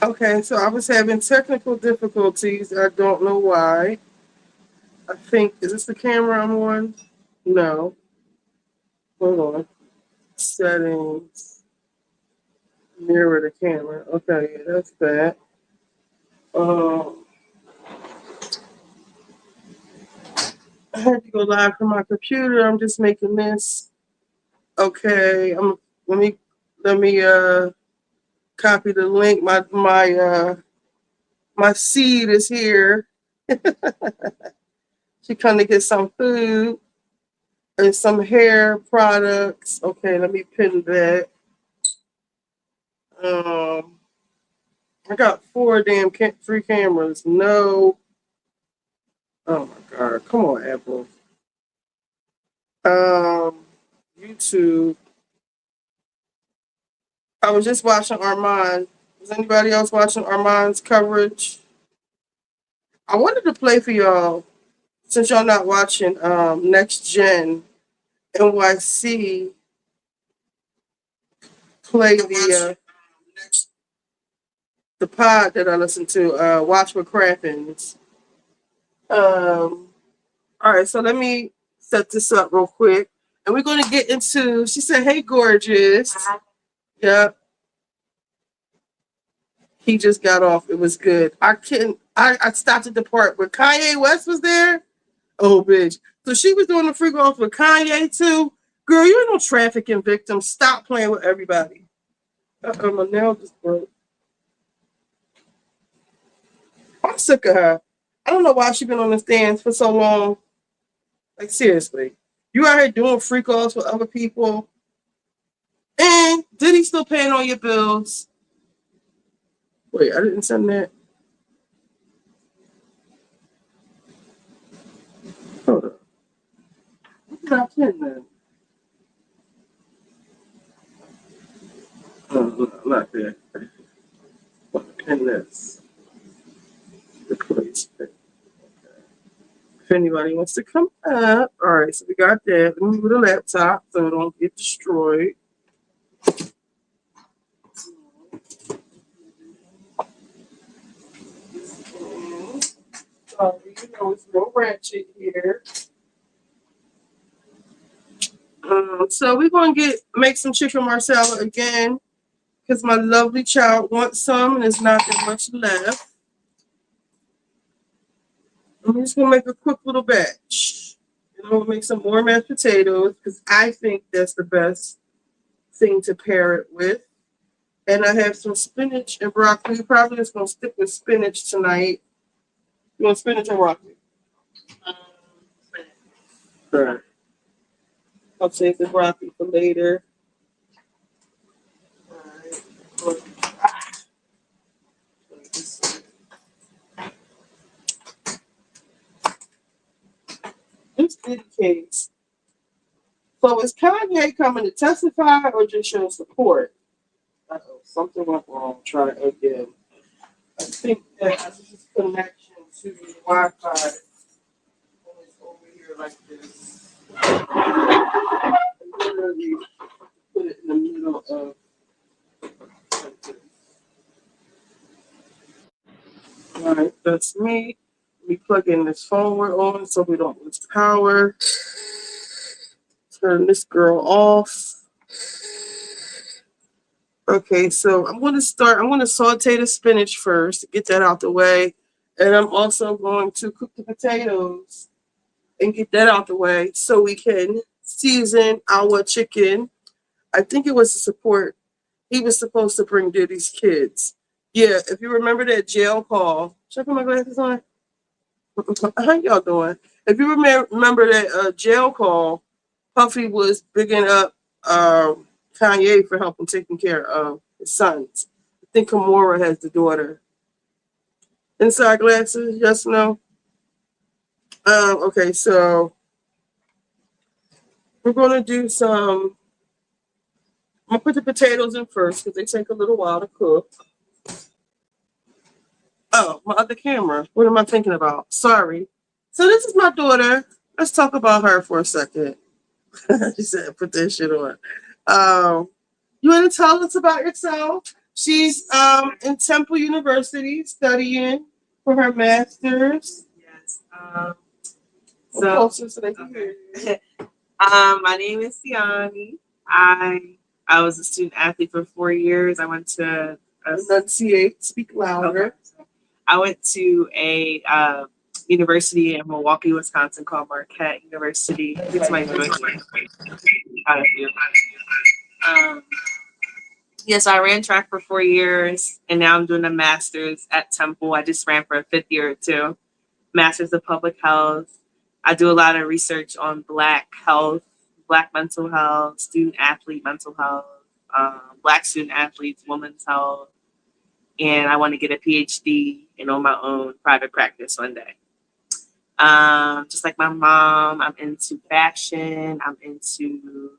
Okay, so I was having technical difficulties. I don't know why. I think, is this the camera I'm on? No. Hold on. Settings. Mirror the camera. Okay, yeah, that's that. Um, I had to go live from my computer. I'm just making this. Okay, let me let me copy the link. My seed is here. She come to get some food and some hair products. Okay, let me pin that. Um, I got three cameras. No, oh my god, come on, Apple. Um, YouTube. I was just watching Armand. Was anybody else watching Armand's coverage? I wanted to play for y'all since y'all not watching Next Gen NYC play the pod that I listen to, Watch What Crappens. All right, so let me set this up real quick. And we're going to get into, she said, hey, gorgeous. Yep, he just got off. It was good. I stopped at the part where Kanye West was there. Oh, bitch. So she was doing the freak off with Kanye, too. Girl, you ain't no trafficking victim. Stop playing with everybody. Uh-oh, my nail just broke. I'm sick of her. I don't know why she been on the stands for so long. Like, seriously. You out here doing freak offs with other people. And did he still paying all your bills? Wait, I didn't send that. Hold on. What did I send then? Oh, no, not there. And this. The place. Okay. If anybody wants to come up. All right, so we got that. Let me move the laptop so it don't get destroyed. Sorry, you know it's real ratchet here. So we're gonna make some chicken marsala again because my lovely child wants some and there's not that much left. I'm just gonna make a quick little batch. And I'm gonna make some more mashed potatoes because I think that's the best thing to pair it with. And I have some spinach and broccoli. Probably just gonna stick with spinach tonight. You want spinach or broccoli? Sure. I'll save the broccoli for later. All right. This case. So is Kanye coming to testify or just show support? Uh-oh, something went wrong. Try it again. I think that this connection to the Wi-Fi is over here like this. Literally put it in the middle of like this. All right, that's me. We plug in this phone we're on so we don't lose power. Turn this girl off. Okay, so I'm going to saute the spinach first to get that out the way. And I'm also going to cook the potatoes and get that out the way so we can season our chicken. I think it was to support, he was supposed to bring Diddy's kids. Yeah, if you remember that jail call, should I put my glasses on? How y'all doing? If you remember that jail call, Puffy was bigging up Kanye for helping taking care of his sons. I think Kimura has the daughter. Inside glasses, yes, no. Okay, so we're gonna do some. I'm gonna put the potatoes in first because they take a little while to cook. Oh, my other camera. What am I thinking about? Sorry. So this is my daughter. Let's talk about her for a second. She said, "Put that shit on." You want to tell us about yourself? She's in Temple University studying for her master's. Yes. So, So they can hear you. my name is Siani. I was a student athlete for 4 years. I went to Enunciate. Speak louder. okay. I went to a university in Milwaukee, Wisconsin called Marquette University. It's my joint. Yes, I ran track for 4 years, and now I'm doing a master's at Temple. I just ran for a fifth year or two. Master's of Public Health. I do a lot of research on Black health, Black mental health, student athlete mental health, Black student athletes, women's health, and I want to get a PhD and own my own private practice one day. Just like my mom, I'm into fashion. I'm into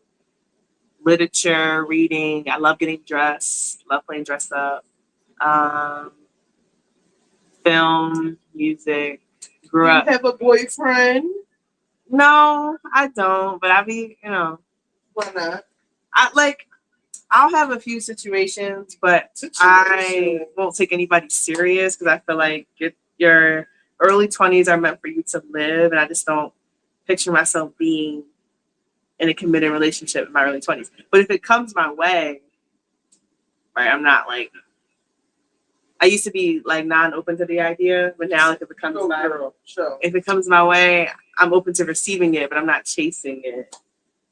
literature, reading. I love getting dressed. Love playing dress up. Um, Film, music. Grew Do you up. have a boyfriend? No, I don't. But I be, you know, Why not? I'll have a few situations, but I won't take anybody serious because I feel like your early 20s are meant for you to live, and I just don't picture myself being in a committed relationship in my early 20s. But if it comes my way, right, I'm not like, I used to be like non-open to the idea, but now if it comes if it comes my way, I'm open to receiving it, but I'm not chasing it.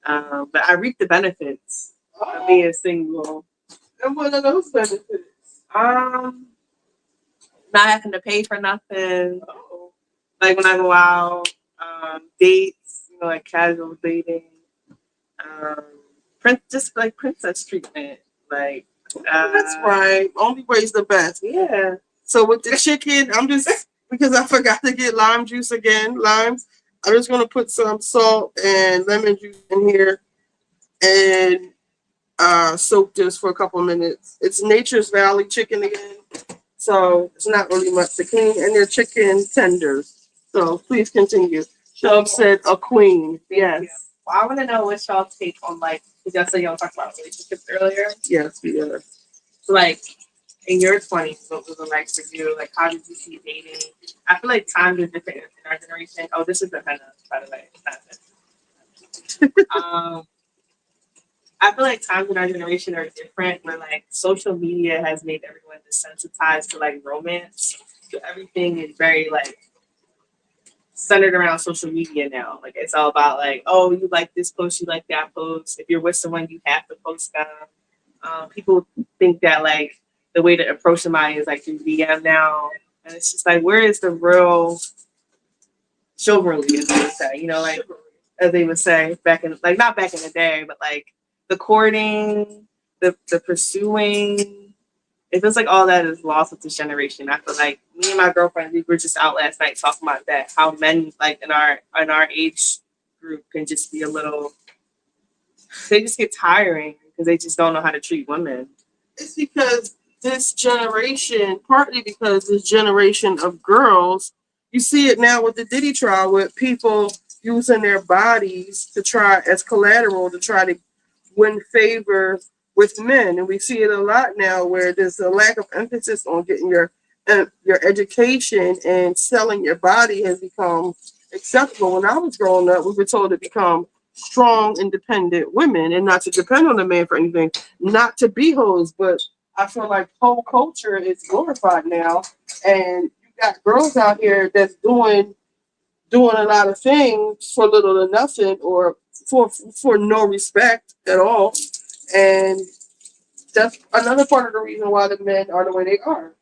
But I reap the benefits of being single. And what are those benefits? Not having to pay for nothing. Oh. Like when I go out, dates, you know, like casual dating. Just like princess treatment. Like That's right. Only way's the best. Yeah. So with the chicken, I'm just because I forgot to get lime juice again. Limes. I'm just gonna put some salt and lemon juice in here and soak this for a couple of minutes. It's Nature's Valley chicken again, so it's not really much to clean, and they're chicken tenders. So please continue. Shelf said a queen. Yes. Well, I want to know what y'all take on like, because y'all said y'all talked about relationships earlier. Yes, we are. So like in your 20s, what was it like for you? Like how did you see dating? I feel like times are different in our generation. Oh, this is the henna, by the way. It's not I feel like times in our generation are different where like social media has made everyone desensitized to like romance. So everything is very like centered around social media now. Like it's all about like, oh, you like this post, you like that post. If you're with someone, you have to post them. People think that like the way to approach somebody is like through DM now, and it's just like, where is the real chivalry, as they would say? You know, like as they would say back in like not back in the day, but like the courting, the pursuing. It feels like all that is lost with this generation. I feel like me and my girlfriend, we were just out last night talking about that. How men like in our age group can just be a little. They just get tiring because they just don't know how to treat women. It's because this generation, partly because this generation of girls, you see it now with the Diddy trial with people using their bodies to try as collateral to try to win favor with men, and we see it a lot now where there's a lack of emphasis on getting your education, and selling your body has become acceptable. When I was growing up, we were told to become strong, independent women and not to depend on a man for anything, not to be hoes. But I feel like whole culture is glorified now, and you got girls out here that's doing a lot of things for little or nothing, or for no respect at all. And that's another part of the reason why the men are the way they are.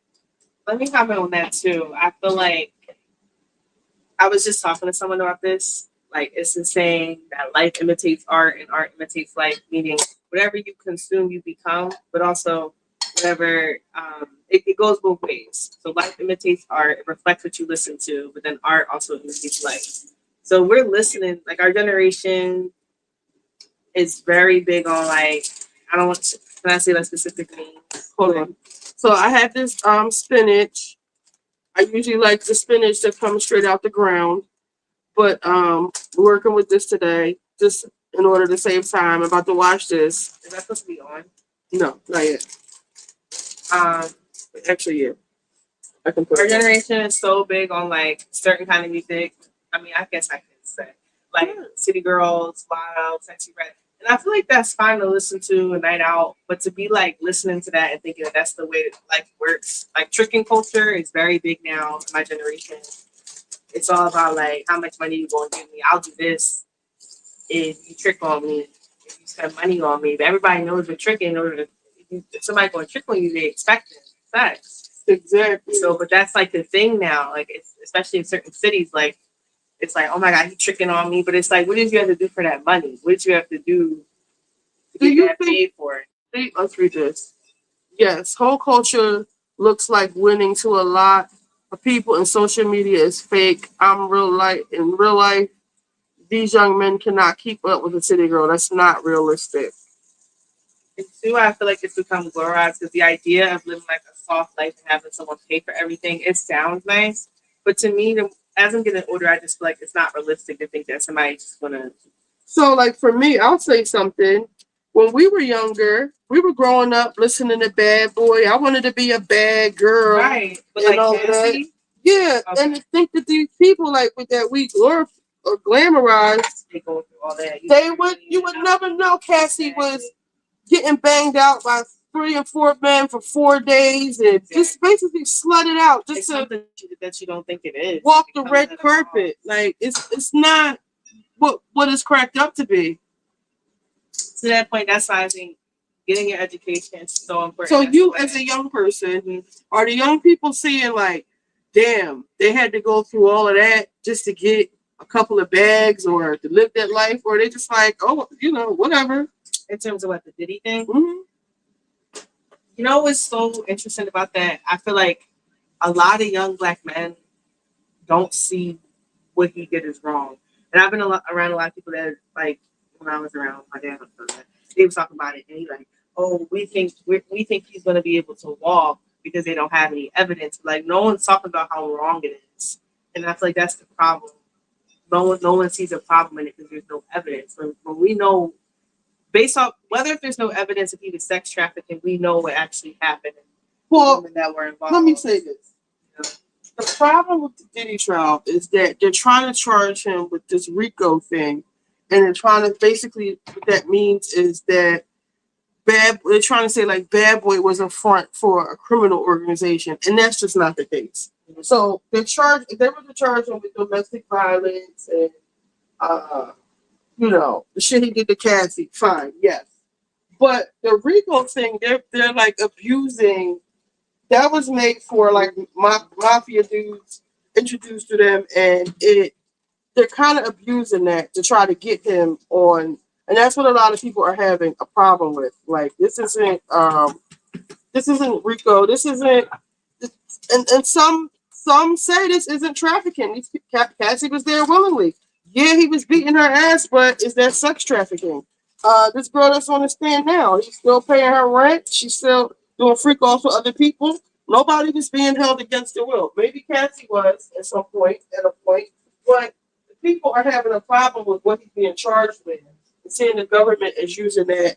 Let me comment on that too. I feel like I was just talking to someone about this. Like it's the saying that life imitates art and art imitates life, meaning whatever you consume, you become, but also whatever it goes both ways. So life imitates art, it reflects what you listen to, but then art also imitates life. So we're listening, like our generation is very big on like I don't want to, can I say that specific name? Hold on. So I have this spinach. I usually like the spinach that comes straight out the ground, but working with this today just in order to save time. I'm about to wash this. Is that supposed to be on? No, not yet. Um Actually, yeah. I can put Our it on. generation is so big on like certain kind of music. I mean, I guess I can say like City Girls, Wild, Sexy Red, and I feel like that's fine to listen to a night out. But to be like listening to that and thinking that that's the way that life works, like tricking culture is very big now in my generation. It's all about like how much money you going to give me. I'll do this if you trick on me, if you spend money on me. But everybody knows you're tricking. In order to, if somebody going to trick on you, they expect it. Facts. Exactly. So, but that's like the thing now. Like, it's, especially in certain cities, like it's like, oh my god, he's tricking on me. But it's like, what did you have to do for that money? What did you have to do to Do get you that think? paid for it? Let's read this. Yes, whole culture looks like winning to a lot of people, and social media is fake. I'm real life in real life. These young men cannot keep up with a city girl. That's not realistic. And two, I feel like it's become glorified because the idea of living like a soft life and having someone pay for everything, it sounds nice. But to me, as I'm getting older, I just feel like it's not realistic to think that somebody just gonna So, like for me, I'll say something. When we were younger, we were growing up listening to Bad Boy. I wanted to be a bad girl right. But and like all of that. Cassie, Yeah, okay, and to think that these people like with that we glorify or glamorize, they go through all that. they would you would never know Cassie was getting banged out by 3 and 4 men for 4 days and just basically slutted out just It's to something that you don't think it is. walk It the comes red at a carpet. cost. Like it's not what it's cracked up to be. To that point, that's why I think getting your education is so important. So That's the you way as a young person, are the young people seeing like, damn, they had to go through all of that just to get a couple of bags or to live that life, or they just like, oh, whatever. in terms of what the Diddy thing. Mm-hmm. You know what's so interesting about that? I feel like a lot of young black men don't see what he did is wrong. And I've been around a lot of people that like when I was around my dad, they was talking about it, and he like, oh, we think he's gonna be able to walk because they don't have any evidence. Like no one's talking about how wrong it is, and I feel like that's the problem. No one sees a problem in it because there's no evidence. When we know based off whether if there's no evidence of even sex trafficking, we know what actually happened and Well, the women that were involved. let me say this. You know? The problem with the Diddy trial is that they're trying to charge him with this RICO thing, and they're trying to basically what that means is that they're trying to say like Bad Boy was a front for a criminal organization, and that's just not the case. So they were to charge him with domestic violence and the shit he did to Cassie, fine, yes. But the RICO thing, they're like abusing. That was made for like mafia dudes introduced to them, and they're kind of abusing that to try to get him on, and that's what a lot of people are having a problem with. Like this isn't RICO, this isn't, and some say this isn't trafficking. Cassie was there willingly. Yeah, he was beating her ass, but is that sex trafficking? This girl that's on the stand now, she's still paying her rent. She's still doing freak offs with other people. Nobody was being held against their will. Maybe Cassie was at some point, but the people are having a problem with what he's being charged with, and seeing the government is using that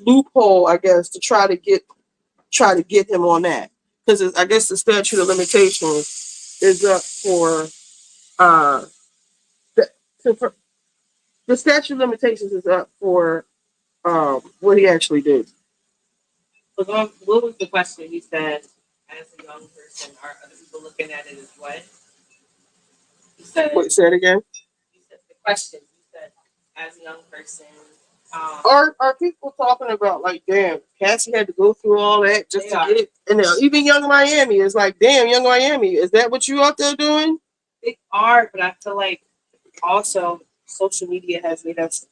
loophole, I guess, to try to get him on that, because I guess the statute of limitations is up for uh the, for, the statute of limitations is up for what he actually did. What was the question? You said, as a young person, are other people looking at it as what? You said, Wait, say it again. you said the question. You said, as a young person, Are people talking about like, damn, Cassie had to go through all that just to get it? And even Young Miami is like, damn, Young Miami, is that what you out there doing? they are, but I feel like also social media has made us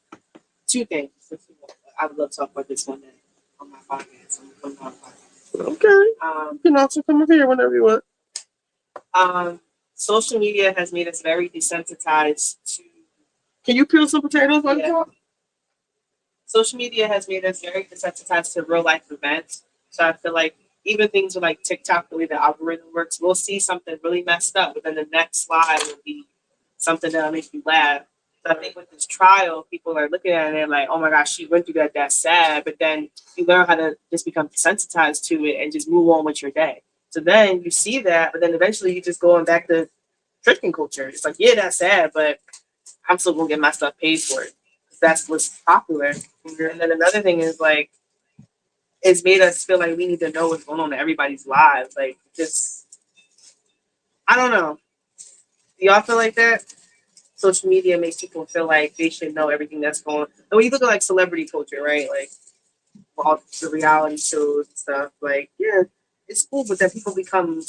two things. I would love to talk about this one day on my podcast. I'm putting on a podcast. Okay. You can also come over here whenever you want. Social media has made us very desensitized to. Can you peel some potatoes on the Yeah. top? Social media has made us very desensitized to real life events. So I feel like even things with like TikTok, the way the algorithm works, we'll see something really messed up, but then the next slide will be something that'll make you laugh. So I think with this trial, people are looking at it and they're like, oh my gosh, she went through that, that's sad. But then you learn how to just become desensitized to it and just move on with your day. So then you see that, but then eventually you just going back to drinking culture. It's like, yeah, that's sad, but I'm still gonna get my stuff paid for it. That's what's popular. And then another thing is like, it's made us feel like we need to know what's going on in everybody's lives. Like, just, I don't know. Do y'all feel like that? Social media makes people feel like they should know everything that's going on. And when you look at like celebrity culture, right? Like all the reality shows and stuff, like, yeah, it's cool, but then people become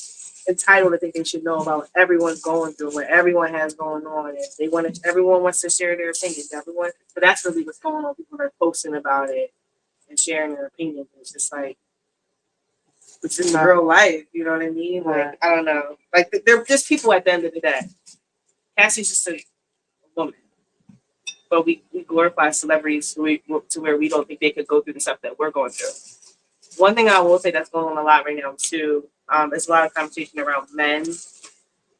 entitled to think they should know about what everyone's going through, what everyone has going on. And they want to, everyone wants to share their opinions. Everyone, but that's really what's going on. People are posting about it and sharing their opinions. It's just like, it's just real life, you know what I mean? Like, I don't know. Like, they're just people at the end of the day. Cassie's just a woman. But we glorify celebrities to where we don't think they could go through the stuff that we're going through. One thing I will say that's going on a lot right now, too, is a lot of conversation around men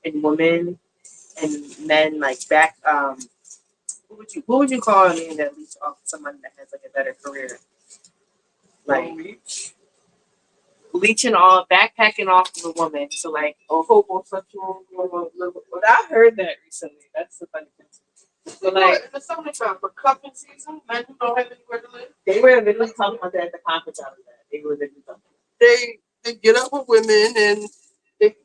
and women and men, like, back, what would you call a man that leads off someone that has, like, a better career? Like, leeching off, backpacking off of a woman. So like a homosexual. But I heard that recently. That's the funny thing. So like in the summertime for cuffing season, men who don't have anywhere to live. they were literally talking about that at the conference out of that. They were literally talking. They get up with women and they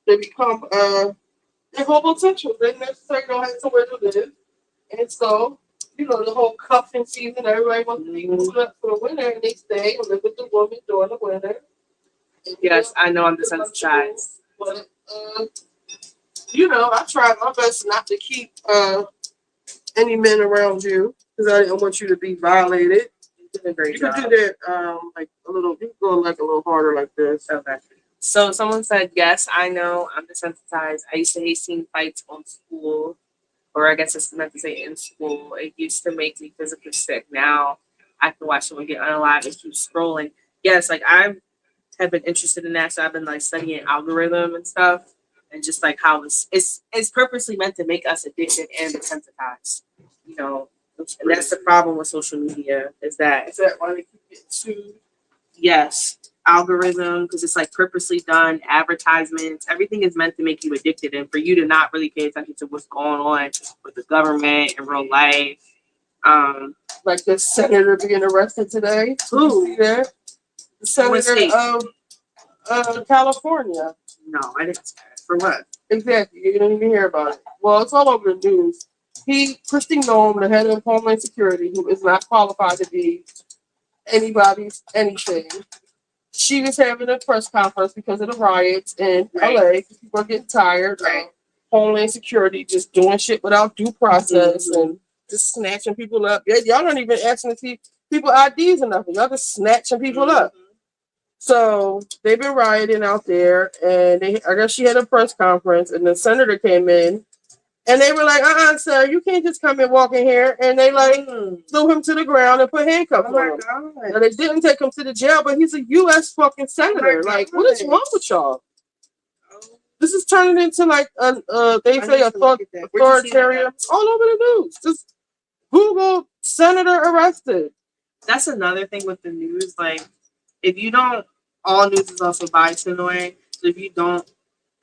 they become they're homosexual. They necessarily don't have somewhere to live. And so, the whole cuffing season, everybody wants to be moved up for the winter and they stay and live with the woman during the winter. Yes, I know I'm desensitized. But I tried my best not to keep any men around you because I didn't want you to be violated. You did a great You job. could do that like a little, you go like a little harder like this. Okay. So someone said, yes, I know, I'm desensitized. I used to hate seeing fights on school, or I guess it's meant to say in school. It used to make me physically sick. Now I can watch someone get unalived and keep scrolling. Yes, like I have been interested in that, so I've been like studying algorithm and stuff, and just like how it's purposely meant to make us addicted and desensitized. And that's the problem with social media is that Why they keep getting sued? yes, algorithm, because it's like purposely done, advertisements, everything is meant to make you addicted and for you to not really pay attention to what's going on with the government in real life. Like the senator being arrested today. Who? You see that? The senator of California. No, I didn't see that. For what? Exactly. You didn't even hear about it. Well, it's all over the news. Christy Nome, the head of Homeland Security, who is not qualified to be anybody's anything. She was having a press conference because of the riots in LA. People are getting tired of Homeland Security just doing shit without due process and just snatching people up. Y'all don't even asking to see people IDs or nothing. Y'all just snatching people up. So they've been rioting out there, and I guess she had a press conference, and the senator came in, and they were like, sir, you can't just come and walk in here. And they threw him to the ground and put handcuffs on him. Now, they didn't take him to the jail, but he's a U.S. fucking senator. What is wrong with y'all? This is turning into like they say authoritarian all over the news. Just Google senator arrested. That's another thing with the news. Like, if you don't, all news is also biased in a way. So if you don't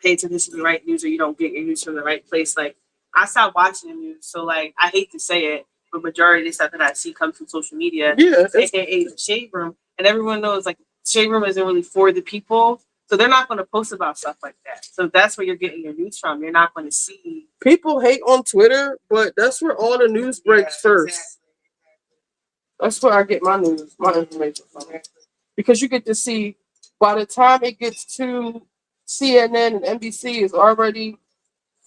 pay attention to the right news or you don't get your news from the right place, like I stopped watching the news. So like I hate to say it, but majority of the stuff that I see comes from social media. Yeah, aka the shade room, and everyone knows like shade room isn't really for the people, so they're not going to post about stuff like that. So that's where you're getting your news from. You're not going to see people hate on Twitter, but that's where all the news breaks first. Exactly. That's where I get my news, my information from. Because you get to see by the time it gets to CNN and NBC is already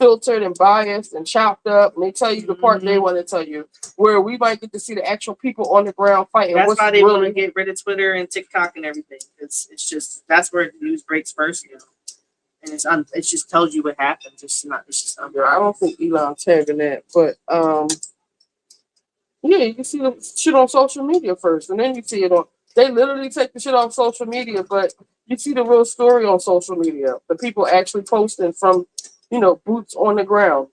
filtered and biased and chopped up, and they tell you the part they want to tell you. Where we might get to see the actual people on the ground fighting. That's what's why they want to really get rid of Twitter and TikTok and everything. It's just that's where the news breaks first, you know. And it just tells you what happens. It's not. It's just Yeah, I don't think Elon's having that, but yeah, you can see the shit on social media first, and then you see it on. They literally take the shit off social media, but you see the real story on social media. The people actually posting from, boots on the ground.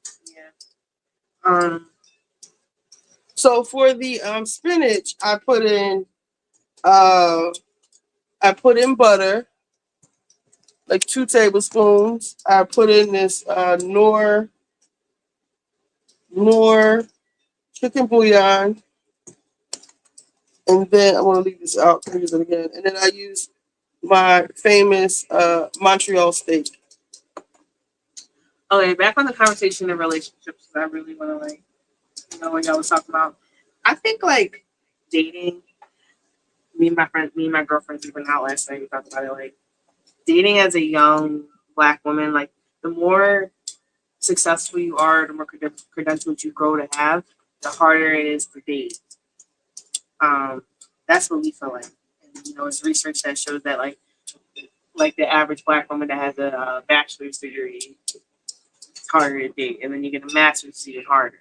Yeah. So for the spinach, uh I put in butter, like 2 tablespoons. I put in this Nor chicken bouillon, and then I want to leave this out. Use it again, and then I use my famous Montreal steak. Okay, back on the conversation of relationships, I really want to what y'all was talking about. I think like dating. Me and my girlfriends even out last night. We talked about it. Like dating as a young Black woman, like the more successful you are, the more credentials you grow to have, the harder it is to date. That's what we feel like. And, it's research that shows that like the average Black woman that has a bachelor's degree, it's harder to date, and then you get a master's, it's even harder.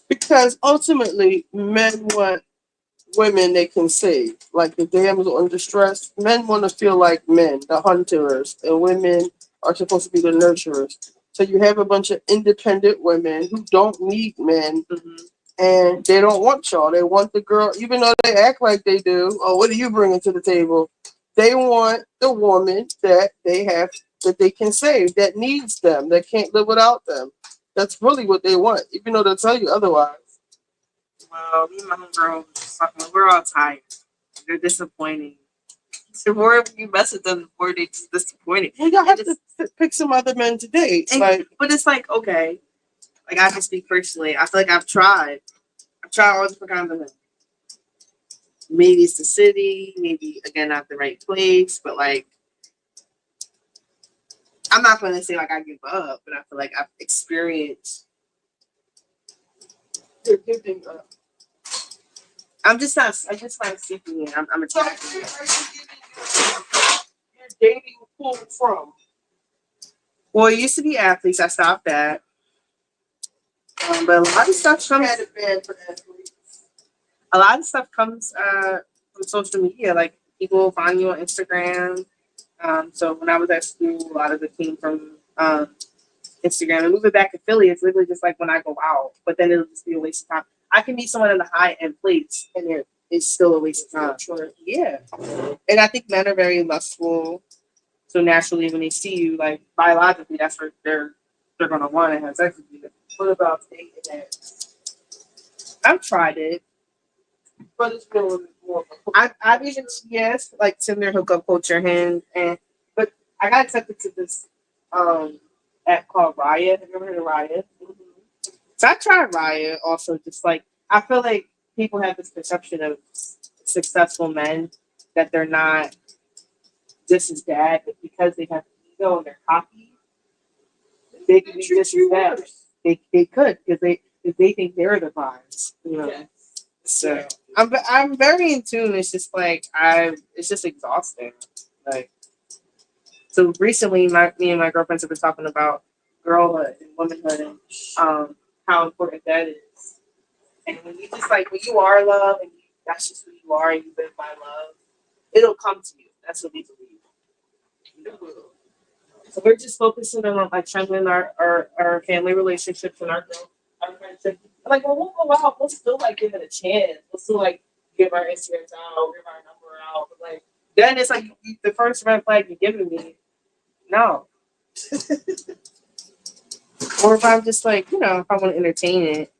Because ultimately, men want women they can save. Like the damsel in distress, men want to feel like men, the hunters, and women are supposed to be the nurturers. So you have a bunch of independent women who don't need men, and they don't want y'all. They want the girl, even though they act like they do. Oh, what are you bringing to the table? They want the woman that they have, that they can save, that needs them, that can't live without them. That's really what they want, even though they'll tell you otherwise. Well, me and my homegirl, we're all tired. They're disappointing. The more you mess with them, the more they just disappointing. Well, y'all have to pick some other men to date. But it's like, okay, like I can speak personally. I feel like I've tried all different kinds of men. Maybe it's the city, maybe again not the right place, but like I'm not gonna say like I give up, but I feel like I've experienced. I'm just not seeking it. I'm attracted. You're dating who from? Well, it used to be athletes. I stopped that. But a lot of stuff comes. A lot of stuff comes from social media. Like people find you on Instagram. So when I was at school, a lot of it came from Instagram. And moving back to Philly, it's literally just like when I go out. But then it'll just be a waste of time. I can meet someone in the high end place, and it's still a waste of time. Sure. Yeah. And I think men are very lustful. So naturally, when they see you, like biologically, that's what they're gonna want to have sex with you. What about dating apps? I've tried it. But it's been a little bit more. I've even like Tinder hookup culture but I got accepted to this app called Riot. Have you ever heard of Riot? Mm-hmm. So I tried Riot also. Just like I feel like people have this perception of successful men that they're not just as bad, but because they have ego and they're cocky, they can be just as bad. They could because they think they're the vibes, Yes. So I'm very in tune. It's just like it's just exhausting. Like so recently, me and my girlfriends have been talking about girlhood and womanhood and how important that is. And when you just like when you are love and that's just who you are and you live by love, it'll come to you. That's what we believe. So we're just focusing on like strengthening our family relationships and our friendship. Like, well, we'll go out. We'll still like give it a chance. We'll still like give our Instagrams out, give our number out. But like then it's like the first red flag you're giving me. No. Or if I'm just like, if I want to entertain it.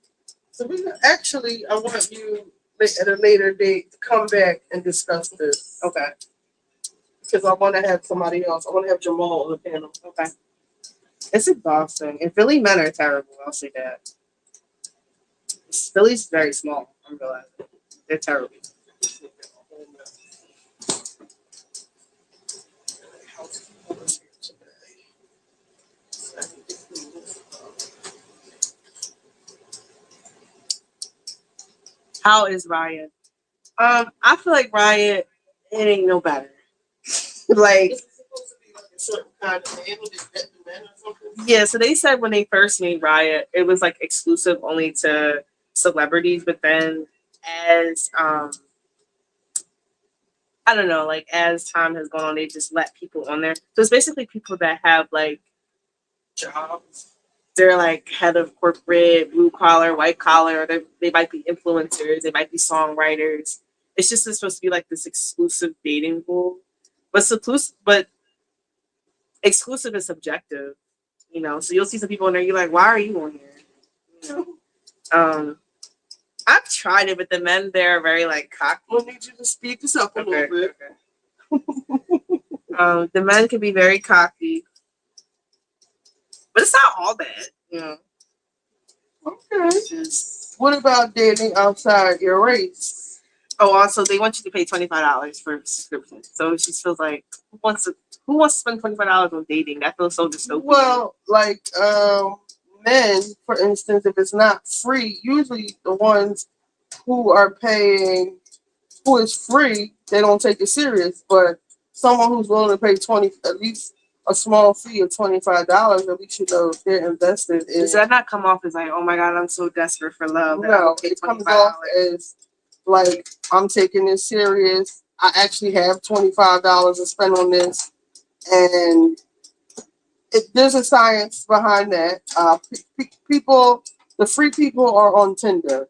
So I want you at a later date to come back and discuss this. Okay. Because I want to have somebody else. I want to have Jamal on the panel. Okay. It's exhausting. And Philly men are terrible. I'll say that. Philly's very small. I'm realizing. They're terrible. How is Riot? I feel like Riot, it ain't no better. Like, Is it supposed to be like a certain kind of man with it men or something? yeah, so they said when they first made Riot, it was like exclusive only to celebrities, but then as I don't know, like as time has gone on, they just let people on there. So it's basically people that have like Jobs. they're like head of corporate, blue collar, white collar, or they might be influencers, they might be songwriters. It's just supposed to be like this exclusive dating pool. But exclusive is subjective, you know. So you'll see some people in there, you're like, why are you on here? You know. I've tried it, but the men there are very like cocky. We'll need you to speak this up a little bit. The men can be very cocky, but it's not all bad, you know. Okay. It's just What about dating outside your race? oh, also they want you to pay $25 for a subscription. So it just feels like who wants to spend $25 on dating? That feels so dystopian. Well, like men, for instance, if it's not free, usually the ones who are paying, who is free, they don't take it serious. But someone who's willing to pay at least a small fee of $25, at least you know they're invested in. Does that not come off as like, oh my god, I'm so desperate for love? No, it comes off as like I'm taking this serious. I actually have $25 to spend on this, and there's a science behind that. People, the free people are on Tinder.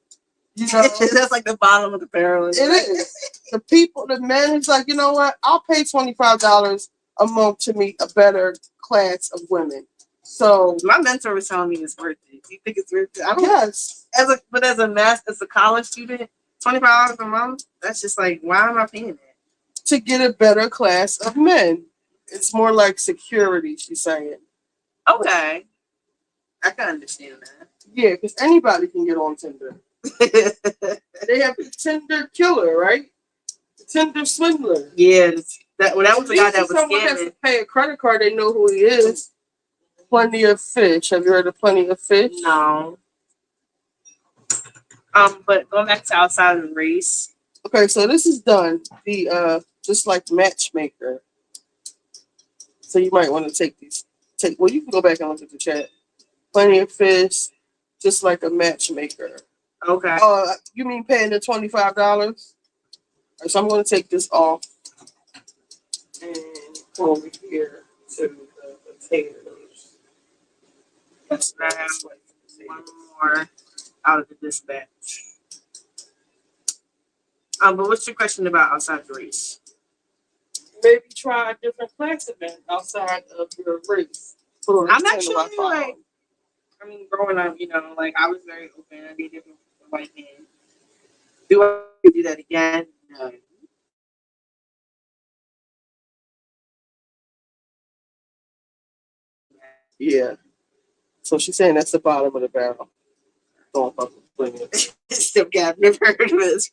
You know, that's like the bottom of the barrel. it is. The man is like, you know what? I'll pay $25 a month to meet a better class of women. So my mentor was telling me it's worth it. Do you think it's worth it? I don't. Yes. As a college student, $25 a month. That's just like, why am I paying that? To get a better class of men. It's more like security, she's saying. Okay. I can understand that. Yeah, because anybody can get on Tinder. They have the Tinder killer, right? The Tinder swindler. Yeah, that was the guy that was someone has scamming. to pay a credit card, they know who he is. Plenty of Fish. Have you heard of Plenty of Fish? No. But going back to outside of the race. Okay, so this is done. The just like Matchmaker. So you might want to well, you can go back and look at the chat. Plenty of Fish, just like a Matchmaker. Okay. You mean paying the $25? Right, so I'm going to take this off and come over here to the potatoes. Yes, I have one more out of the dispatch. But what's your question about outside the race? Maybe try a different class of men outside of your race. I'm actually like, I mean, growing up, you know, like I was very open. I dated a white man. Do I do that again? No. Yeah. So she's saying that's the bottom of the barrel. Don't fuck with Plenty of Fish. Still got never heard of this.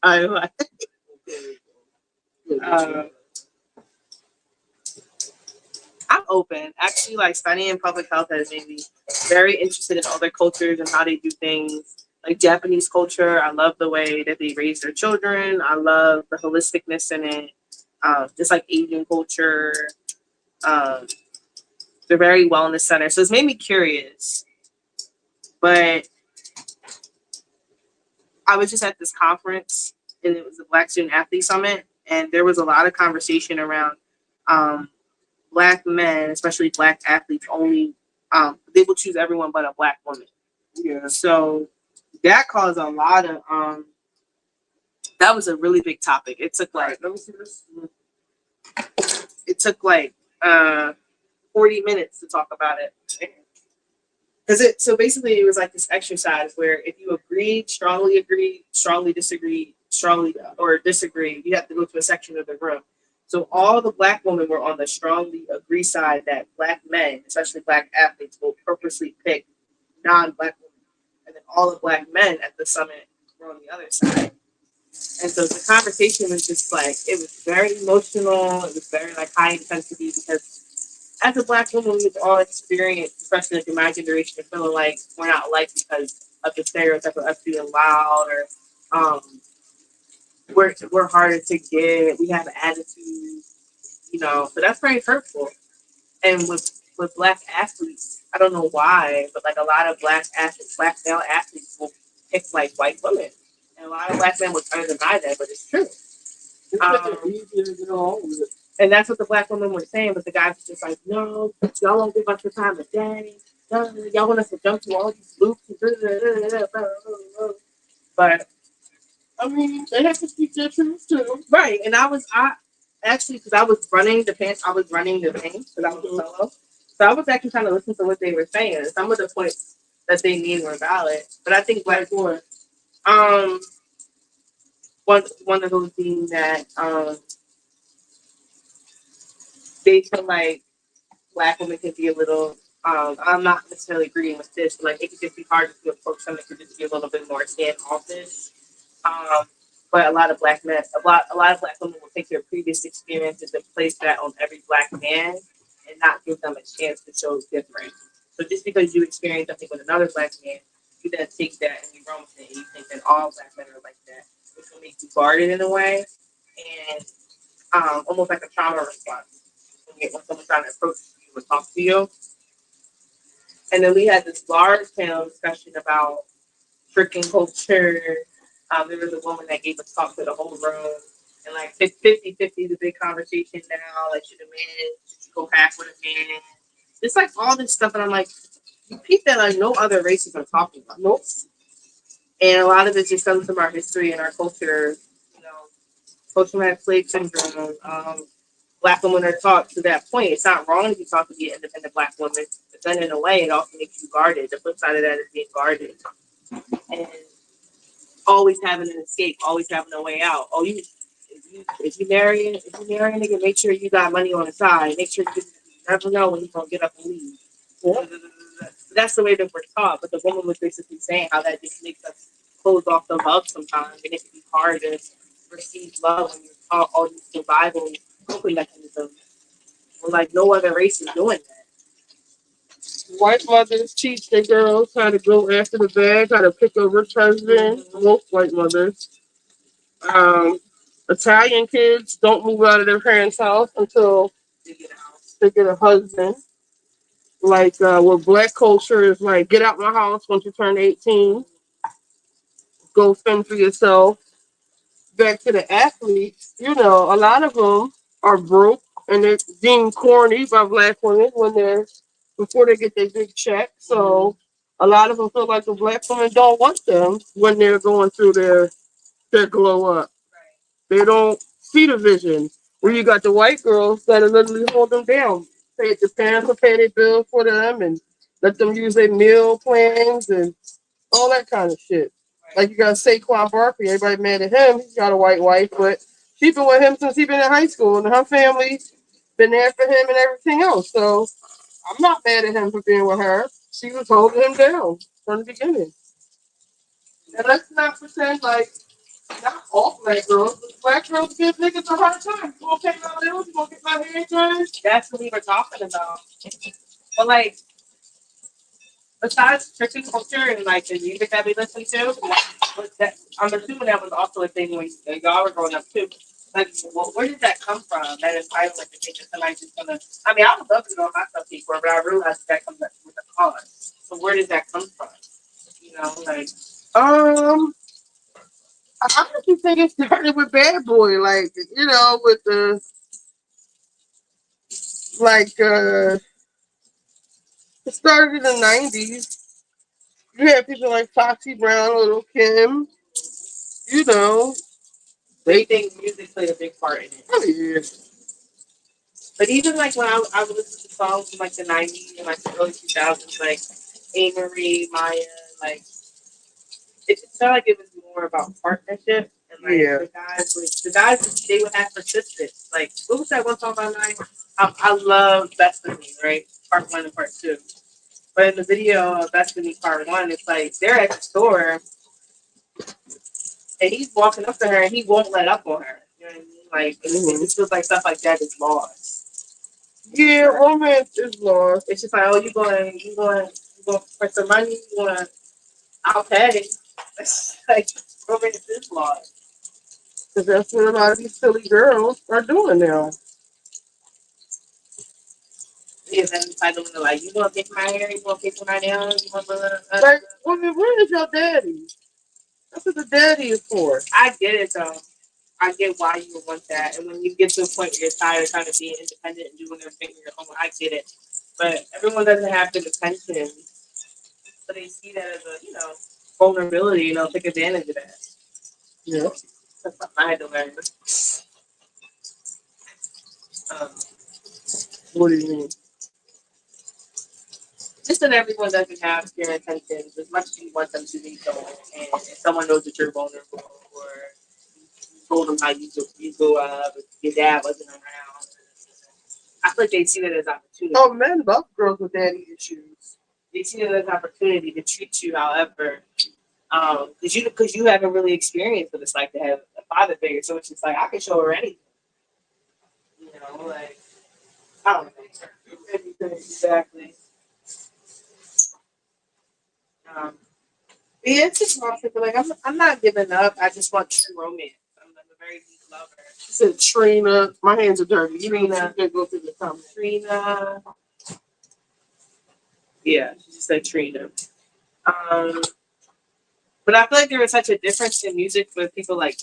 I'm open. Actually, like studying public health has made me very interested in other cultures and how they do things. Like Japanese culture, I love the way that they raise their children. I love the holisticness in it. Just like Asian culture, they're very wellness centered. So it's made me curious. But I was just at this conference, and it was the Black Student Athlete Summit, and there was a lot of conversation around Black men, especially Black athletes, only they will choose everyone but a Black woman. Yeah. So that caused a lot of that was a really big topic. It took like let me see this. It took like 40 minutes to talk about it. So basically it was like this exercise where if you agreed, strongly disagreed, disagree, you have to go to a section of the room. So all the Black women were on the strongly agree side that Black men, especially Black athletes, will purposely pick non-Black women. And then all the Black men at the summit were on the other side. And so the conversation was just like, it was very emotional. It was very like high intensity because as a Black woman, we've all experienced, especially like in my generation, of feeling like we're not liked because of the stereotype of us being loud or we're harder to get. We have attitude, you know, so that's very hurtful. And with black athletes, I don't know why, but like a lot of black athletes, black male athletes will pick like white women, and a lot of black men will try to deny that, but it's true. Easier to get along with it. And that's what the black woman was saying, but the guy was just like, no, y'all won't give us the time of day. No, y'all want us to jump through all these loops. But I mean, they have to speak their truth too. right, and I actually because I was running the pants, I was running the things because I was a solo, so I was actually trying to listen to what they were saying. Some of the points that they made were valid, but I think black boy, um, one of those being that they feel like black women can be a little. I'm not necessarily agreeing with this, but like it could just be hard to approach something that could just be a little bit more standoffish. Um, but a lot of black men, a lot of black women will take their previous experiences and place that on every black man and not give them a chance to show different. So just because you experience something with another black man, you then take that and you run with it and you think that all black men are like that, which will make you guarded in a way and almost like a trauma response when someone's trying to approach you or talk to you. And then we had this large panel discussion about freaking culture. There was a woman that gave a talk to the whole room. And like 50-50 is a big conversation now. Like, should a man go half with a man? It's like all this stuff. And I'm like, you peep that like no other races are talking about. Nope. And a lot of it just comes from our history and our culture. You know, post-traumatic slave syndrome. Black women are taught to that point. It's not wrong to be taught to be an independent black woman. But then in a way, it also makes you guarded. The flip side of that is being guarded. And always having an escape, always having a way out. Oh, if you marry a nigga, make sure you got money on the side. Make sure you never know when he's gonna get up and leave. Yeah. That's the way that we're taught. But the woman was basically saying how that just makes us close off the love sometimes, and it can be hard to receive love when you're taught all these survival coping mechanisms. Well, like no other race is doing that. White mothers teach their girls how to go after the bag, how to pick a rich husband. Most white mothers. Um, Italian kids don't move out of their parents' house until they get a husband. Like with black culture is like get out my house once you turn 18, go fend for yourself. Back to the athletes, you know, a lot of them are broke and they're deemed corny by black women when they're before they get their big check. So a lot of them feel like the black women don't want them when they're going through their glow up. They don't see the vision. Where you got the white girls that are literally hold them down. Pay the parents will pay their bill for them and let them use their meal plans and all that kind of shit. Like you got Saquon Barkley, everybody mad at him. He's got a white wife, but she's been with him since he's been in high school, and her family's been there for him and everything else. So I'm not mad at him for being with her. She was holding him down from the beginning. And let's not pretend like not all black girls, but black girls give niggas a hard time. You gonna pay my bills? You gonna get my hair done? That's what we were talking about. But like, besides Christian culture and like the music that we listen to, I'm assuming that was also a thing when y'all were growing up too. Like, well, where did that come from? That entitlement to think that somebody's just gonna. I mean, I would love to know my stuff before, but I realized that comes with a cause. So where did that come from? You know, like Um, I actually think it started with Bad Boy, like you know, with the like it started in the '90s. You had people like Foxy Brown, Little Kim, you know. they think music played a big part in it. Oh yeah. But even like when I would listen to songs from like the '90s and like the early 2000s, like A. Marie, Maya, like it felt like it was more about partnership and like Yeah. the guys they would have persistence. Like what was that one song by Nine? I love Best of Me, right? Part one and part two. But in the video of Best of Me part one, it's like they're at the store and he's walking up to her and he won't let up on her. You know what I mean? Like it just feels like stuff like that is lost. Yeah, romance is lost. It's just like, oh, you going for some money? You want? I'll pay. It's like romance is lost. Because that's what a lot of these silly girls are doing now. Yeah, then entitlement to like, you want to pick my hair, you want to pick my nails, you want to. Like, women, where is your daddy? That's what the daddy is for. I get it though. I get why you would want that, and when you get to a point where you're tired of trying to be independent and doing everything on your own, I get it. But everyone doesn't have the attention, so they see that as a vulnerability. Take advantage of that. Yeah. That's something I had to learn. Um, What do you mean? just that everyone doesn't have your intentions as much as you want them to be shown. And if someone knows that you're vulnerable or you told them how you grew up, your dad wasn't around, I feel like they see that as opportunity. Oh, men love girls with daddy issues. They see it as an opportunity to treat you however, because you haven't really experienced what it's like to have a father figure. So it's just like I can show her anything, like I don't know, anything exactly. Um, yeah, it's just more people like I'm not giving up. I just want true romance. I'm a very deep lover. She said Trina. My hands are dirty. Trina. You can go through the comments. Trina. Yeah, she just said Trina. But I feel like there was such a difference in music with people like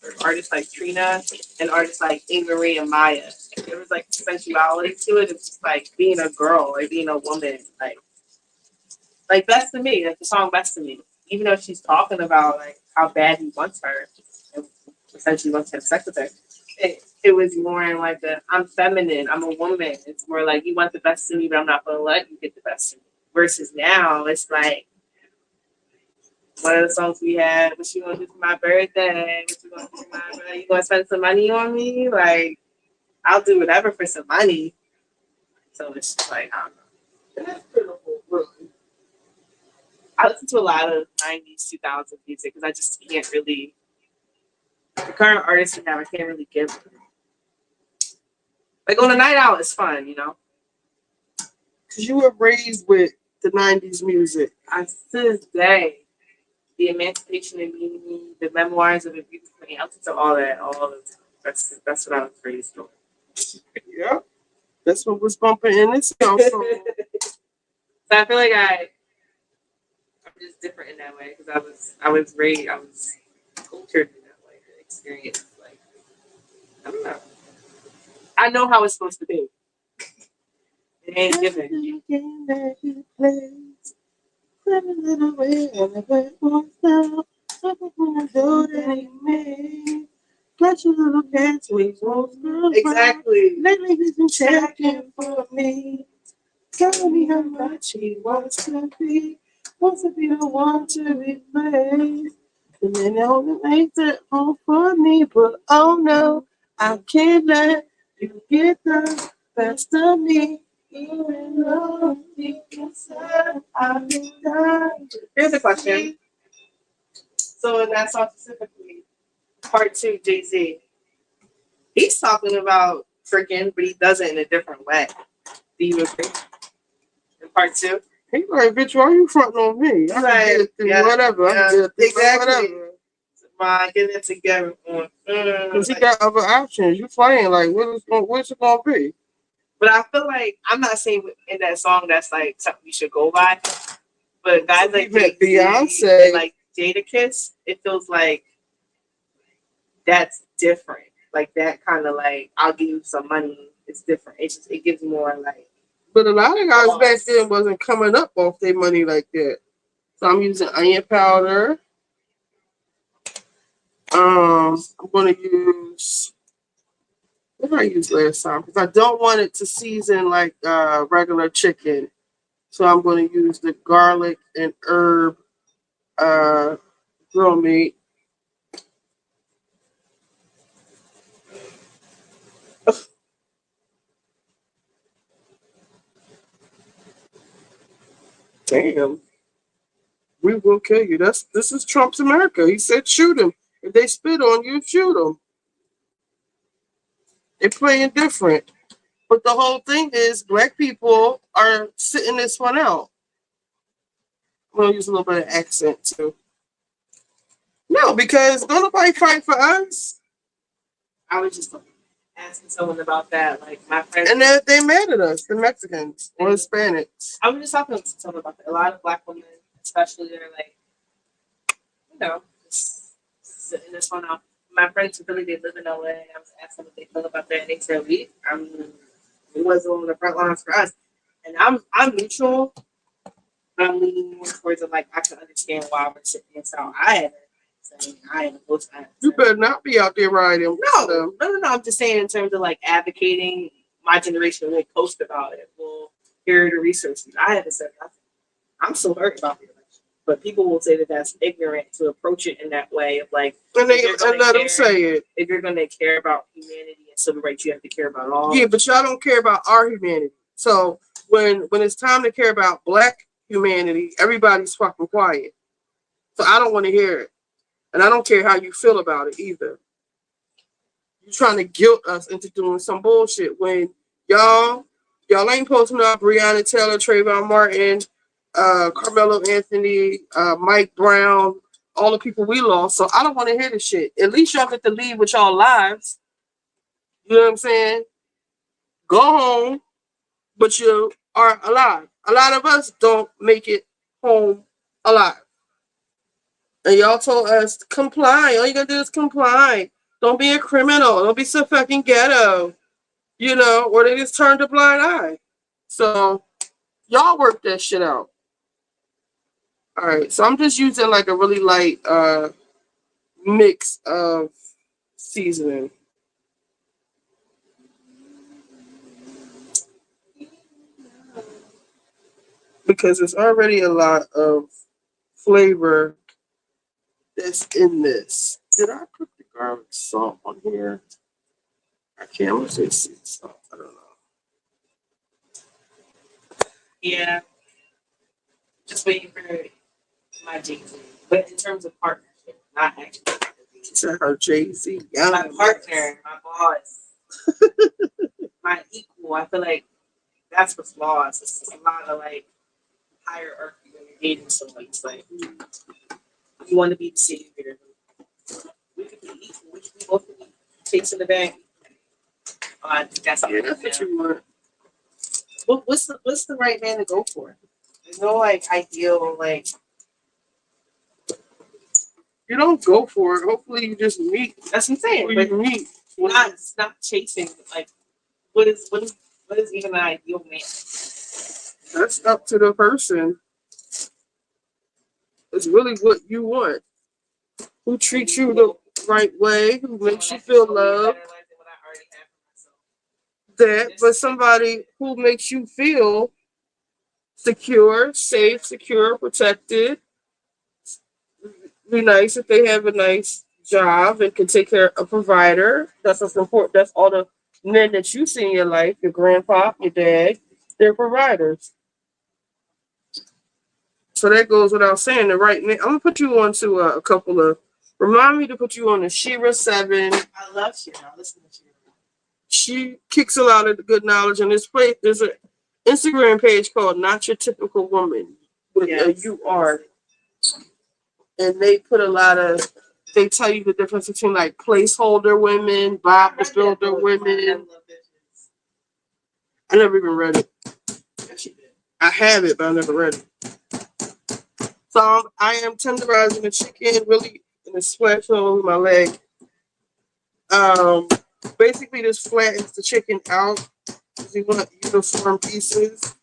or artists like Trina and artists like Marie and Maya. There was like sensuality to it. It's just like being a girl or being a woman. Like Best of Me, like the song Best of Me. Even though she's talking about like how bad he wants her and essentially wants to have sex with her. It was more in like I'm feminine, I'm a woman. It's more like you want the best of me, but I'm not gonna let you get the best of me. Versus now it's like one of the songs we had, what you gonna do for my birthday? What you gonna do for my birthday? You gonna spend some money on me? Like, I'll do whatever for some money. So it's just like, I don't know. That's pitiful, really. I listen to a lot of 90s, 2000s music because I just can't really, the current artists we have, I can't really give them. Like on a night out, it's fun. Because you were raised with the 90s music. I to this day, the Emancipation of Me, the Memoirs of a Beautiful Man, I listen to all that, all of it. That's what I was raised on. Yeah. That's what was bumping in this house. So I feel like I'm just different in that way because I was raised, I was cultured in that way, experienced like I don't know. I know how it's supposed to be. It ain't given. Exactly. Lately he's been checking for me. Tell me how much he wants to be. Wants to be the one to replace. And then all the makes it home for me. But oh no, I can't let you get the best of me. Even though deep inside I've been dying. Here's a question. So in that song specifically, part 2, Jay-Z, he's talking about freaking, but he does it in a different way. Do you agree? In part 2? He like, bitch, why are you fronting on me? I Right. can get it Yeah. whatever. I can get it Exactly. whatever. My getting it together. Because he got other options. You playing like, what's it gonna be? But I feel like I'm not saying in that song that's like something you should go by. But guys like Beyonce and like Jadakiss, it feels like that's different. Like that kind of like I'll give you some money. It's different. It gives more like. But a lot of guys back then wasn't coming up off their money like that. So I'm using onion powder. I'm gonna use what did I use last time? Because I don't want it to season like regular chicken. So I'm gonna use the garlic and herb grill meat. Damn. We will kill you. This is Trump's America. He said shoot him. If they spit on you, shoot them. They're playing different. But the whole thing is black people are sitting this one out. I'm gonna use a little bit of accent too. No, because don't nobody fight for us. I was just asking someone about that. Like my friends, And they mad at us, the Mexicans or Hispanics. I was just talking to someone about that. A lot of black women, especially, they're like, you know, just sitting this one out. My friends who really they live in LA. I was asking what they feel about that, and they said I mean, it wasn't on the front lines for us. And I'm neutral. I'm leaning more towards it. Like I can understand why we're sitting here. So I haven't saying I am opposed to. You better not be out there riding. No. I'm just saying in terms of like advocating. My generation will post about it. We'll hear the research. I haven't said nothing. I'm still hurt about the election, but people will say that that's ignorant to approach it in that way of like. And let them say it. If you're going to care about humanity and civil rights, you have to care about all. Yeah, but y'all don't care about our humanity. So when it's time to care about black humanity, everybody's fucking quiet. So I don't want to hear it, and I don't care how you feel about it either. You're trying to guilt us into doing some bullshit when y'all ain't posting up Breonna Taylor, Trayvon Martin, Carmelo Anthony, Mike Brown, all the people we lost. So I don't want to hear this shit. At least y'all get to leave with y'all lives. You know what I'm saying? Go home, but you are alive. A lot of us don't make it home alive. And y'all told us to comply. All you gotta do is comply. Don't be a criminal. Don't be so fucking ghetto. You know, or they just turned a blind eye. So y'all work that shit out. All right. So I'm just using like a really light mix of seasoning. Because there's already a lot of flavor that's in this. Did I put the garlic salt on here? I can't. I'm gonna say sea salt. I don't know. Yeah, just waiting for my Jay-Z. But in terms of partnership, not actually. She said her Jay-Z. Yeah, my partner, my boss, my equal. I feel like that's what's lost. It's a lot of like hierarchy when you're dating someone. It's like you want to be the savior. We could be equal. We both could be takes in the bank. I think that's what you want. What's the right man to go for? There's no like ideal like. You don't go for it. Hopefully, you just meet. That's what I'm saying. But you meet. It's not chasing. Like, what is even an ideal man? That's up to the person. It's really what you want. Who treats you the right way? Who makes you feel loved? That, but somebody who makes you feel secure, safe, secure, protected. Be nice if they have a nice job and can take care of a provider. That's what's important. That's all the men that you see in your life, your grandpa, your dad, they're providers. So that goes without saying. The right man. I'm gonna put you on to a couple of. Remind me to put you on the Shira 7. I love Shira. I listen to Shira. She kicks a lot of the good knowledge. And there's an Instagram page called Not Your Typical Woman with a UR. And they put a lot of. They tell you the difference between like placeholder women, Bible builder women. I never even read it. I have it, but I never read it. So I am tenderizing the chicken really in a splash over my leg. Basically, this flattens the chicken out. You want uniform pieces.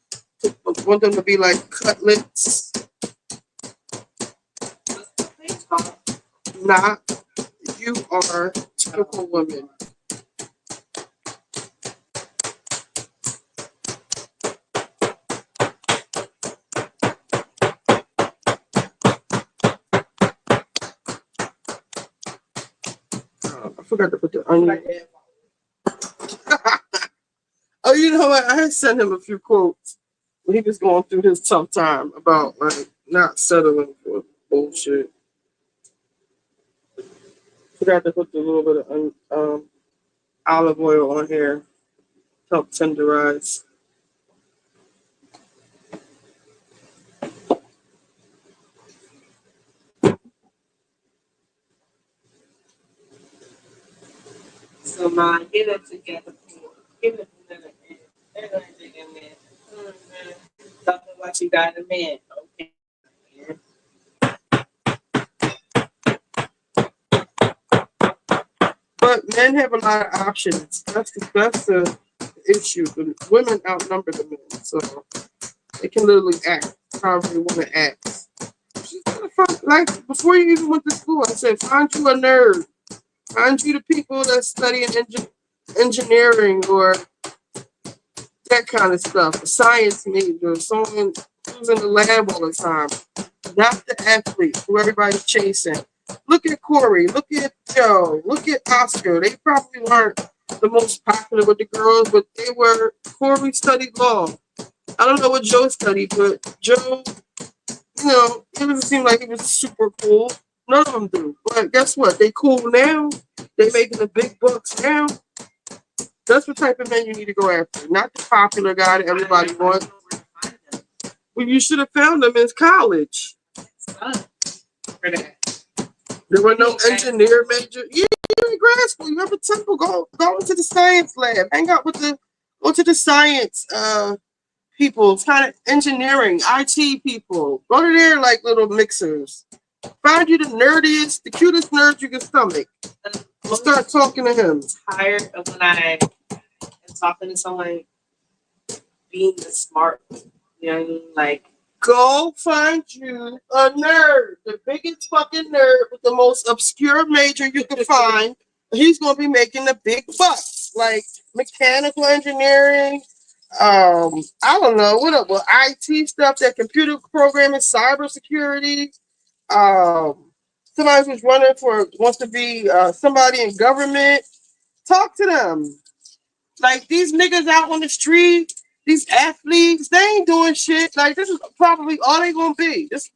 You want them to be like cutlets. Not you are typical women. I forgot to put the onion. Oh, you know what? I had sent him a few quotes when he was going through his tough time about like not settling for bullshit. Forgot to put a little bit of olive oil on here. Help tenderize. So, man, get it together. Get it together. They're going to dig in there. Tell me what you got in a man. Okay. But men have a lot of options. That's the issue. The women outnumber the men, so they can literally act however they want to act. Like before you even went to school, I said, find you a nerd. Find you the people that study engineering or that kind of stuff. A science major, someone who's in the lab all the time. Not the athlete who everybody's chasing. Look at Corey. Look at Joe. Look at Oscar. They probably weren't the most popular with the girls, but they were. Corey studied law. I don't know what Joe studied, but Joe, it doesn't seem like he was super cool. None of them do. But guess what? They cool now. They making the big bucks now. That's what type of men you need to go after. Not the popular guy that everybody wants. Well, you should have found them in college. There were no engineer major. Yeah, you're in grad school. You have a temple. Go into the science lab. Hang out with go to the science people. It's kind of engineering, IT people. Go to there like little mixers. Find you the nerdiest, the cutest nerd you can stomach. And start talking to him. I'm tired of when I am talking to someone being the smart. You know what I mean? Like, go find you a nerd, the biggest fucking nerd with the most obscure major you can find. He's gonna be making the big bucks, like mechanical engineering. I don't know what up, IT stuff, that computer programming, cybersecurity. Somebody who's running for wants to be somebody in government. Talk to them. Like these niggas out on the street, these athletes, they ain't doing shit. Like this is probably all they gonna be. This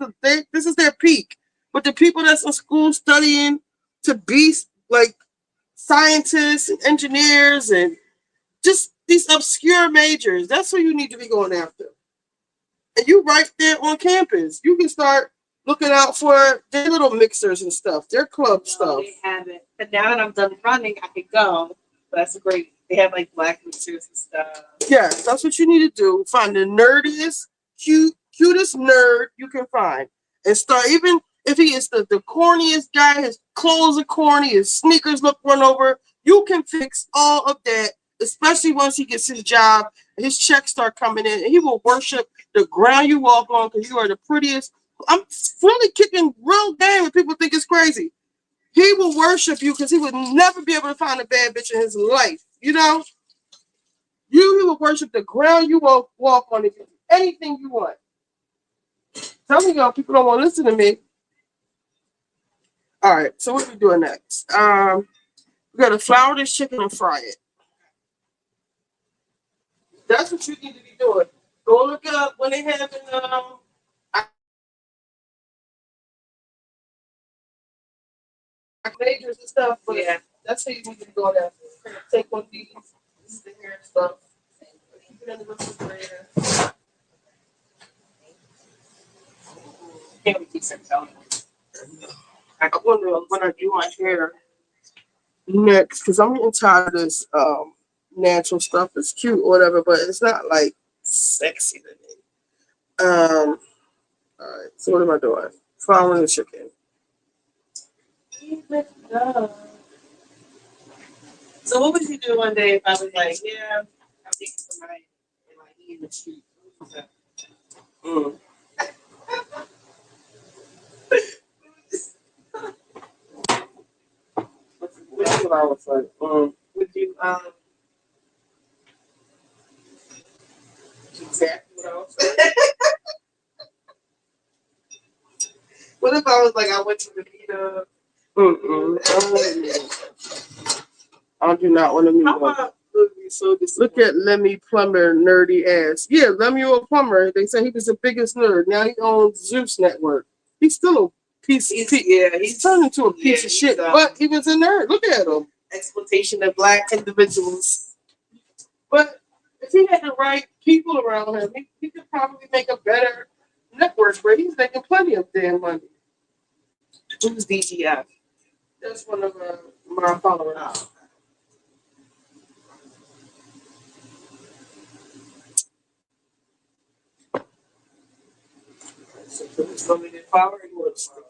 is their peak. But the people that's in school studying to be like scientists and engineers and just these obscure majors, that's who you need to be going after. And you right there on campus. You can start looking out for their little mixers and stuff, their club stuff. They haven't. But now that I'm done running, I could go. But that's great. They have like black mixers and stuff. Yes, that's what you need to do. Find the nerdiest, cutest nerd you can find. And start, even if he is the corniest guy, his clothes are corny, his sneakers look run over, you can fix all of that, especially once he gets his job, his checks start coming in, and he will worship the ground you walk on because you are the prettiest. I'm really kicking real game and people think it's crazy. He will worship you because he would never be able to find a bad bitch in his life. You know? He will worship the ground you walk on and do anything you want. Tell me, y'all, people don't want to listen to me. All right, so what are we doing next? We got to flour this chicken and fry it. That's what you need to be doing. Go look it up when they have majors and stuff. But yeah, that's how you need to be going after. Take one of these. This is the hair and stuff. Keep it in the refrigerator. Can't be decent telling. I wonder when I do my hair next, because I'm getting tired of this natural stuff. It's cute or whatever, but it's not like sexy to me. All right, so what am I doing? Flouring the chicken. So what would you do one day if I was like, yeah, I'm thinking somebody and like he in the street? Mm. That's what I was like. Would you exactly what I was saying? What if I was like I went to the meetup? I do not want to meet him. Look at Lemmy Plumber, nerdy ass. Yeah, Lemuel Plumber. They say he was the biggest nerd. Now he owns Zeus Network. He's still a piece. He's turned into a piece of shit. But he was a nerd. Look at him. Exploitation of black individuals. But if he had the right people around him, he could probably make a better network where he's making plenty of damn money. Who's DGF? That's one of my followers. Flour and wood flour.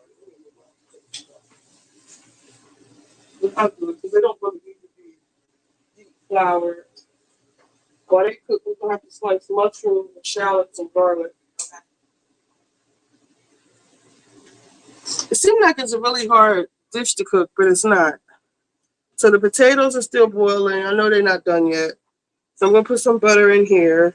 Because they don't really need to be deep flour. While they cook, we're gonna have to slice mushrooms and shallots and garlic. It seems like it's a really hard dish to cook, but it's not. So the potatoes are still boiling. I know they're not done yet. So I'm gonna put some butter in here.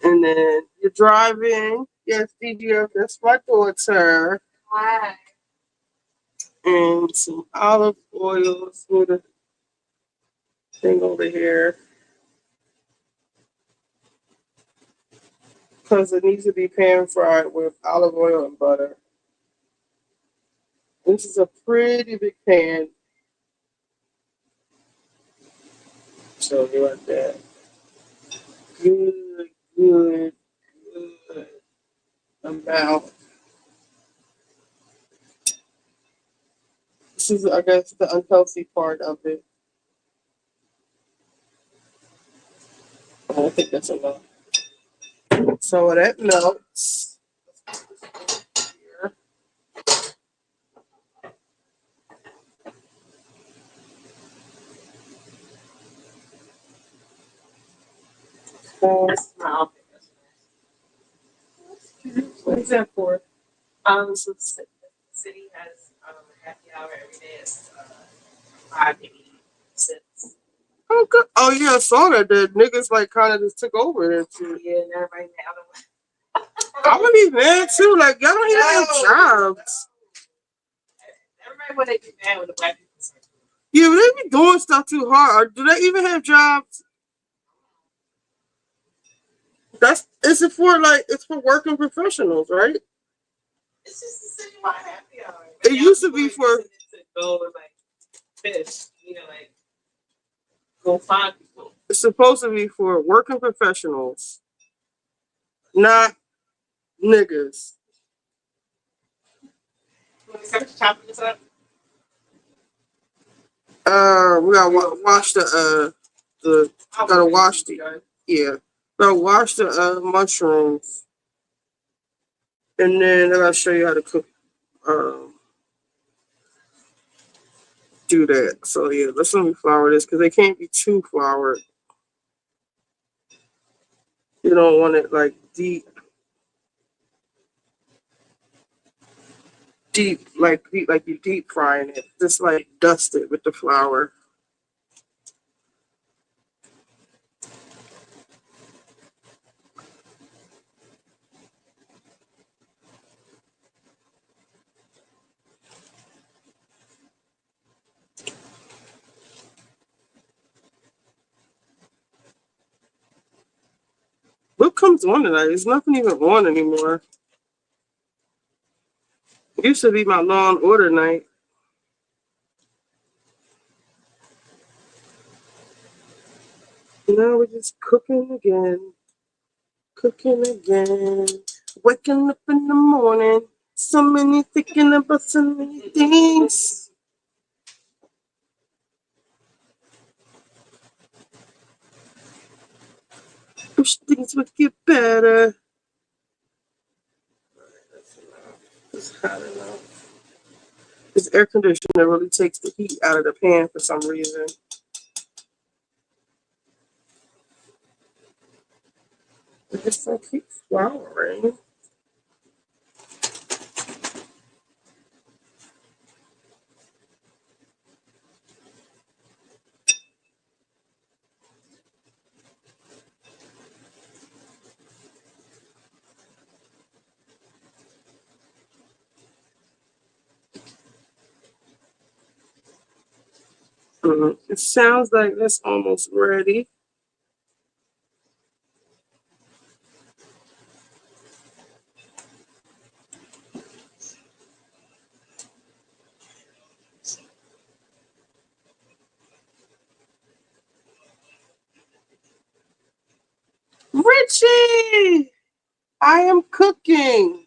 And then you're driving. Yes, DGF, that's my daughter. Hi. And some olive oil. Let's move the thing over here. Because it needs to be pan fried with olive oil and butter. This is a pretty big pan. So you like that. Good, good, good amount. This is, I guess, the unhealthy part of it. I think that's enough. So that melts. Here. Smile. What is that for? So the city has a happy hour every day. It's 5 to 8 cents. Oh, good. Oh, yeah, I saw that. The niggas, like, kind of just took over there, too. Yeah, and everybody now. I would be mad, too. Like, y'all don't even have jobs. Everybody want to be mad with the black people. Yeah, but they be doing stuff too hard. Do they even have jobs? Is it for, like, it's for working professionals, right? It's just a citywide happy hour. It used to be for. To go and like fish, like go find people. It's supposed to be for working professionals, not niggas. When we start chopping this up, We gotta wash gotta wash the, yeah. Gotta wash the mushrooms, and then I gotta show you how to cook. Do that. So yeah, let's let me flour this because they can't be too floured. You don't want it like deep, like you deep frying it. Just like dust it with the flour. What comes on tonight? There's nothing even on anymore. It used to be my Law and Order night. Now we're just cooking again. Cooking again. Waking up in the morning. So many thinking about so many things. Wish things would get better. It's hot enough. This air conditioner really takes the heat out of the pan for some reason. I just don't keep flouring. It sounds like it's almost ready. Ritchie! I am cooking.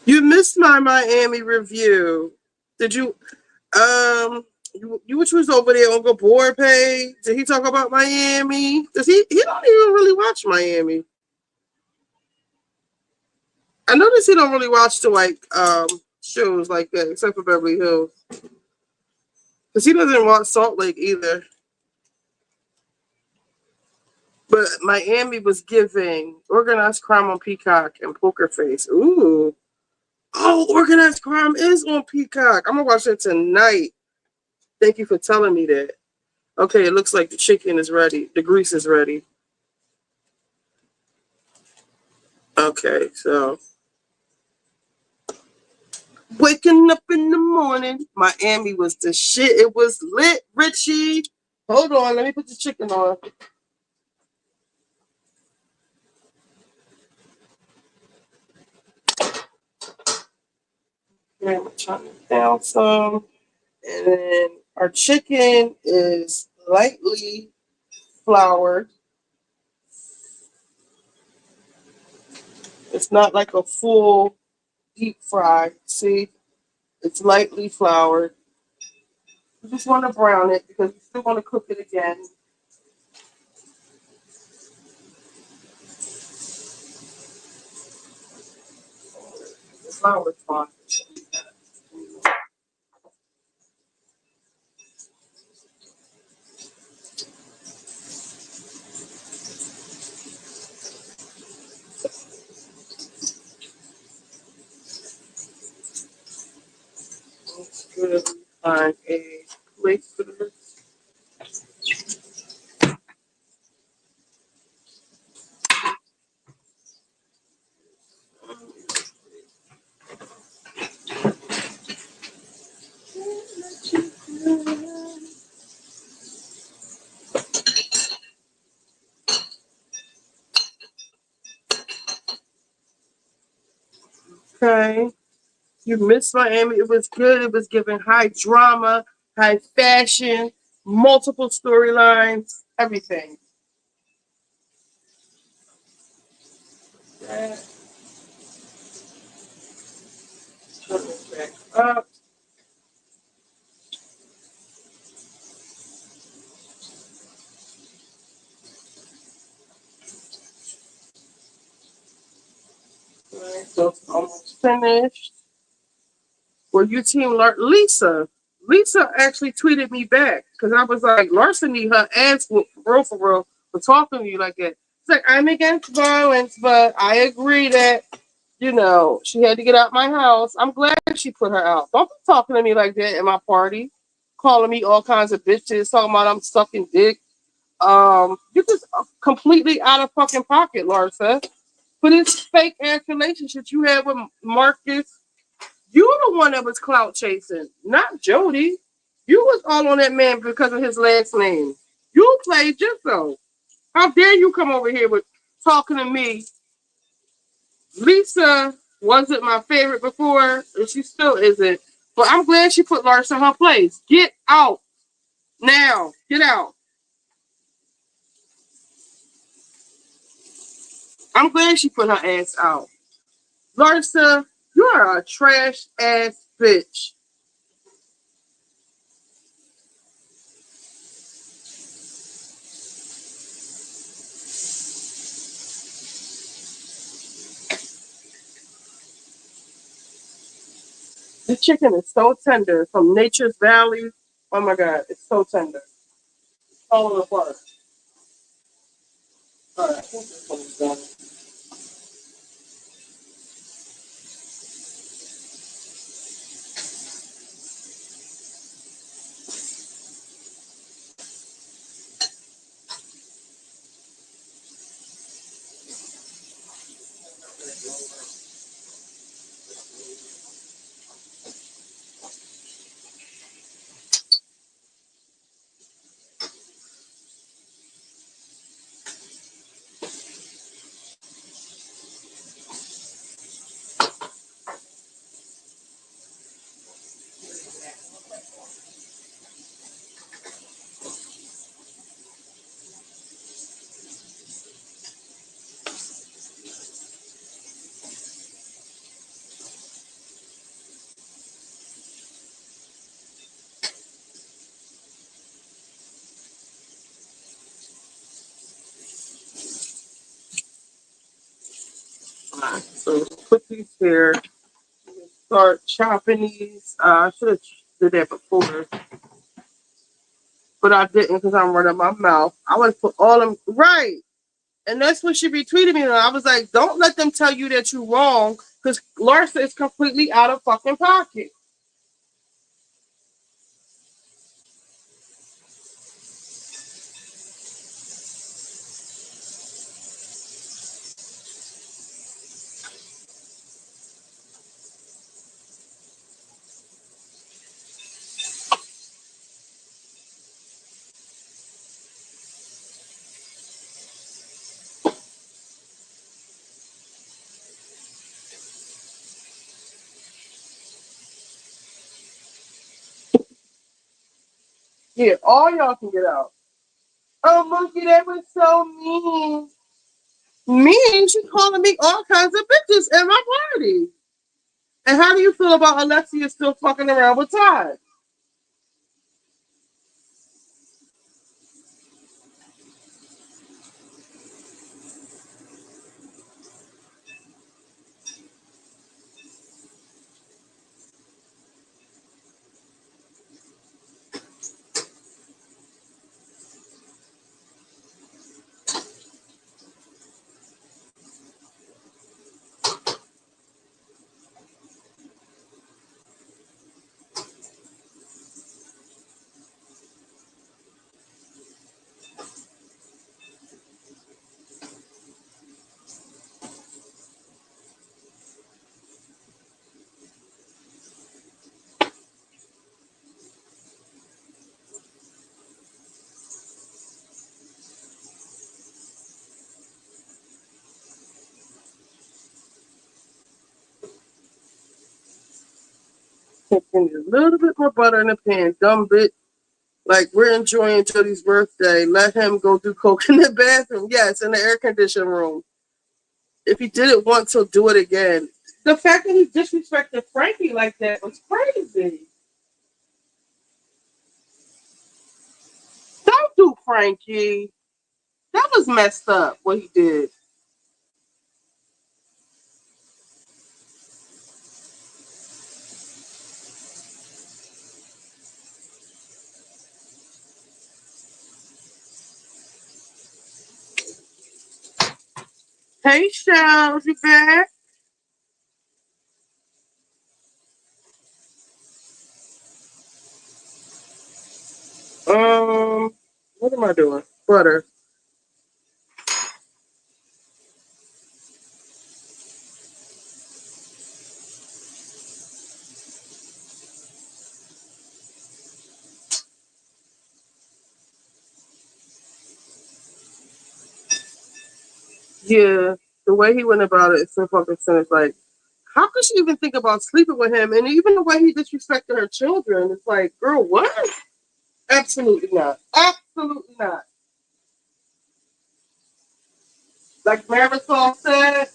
You missed my Miami review. Did you? You which was over there on the board page? Did he talk about Miami? Does he don't even really watch Miami. I noticed he don't really watch the shows like that, except for Beverly Hills. Because he doesn't watch Salt Lake either. But Miami was giving Organized Crime on Peacock and Poker Face. Ooh. Oh, Organized Crime is on Peacock. I'm going to watch it tonight. Thank you for telling me that. Okay, it looks like the chicken is ready. The grease is ready. Okay, so waking up in the morning, Miami was the shit. It was lit, Ritchie. Hold on, let me put the chicken on. Okay, we're turning it down some. And then our chicken is lightly floured. It's not like a full deep fry. See, it's lightly floured. We just want to brown it because we still want to cook it again. The flour is fine. Let's go find a plate for this. Okay. You missed Miami. It was good. It was giving high drama, high fashion, multiple storylines, everything. That, turn it back up. Right, so it's almost finished. Were you team Lisa? Lisa actually tweeted me back because I was like, Larsa need her ass whooped for real, for talking to you like that. It's like, I'm against violence, but I agree that, she had to get out my house. I'm glad she put her out. Don't be talking to me like that at my party, calling me all kinds of bitches, talking about I'm sucking dick. You're just completely out of fucking pocket, Larsa. For this fake ass relationship you had with Marcus, you the one that was clout chasing, not Jody. You was all on that man because of his last name. You played yourself. How dare you come over here with talking to me? Lisa wasn't my favorite before, and she still isn't. But I'm glad she put Larsa in her place. Get out now. Get out. I'm glad she put her ass out. Larsa, you are a trash ass bitch. This chicken is so tender from Nature's Valley. Oh my god, it's so tender. Falling apart. All right, I think this one is done. put these here. Start chopping these. I should have did that before, but I didn't because I'm running my mouth. I want to put all them right. And that's what she retweeted me. And I was like, don't let them tell you that you're wrong because Larsa is completely out of fucking pocket. Yeah, all y'all can get out. Oh, Monkey, that was so mean. Mean? She calling me all kinds of bitches at my party. And how do you feel about Alexia still fucking around with Todd? Taking a little bit more butter in the pan, dumb bitch. Like we're enjoying Jody's birthday. Let him go do coke in the bathroom. Yes, in the air conditioning room. If he did it once, he'll do it again. The fact that he disrespected Frankie like that was crazy. Don't do Frankie. That was messed up what he did. Hey, Shells, you back? What am I doing? Butter. Yeah, the way he went about it is so fucking sense. Like, how could she even think about sleeping with him? And even the way he disrespected her children, it's like, girl, what? Absolutely not. Absolutely not. Like Marisol said,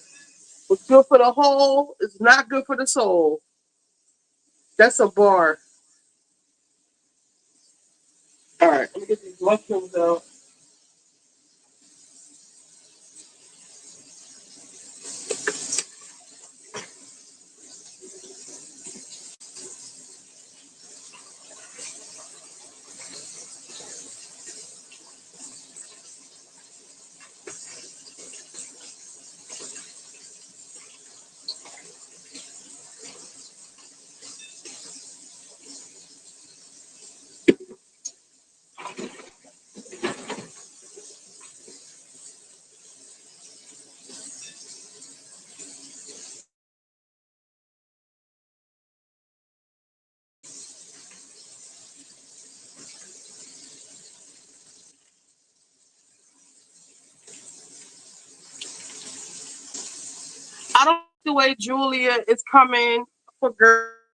what's good for the whole is not good for the soul. That's a bar. All right, let me get these mushrooms out. I don't like the way Julia is coming for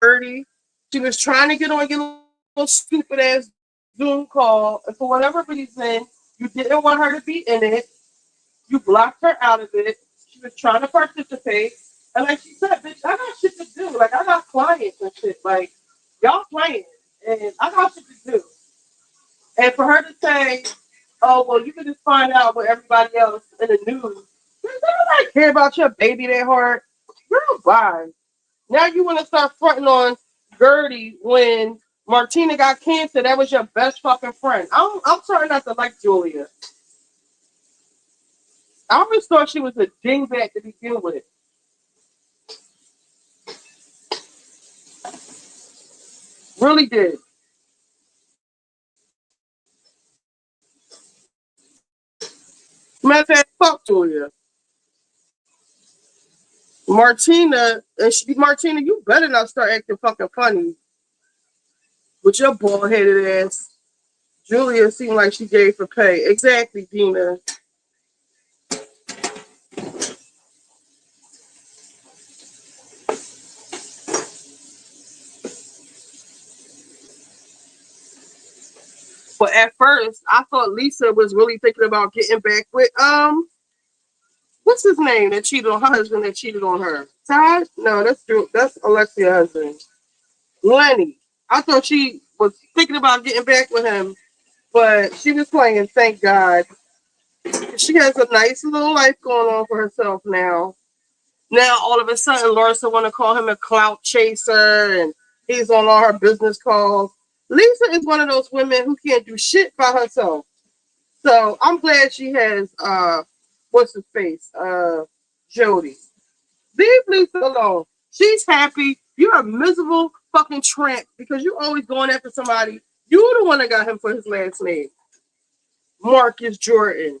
Gertie. She was trying to get on your little stupid ass Zoom call, and for whatever reason, you didn't want her to be in it. You blocked her out of it. She was trying to participate. And like she said, bitch, I got shit to do. Like, I got clients and shit. Like, y'all playing. And I got shit to do. And for her to say, oh, well, you can just find out what everybody else in the news. Does anybody care about your baby that hard? Girl, bye. Now you want to start fronting on Gertie when Martina got cancer. That was your best fucking friend. I'm sorry not to like Julia. I always thought she was a dingbat to begin with. Really did. Matter of fact, fuck Julia. Martina, Martina, you better not start acting fucking funny with your bald headed ass. Julia seemed like she gave for pay. Exactly, Dina. But at first, I thought Lisa was really thinking about getting back with what's his name that cheated on her husband that cheated on her? Todd? No, that's true. That's Alexia's husband. Lenny. I thought she was thinking about getting back with him, but she was playing. Thank God. She has a nice little life going on for herself now. Now all of a sudden, Larsa want to call him a clout chaser, and he's on all her business calls. Lisa is one of those women who can't do shit by herself. So I'm glad she has what's his face? Jody. Leave Lisa alone. She's happy. You're a miserable fucking tramp because you always going after somebody. You the one that got him for his last name. Marcus Jordan.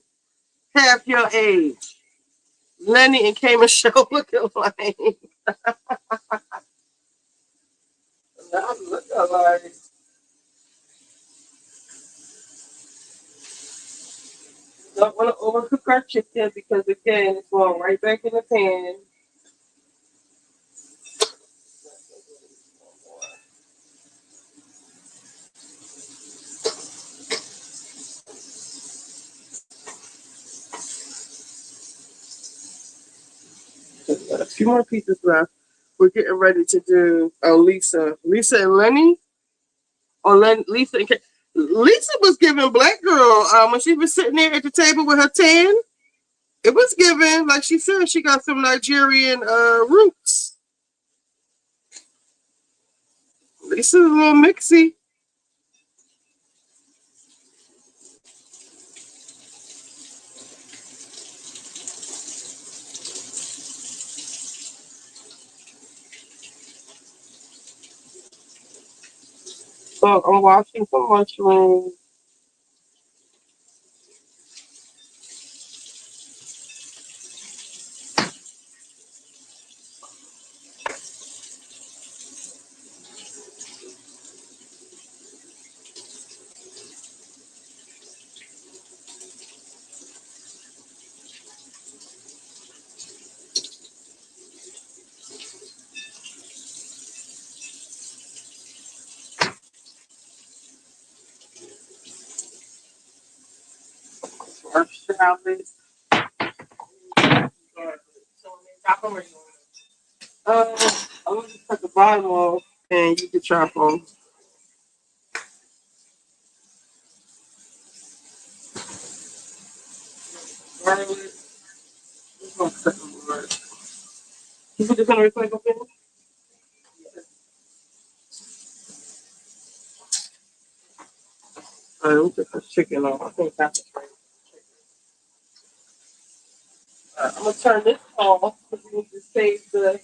Half your age. Lenny and K Michelle looking like. Looking like. Don't want to overcook our chicken because again it's going right back in the pan. A few more pieces left. We're getting ready to do Lisa and Lenny, or Lisa and Lisa was giving Black Girl when she was sitting there at the table with her tan. It was given, like she said, she got some Nigerian roots. Lisa's a little mixy. So I'm washing some mushrooms. Salad. I'm gonna just cut the bottom off, and you can chop them. Garlic. I'm gonna cut them right. You put this on the recycle bin? All right, we'll put the chicken on. I think that's right. I'm gonna turn this off because we need to save the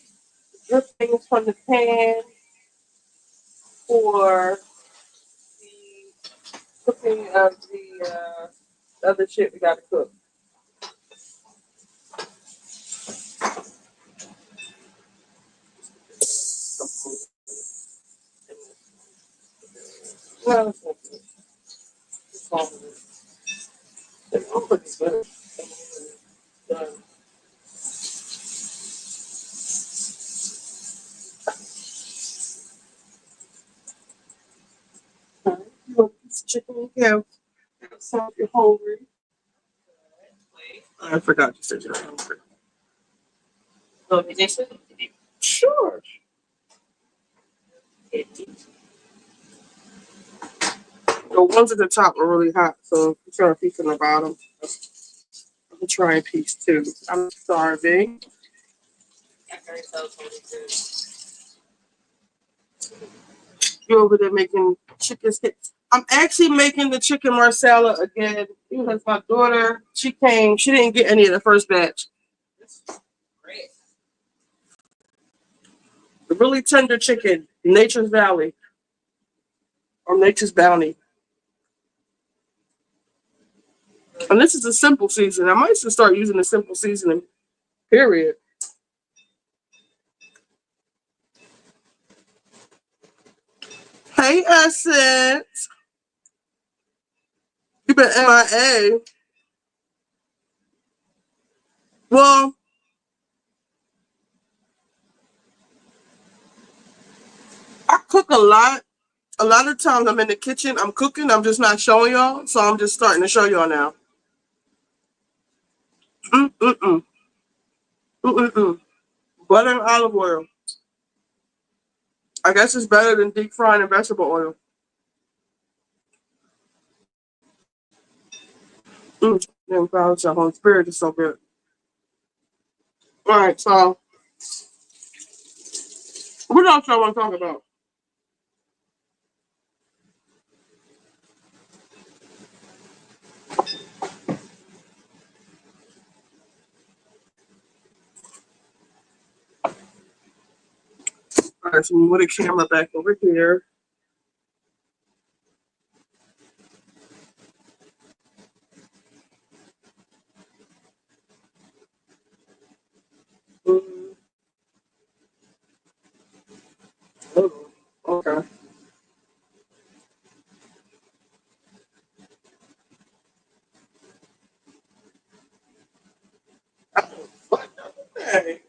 drippings from the pan for the cooking of the other shit we gotta cook. No, it's not good. It's all good. I'm pretty good. Done. All right, you want this chicken again? So if you're hungry. I forgot you said you're hungry. Sure. The ones at the top are really hot, so I'm trying to piece on the bottom. I'm trying piece too. I'm starving. You're over there making chicken skits. I'm actually making the chicken marsala again because my daughter, she came, she didn't get any of the first batch. Great. The really tender chicken, Nature's Valley or Nature's Bounty. And this is a simple season. I might just start using the simple seasoning, period. Hey, Essence. You been MIA. Well, I cook a lot. A lot of times I'm in the kitchen, I'm cooking, I'm just not showing y'all. So I'm just starting to show y'all now. Mm-mm-mm. Mm-mm-mm. Butter and olive oil. I guess it's better than deep frying in vegetable oil. Then Father, Son, Holy Spirit is so good. All right, so what else I want to talk about? All right, so we move the camera back over here. Mm, oh, okay. Okay.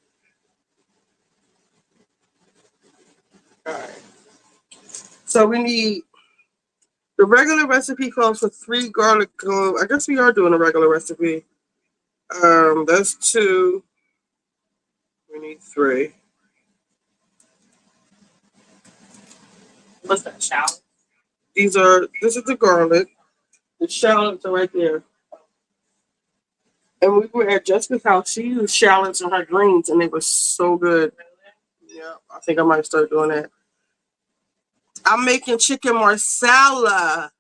All right. So we need the regular recipe calls for 3 garlic cloves. I guess we are doing a regular recipe. That's 2. We need 3. What's that, shallot? This is the garlic. The shallots are right there. And we were at Jessica's house. She used shallots in her greens, and they were so good. Yeah, I think I might start doing that. I'm making chicken marsala.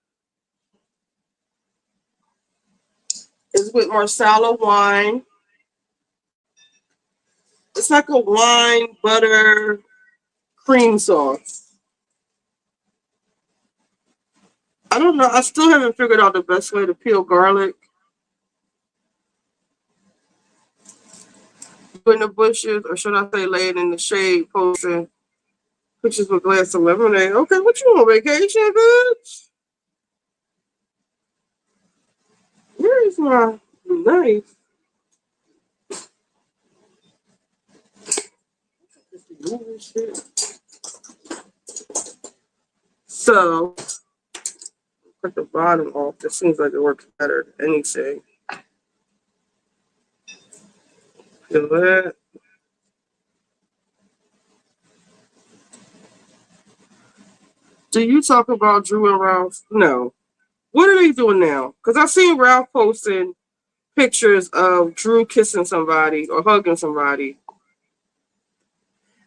It's with marsala wine. It's like a wine butter cream sauce. I don't know. I still haven't figured out the best way to peel garlic. In the bushes, or should I say lay it in the shade, posting pictures with a glass of lemonade. Okay, what you on vacation, bitch? Where is my knife? So, cut the bottom off. This seems like it works better than anything. Feel that? Do you talk about Drew and Ralph? No. What are they doing now? Because I seen Ralph posting pictures of Drew kissing somebody or hugging somebody.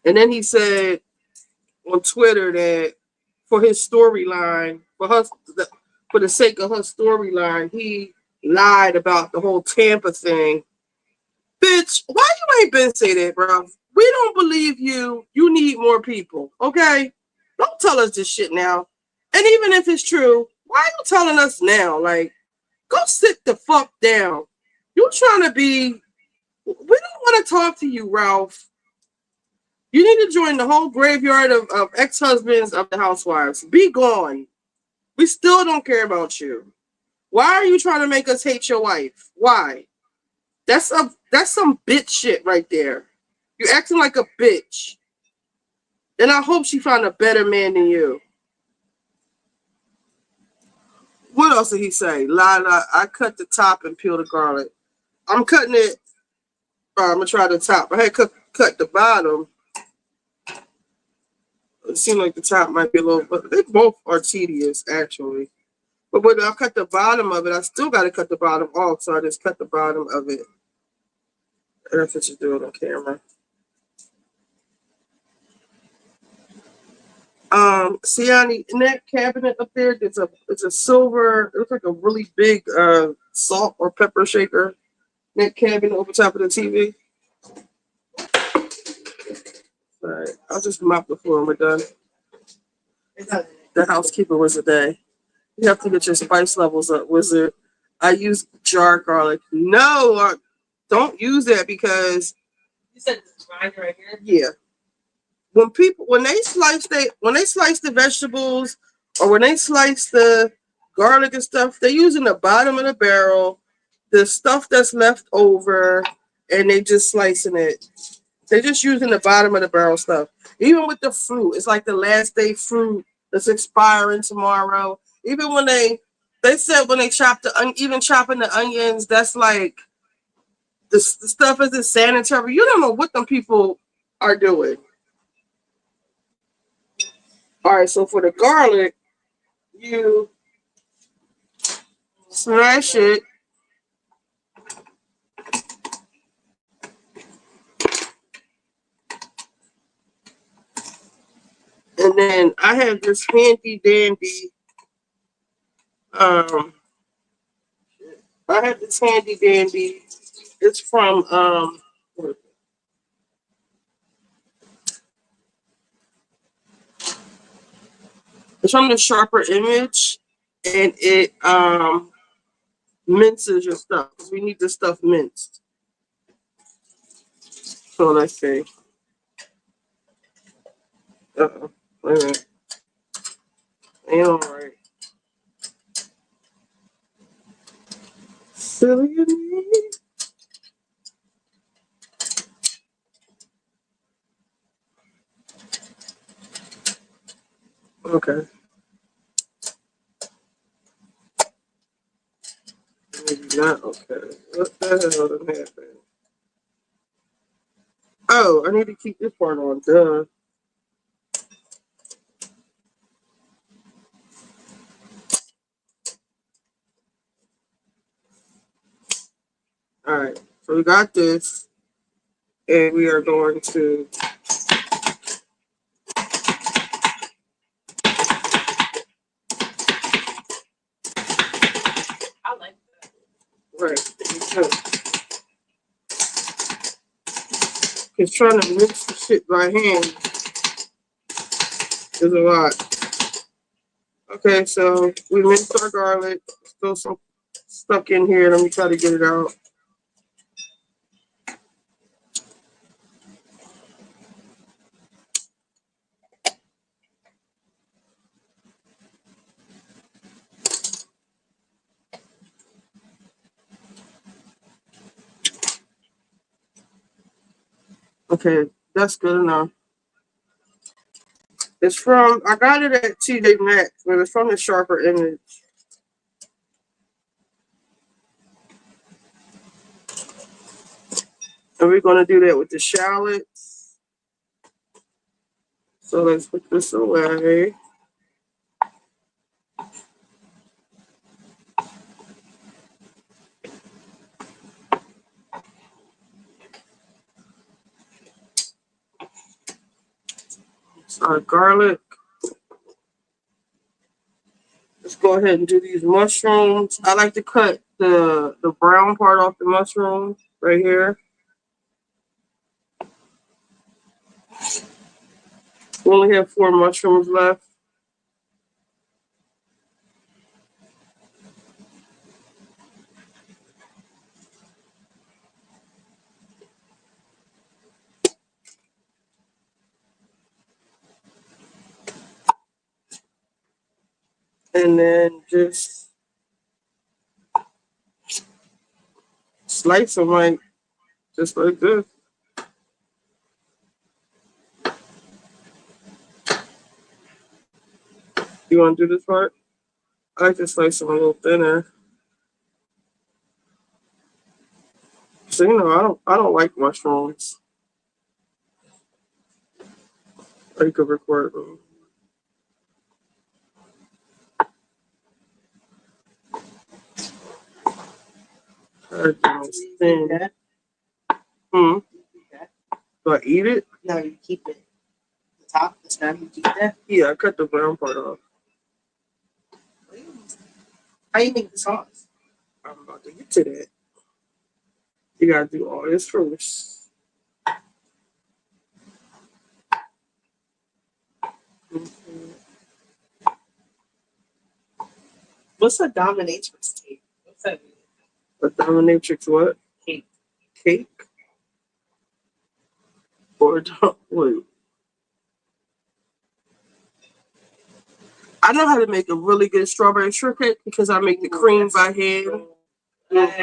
And then he said on Twitter that for his storyline, for the sake of her storyline, he lied about the whole Tampa thing. Bitch, why you ain't been say that, bro? We don't believe you. You need more people, okay? Don't tell us this shit now. And even if it's true, why are you telling us now? Like, go sit the fuck down. You trying to be. We don't want to talk to you, Ralph. You need to join the whole graveyard of ex-husbands of the housewives. Be gone. We still don't care about you. Why are you trying to make us hate your wife? Why? That's some bitch shit right there. You acting like a bitch. And I hope she found a better man than you. What else did he say? Lila, I cut the top and peel the garlic. I'm cutting it. I'm gonna try the top. I had cut the bottom. It seemed like the top might be a little, but they both are tedious actually. But when I cut the bottom of it, I still got to cut the bottom off. So I just cut the bottom of it. And that's what you do it on camera. See in that cabinet up there, it's a silver, it looks like a really big salt or pepper shaker. That cabinet over top of the TV. All right, I'll just mop the floor when we're done. The housekeeper was a day. You have to get your spice levels up, wizard. I use jar garlic. No, don't use that because You said this grinder right here? yeah. When they slice the vegetables or when they slice the garlic and stuff, they're using the bottom of the barrel, the stuff that's left over, and they just slicing it. They're just using the bottom of the barrel stuff. Even with the fruit, it's like the last day fruit that's expiring tomorrow. Even when they said when they even chopping the onions, that's like the stuff isn't sanitary. You don't know what them people are doing. All right, so for the garlic, you smash it. And then I have this handy dandy. Um, I have this handy dandy. It's from it's from the Sharper Image, and it minces your stuff. We need the stuff minced. So let's see. Uh-oh. Wait a minute. Ain't all right. Silly me. Okay. Maybe not okay. What the hell done happened? Oh, I need to keep this part on. Duh. All right. So we got this, and we are going to. I like that. Right. Because trying to mix the shit by hand is a lot. Okay, so we minced our garlic. Still some stuck in here. Let me try to get it out. Okay, that's good enough. I got it at TJ Maxx, but it's from the Sharper Image. And we're going to do that with the shallots. So let's put this away. So our garlic. Let's go ahead and do these mushrooms. I like to cut the brown part off the mushroom right here. We only have 4 mushrooms left. And then just slice them like just like this. You want to do this part? I like to slice them a little thinner. So I don't like mushrooms. I could record them. Thin. Hmm. Do I eat it? No, you keep it. top, the stem, you keep that. Yeah, I cut the brown part off. How you make the sauce? I'm about to get to that. You gotta do all this first. Mhm. What's a dominatrix cake? What's that mean? A dominatrix what? Cake. Cake? Or wait. I know how to make a really good strawberry shortcake because I make the cream by hand.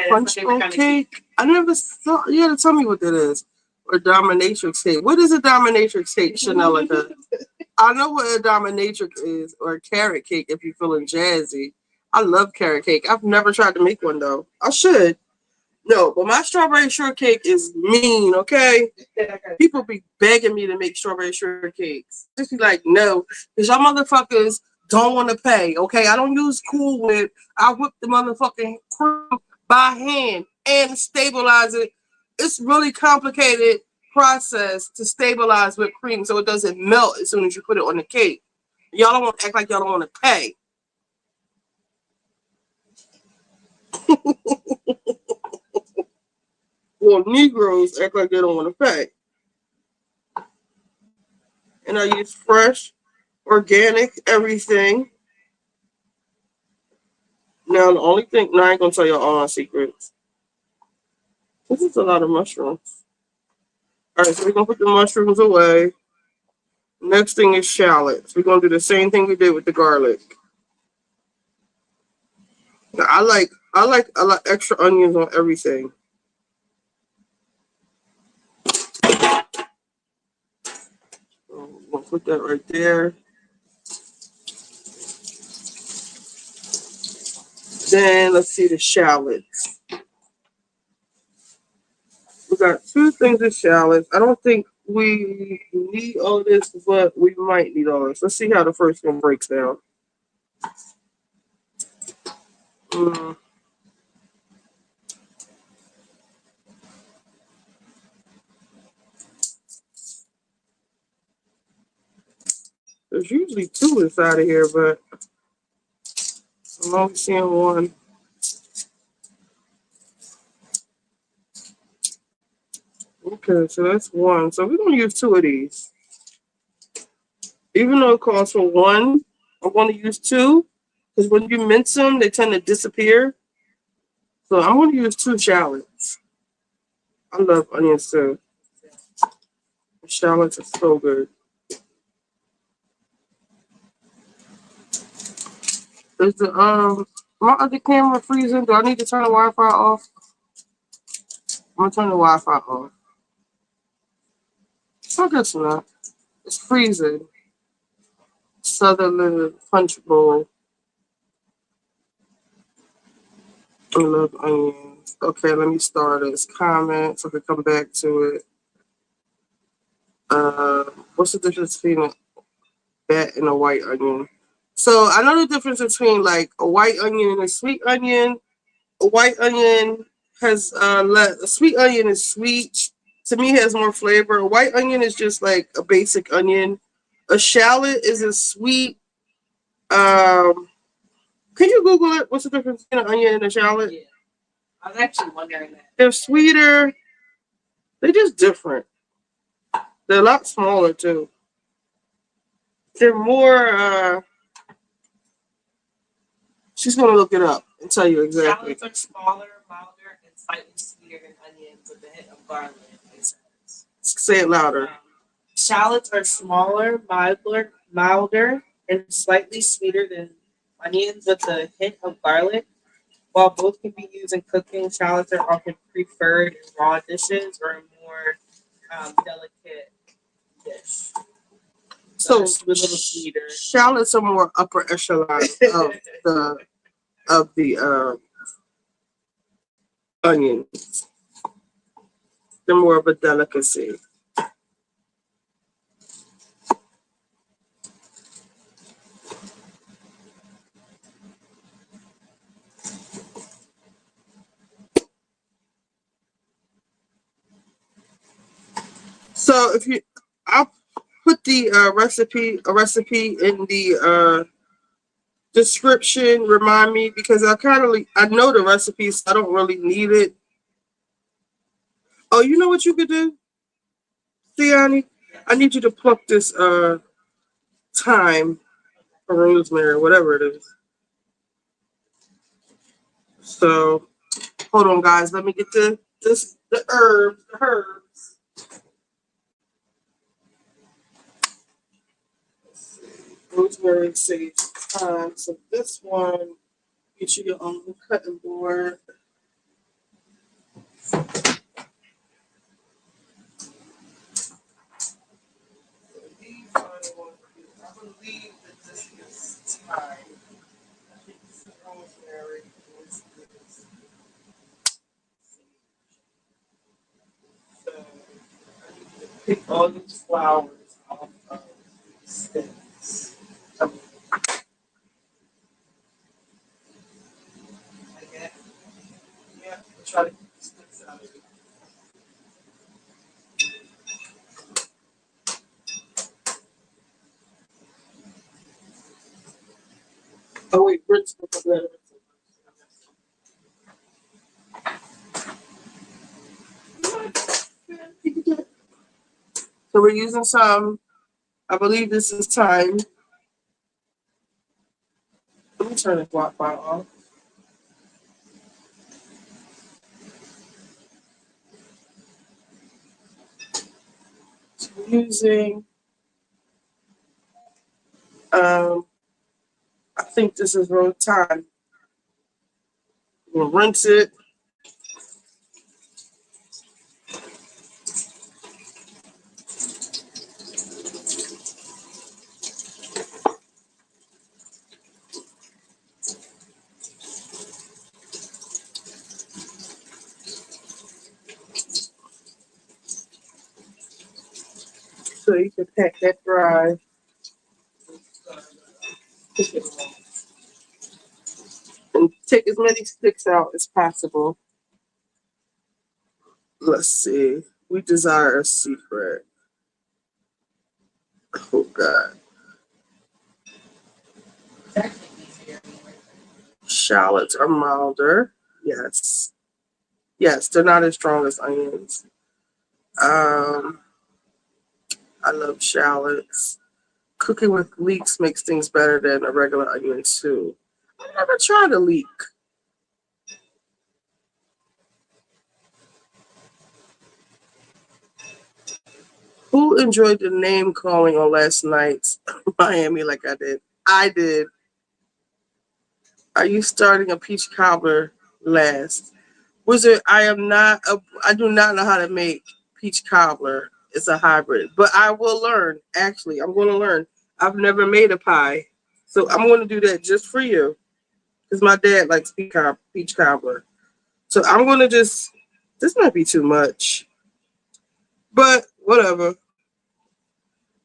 Punch bowl cake. I never thought. You gotta tell me what that is. Or dominatrix cake. What is a dominatrix cake, Chanelica? I know what a dominatrix is, or a carrot cake if you're feeling jazzy. I love carrot cake. I've never tried to make one though. I should. No, but my strawberry shortcake is mean, okay? People be begging me to make strawberry shortcakes. Just be like, no, because y'all motherfuckers don't want to pay, okay? I don't use Cool Whip. I whip the motherfucking cream by hand and stabilize it. It's really complicated process to stabilize whipped cream so it doesn't melt as soon as you put it on the cake. Y'all don't want to act like y'all don't want to pay. Well, Negroes act like they don't want to pay. And I use fresh, organic, everything. Now, the only thing, now I ain't going to tell y'all all my secrets. This is a lot of mushrooms. All right, so we're going to put the mushrooms away. Next thing is shallots. We're going to do the same thing we did with the garlic. Now, I like a lot extra onions on everything. So we'll put that right there. Then let's see the shallots. We got 2 things of shallots. I don't think we need all this, but we might need all this. Let's see how the first one breaks down. There's usually 2 inside of here, but I'm only seeing 1. Okay, so that's 1. So we're going to use 2 of these. Even though it calls for 1, I'm going to use 2 because when you mince them, they tend to disappear. So I'm going to use 2 shallots. I love onions too. The shallots are so good. Is the my other camera freezing? Do I need to turn the Wi-Fi off? I'm gonna turn the Wi-Fi off. I guess not. It's freezing. Sutherland Punch Bowl. I love onions. Okay, let me start this comment so I can come back to it. What's the difference between a fat and a white onion? So I know the difference between like a white onion and a sweet onion. A white onion has a sweet onion is sweet. To me, it has more flavor. A white onion is just like a basic onion. A shallot is a sweet. Um, can you Google it? What's the difference between an onion and a shallot? Yeah. I was actually wondering that. They're sweeter. They're just different. They're a lot smaller too. They're more. She's gonna look it up and tell you exactly. Shallots are smaller, milder, and slightly sweeter than onions with a hint of garlic. It says. Say it louder. Shallots are smaller, milder, and slightly sweeter than onions with a hint of garlic. While both can be used in cooking, shallots are often preferred in raw dishes or in more delicate dish. So it's a little sweeter. Shallots are more upper echelon of the onions. They're more of a delicacy. So if you, put the recipe in the description. Remind me because I know the recipes. So I don't really need it. Oh, you know what you could do, Tiani? I need you to pluck this thyme or rosemary, whatever it is. So hold on, guys. Let me get the herbs. The herbs. Rosemary, sage, thyme. So this one, get you your own cutting board. I believe that this is thyme. I think this is rosemary. This is so I need to pick all these flowers off of the stems. Again, yeah, try to keep the sticks out of it. Oh wait, rinse the letter. So we're using some. I believe this is thyme. Let me turn the Wi-Fi off. So we're using. I think this is rose thyme. We'll rinse it. So you can pack that dry. And take as many sticks out as possible. Let's see. We desire a secret. Oh God. Shallots are milder. Yes. Yes, they're not as strong as onions. Um, I love shallots. Cooking with leeks makes things better than a regular onion too. I never tried a leek. Who enjoyed the name calling on last night's Miami like I did? I did. Are you starting a peach cobbler last? Wizard, I do not know how to make peach cobbler. It's a hybrid. But I will learn. Actually, I'm gonna learn. I've never made a pie. So I'm gonna do that just for you. Because my dad likes peach cobbler. So I'm gonna just this might be too much. But whatever.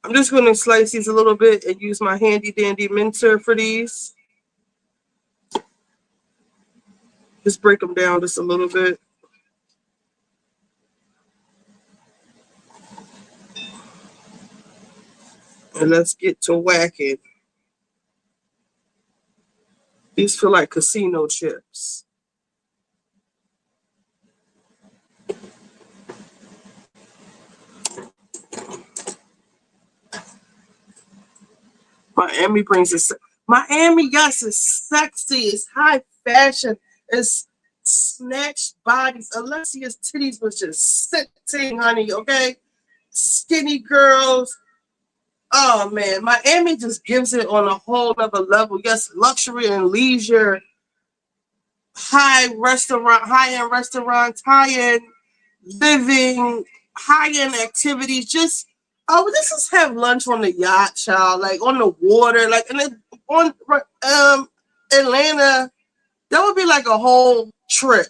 I'm just gonna slice these a little bit and use my handy dandy mincer for these. Just break them down just a little bit. And let's get to whacking. These feel like casino chips. Miami brings us. Miami, yes, is sexy. It's high fashion. It's snatched bodies. Alexia's titties was just sitting, honey. Okay, skinny girls. Oh man, Miami just gives it on a whole other level. Yes, luxury and leisure, high end restaurants, high end living, high end activities. Just this is have lunch on the yacht, child, like on the water, like and then on Atlanta. That would be like a whole trip.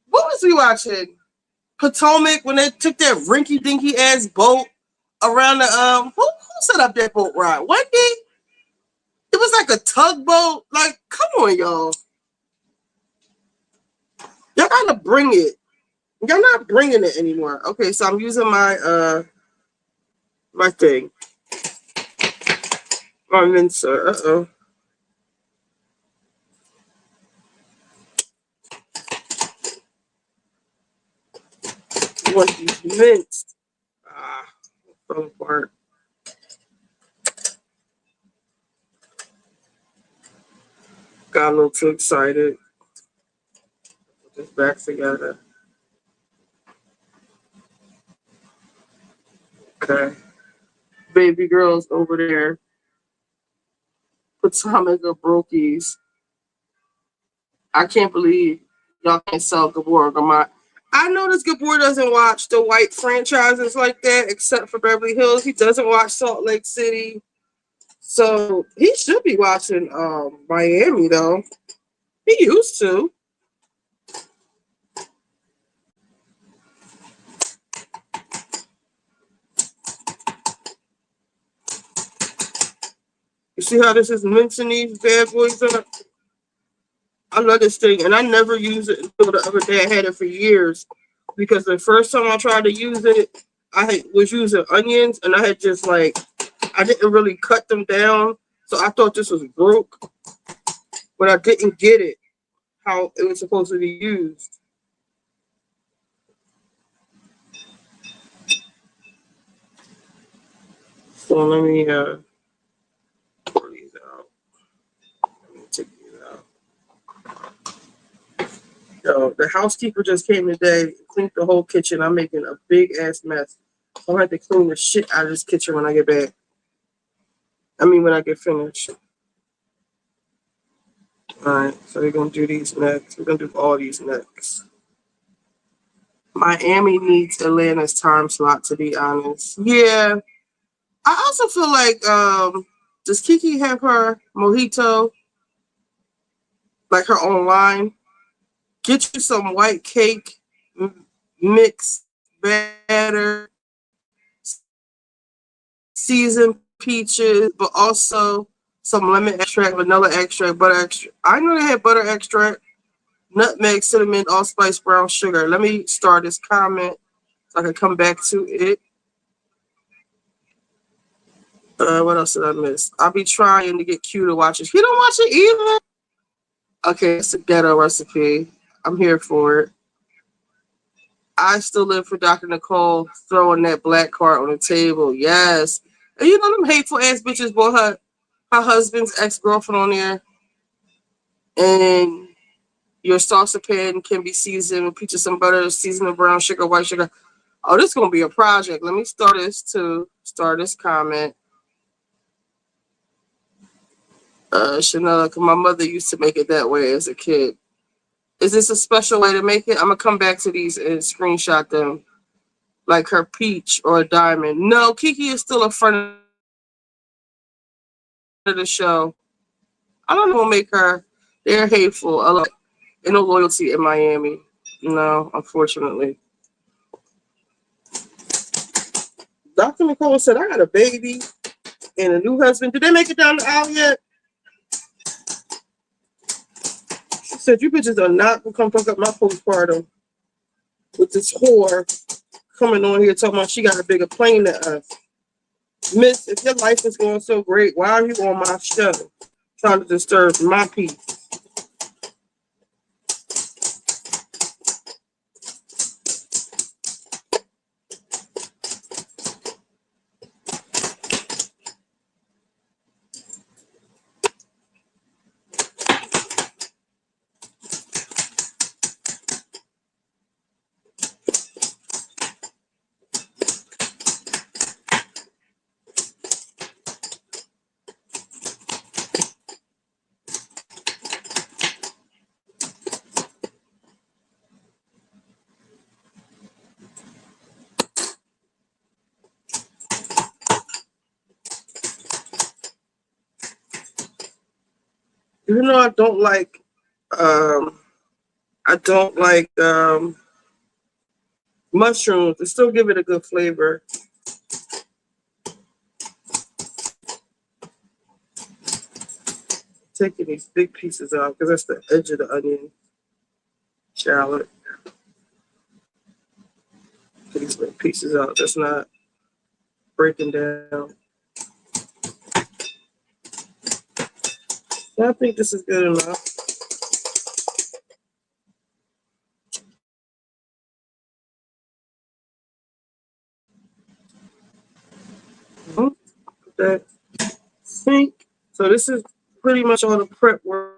What was we watching? Potomac when they took that rinky dinky ass boat around the who set up that boat ride? Wendy? It was like a tugboat. Like, come on, y'all. Y'all gotta bring it. Y'all not bringing it anymore. Okay, so I'm using my my thing. My mincer. Uh-oh. I want these minced. Ah, fell apart. Got a little too excited. Put this back together. Okay. Baby girl's over there. Potomac Brokies. I can't believe y'all can't sell Gabor Gamot. I noticed Gabor doesn't watch the white franchises like that, except for Beverly Hills. He doesn't watch Salt Lake City. So he should be watching Miami though. He used to. You see how this is mincing these bad boys up? I love this thing, and I never use it until the other day. I had it for years because the first time I tried to use it, was using onions, and I had just like I didn't really cut them down, so I thought this was broke, but I didn't get it how it was supposed to be used. So let me pour these out. Let me take these out. Yo, the housekeeper just came today, cleaned the whole kitchen. I'm making a big ass mess. So I have to clean the shit out of this kitchen when I get back. I mean, when I get finished. All right, so we're gonna do these next. We're gonna do all these next. Miami needs Atlanta's time slot, to be honest. Yeah, I also feel like does Kiki have her mojito like her own line? Get you some white cake mix batter, seasoned peaches, but also some lemon extract, vanilla extract, butter extract. I know they had butter extract, nutmeg, cinnamon, allspice, brown sugar. Let me start this comment so I can come back to it. What else did I miss? I'll be trying to get Q to watch it. He don't watch it either. Okay, it's a ghetto recipe. I'm here for it. I still live for Dr. Nicole throwing that black card on the table. Yes. And you know them hateful ass bitches bought her husband's ex-girlfriend on there. And your salsa pan can be seasoned with peaches and butter, seasoned with brown sugar, white sugar. Oh, this is gonna be a project. Let me start this comment. Chanel, because my mother used to make it that way as a kid. Is this a special way to make it? I'm gonna come back to these and screenshot them, like her peach or a diamond. No, Kiki is still a friend of the show. I don't know what make her. They're hateful. I like no loyalty in Miami. No, unfortunately. Dr. Nicole said, I got a baby and a new husband. Did they make it down the aisle yet? She said, you bitches are not gonna come fuck up my postpartum with this whore coming on here talking about she got a bigger plane than us. Miss, if your life is going so great, why are you on my show trying to disturb my peace? Even though um, I don't like mushrooms, they still give it a good flavor. Taking these big pieces out because that's the edge of the onion shallot. Take these big pieces out. That's not breaking down. So I think this is good enough. Put that sink. So this is pretty much all the prep work.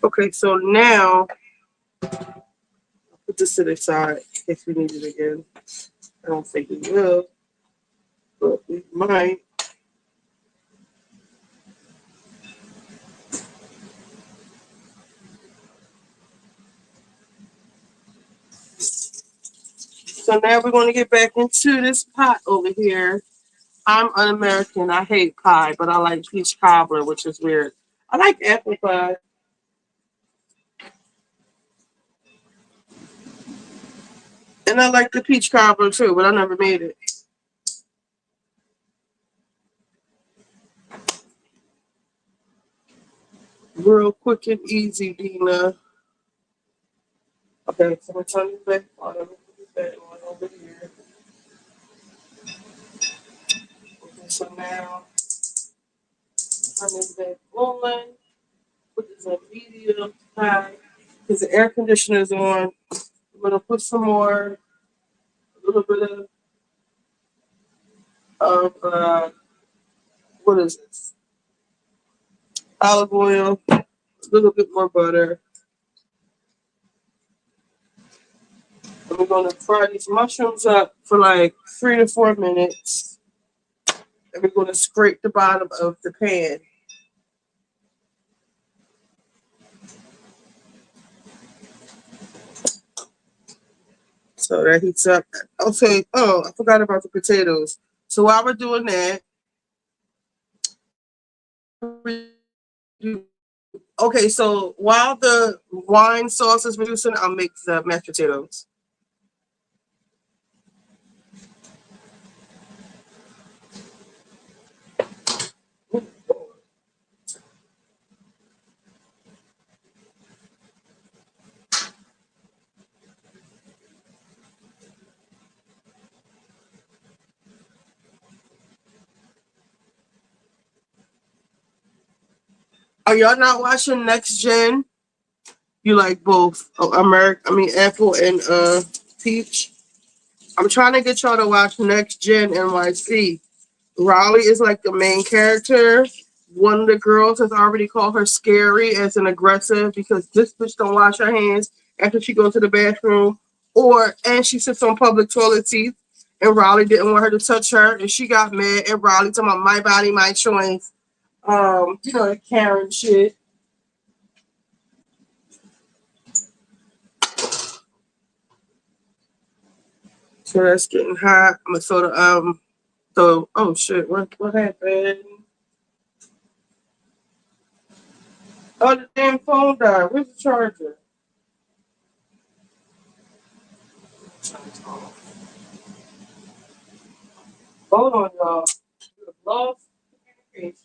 Okay, so now put this to the side if we need it again. I don't think we will, but we might. So now we're going to get back into this pot over here. I'm un-American. I hate pie, but I like peach cobbler, which is weird. I like apple pie. And I like the peach cobbler too, but I never made it. Real quick and easy, Dina. Okay, so we're turning this back on. Let me put this back on over here. Okay, so now turn this back on. Put this on medium high because the air conditioner is on. I'm gonna put some more, a little bit of what is this? Olive oil, a little bit more butter. And we're gonna fry these mushrooms up for like 3 to 4 minutes. And we're gonna scrape the bottom of the pan. So that heats up. Okay. Oh, I forgot about the potatoes. So while we're doing that, okay. So while the wine sauce is reducing, I'll make the mashed potatoes. Are y'all not watching Next Gen? You like both Apple and Peach. I'm trying to get y'all to watch Next Gen NYC. Raleigh is like the main character. One of the girls has already called her scary as an aggressive because this bitch don't wash her hands after she goes to the bathroom, and she sits on public toilet seats. And Raleigh didn't want her to touch her, and she got mad. And Raleigh talking about my body, my choice. The Karen shit. So that's getting hot. I'm gonna throw oh shit, what happened? Oh, the damn phone died. Where's the charger? Hold on, y'all. Lost communication.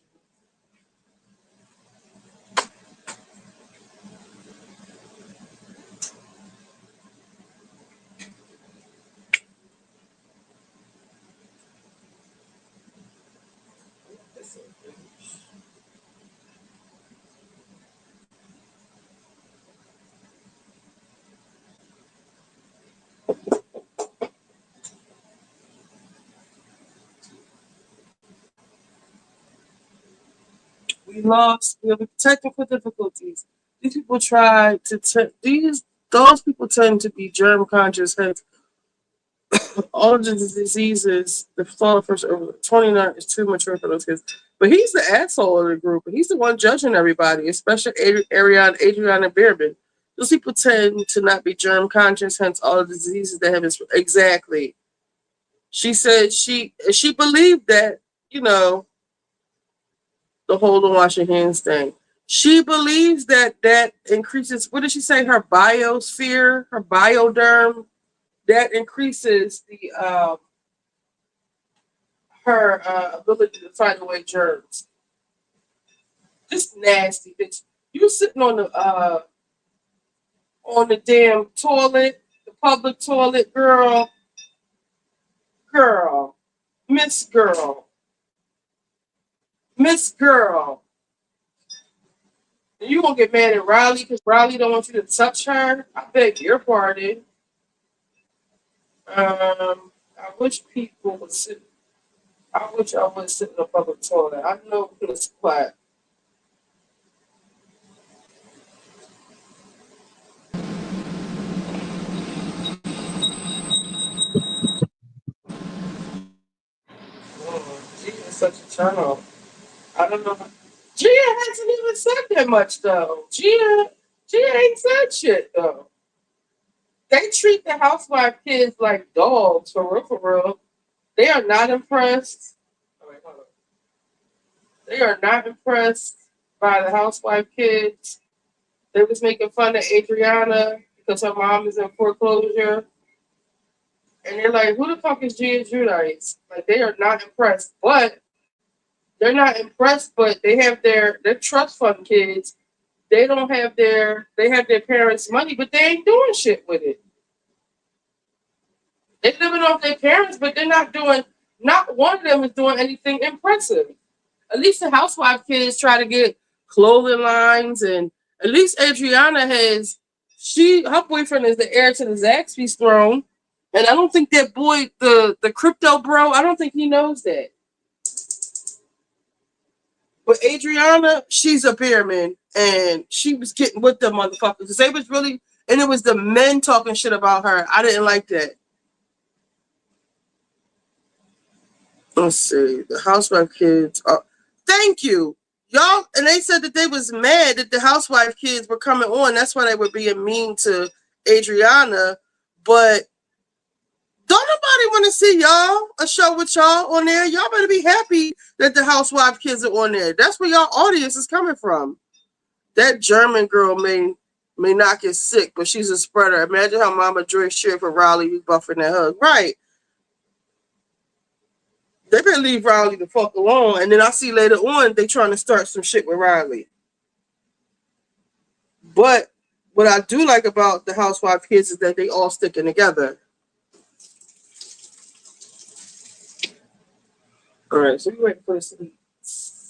We have technical difficulties. These people try to those people tend to be germ conscious. Have all of the diseases. The flora first over 29 is too mature for those kids. But he's the asshole of the group. He's the one judging everybody, especially Adrian, and Beerman. Those people tend to not be germ conscious, hence all of the diseases that have exactly. She said she believed that, you know, the hold and wash your hands thing. She believes that that increases, what did she say, her biosphere, her bioderm, that increases the her ability to fight away germs. Just nasty, bitch. You sitting on the damn toilet, the public toilet, girl, girl, Miss Girl, Miss Girl. And you gonna get mad at Riley because Riley don't want you to touch her? I beg your pardon. I wish people would sit. I wish I would sit in a public toilet. I know it's quiet. Gia is such a turn off. I don't know. Gia hasn't even said that much though. Gia ain't said shit though. They treat the housewife kids like dogs for real, for real. They are not impressed. Oh, wait, hold on. They are not impressed by the housewife kids. They was making fun of Adriana because her mom is in foreclosure. And they're like, who the fuck is Gia Judice? Like they are not impressed. But they're not impressed, but they have their trust fund kids. They don't have they have their parents' money, but they ain't doing shit with it. They're living off their parents, but they're not doing, not one of them is doing anything impressive. At least the housewife kids try to get clothing lines, and at least Adriana has, her boyfriend is the heir to the Zaxby's throne. And I don't think that boy, the crypto bro, I don't think he knows that. But Adriana, she's a beerman, and she was getting with the motherfuckers. Because they was really, and it was the men talking shit about her. I didn't like that. Let's see. The housewife kids. Thank you. Y'all, and they said that they was mad that the housewife kids were coming on. That's why they were being mean to Adriana. But don't nobody want to see y'all, a show with y'all on there. Y'all better be happy that the housewife kids are on there. That's where y'all audience is coming from. That German girl may not get sick, but she's a spreader. Imagine how Mama Joyce cheered for Riley who's buffing that hug. Right. They better leave Riley the fuck alone. And then I see later on they trying to start some shit with Riley. But what I do like about the housewife kids is that they all sticking together. All right, so we wait for this.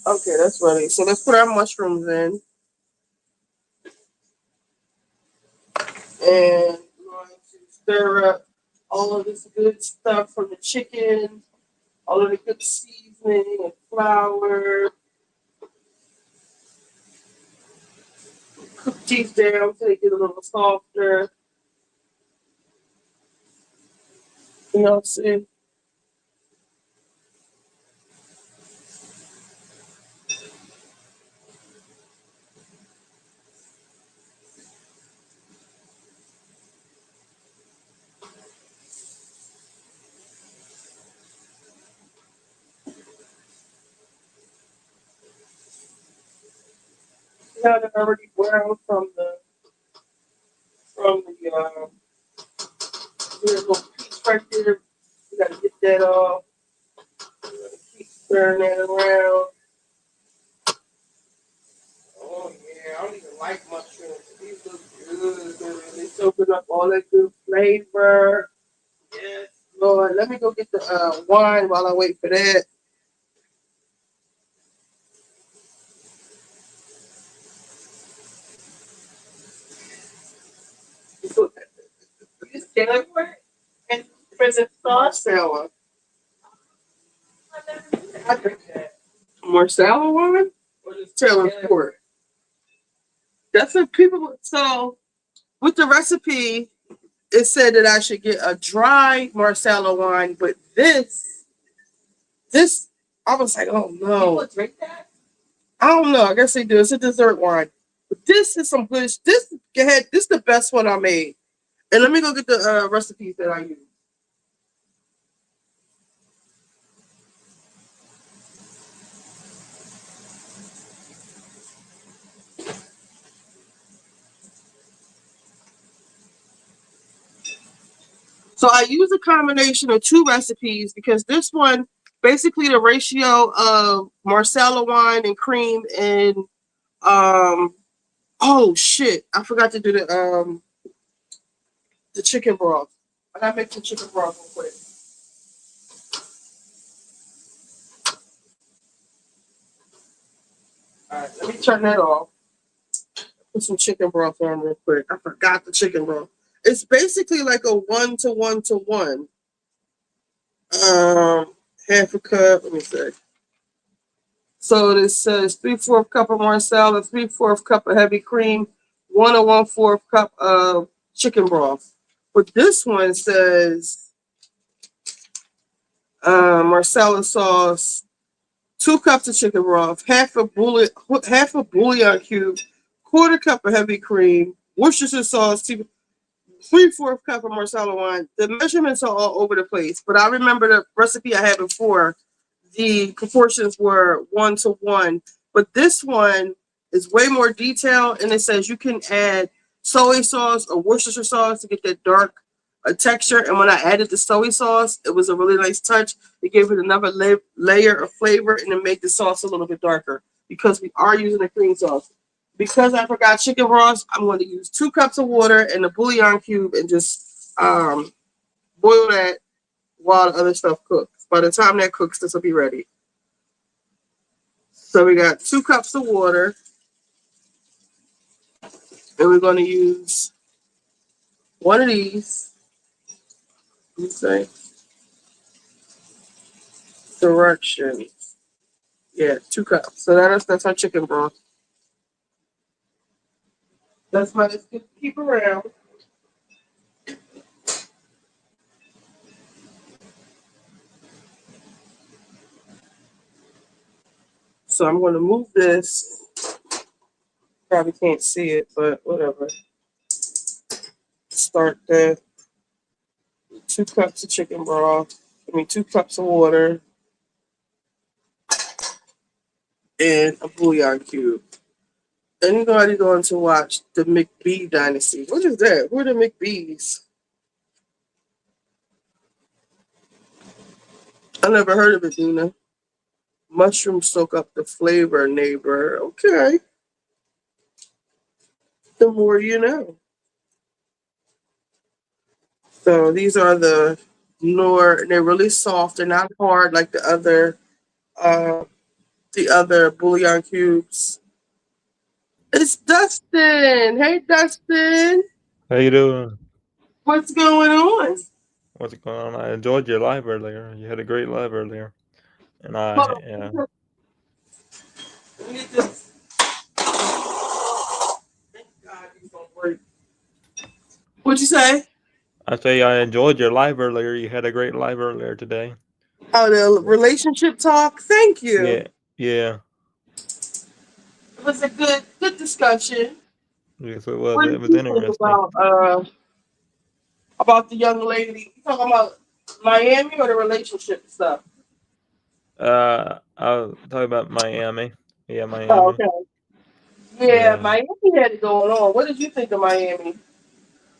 Okay, that's ready. So let's put our mushrooms in. And we're going to stir up all of this good stuff from the chicken, all of the good seasoning and flour. Cook these down until they get a little softer. You know what I'm saying? Now they're already brown from the there's a little piece right there. You gotta get that off. Keep stirring that around. Oh yeah, I don't even like mushrooms. These look good. They soaking up all that good flavor. Yes, Lord. Let me go get the wine while I wait for that. It's Taylor and present sauce. Sour. I drink that. More sour wine? Or just Taylor Port? That's what people. So with the recipe, it said that I should get a dry Marsala wine, but this, I was like, oh no. People drink that? I don't know. I guess they do. It's a dessert wine. But this is some good. This is the best one I made. And let me go get the recipes that I use. So I use a combination of two recipes because this one, basically the ratio of Marsala wine and cream and um oh shit, I forgot to do the chicken broth. I gotta make the chicken broth real quick. All right, let me turn that off. Put some chicken broth on real quick. I forgot the chicken broth. It's basically like a 1 to 1 to 1. Um, Half a cup. Let me see. So this says 3/4 cup of Marsala, 3/4 cup of heavy cream, 1 and 1/4 cup of chicken broth. But this one says Marsala sauce, 2 cups of chicken broth, half a bouillon cube, 1/4 cup of heavy cream, Worcestershire sauce, 3/4 cup of Marsala wine. The measurements are all over the place, but I remember the recipe I had before. The proportions were 1 to 1, but this one is way more detailed, and it says you can add soy sauce or Worcestershire sauce to get that dark texture. And when I added the soy sauce, it was a really nice touch. It gave it another layer of flavor, and it made the sauce a little bit darker because we are using a cream sauce. Because I forgot chicken broth, I'm going to use 2 cups of water and a bouillon cube and just boil that while the other stuff cooks. By the time that cooks, this will be ready. So we got 2 cups of water, and we're going to use one of these. Let me say directions. Yeah, 2 cups. So that's our chicken broth. That's my just keep around. So I'm going to move this. Probably can't see it, but whatever. Start the 2 cups of chicken broth. 2 cups of water and a bouillon cube. Anybody going to watch the McBee Dynasty? What is that? Who are the McBees? I never heard of it, Dina. Mushrooms soak up the flavor, neighbor. Okay. The more you know. So these are they're really soft. They're not hard like the other bouillon cubes. It's Dustin. Hey, Dustin. How you doing? What's going on? What's going on? I enjoyed your live earlier. You had a great live earlier, and Hold I yeah. on. Let me get this. Thank God these don't work. What'd you say? I say I enjoyed your live earlier. You had a great live earlier today. Oh, the relationship talk. Thank you. Yeah, yeah. It was a good discussion. Yes, it was. What It did was you think interesting. about the young lady? You talking about Miami or the relationship stuff? I'll talk about Miami. Yeah, Oh, Miami. okay. Yeah, Yeah, Miami had it going on. What did you think of Miami?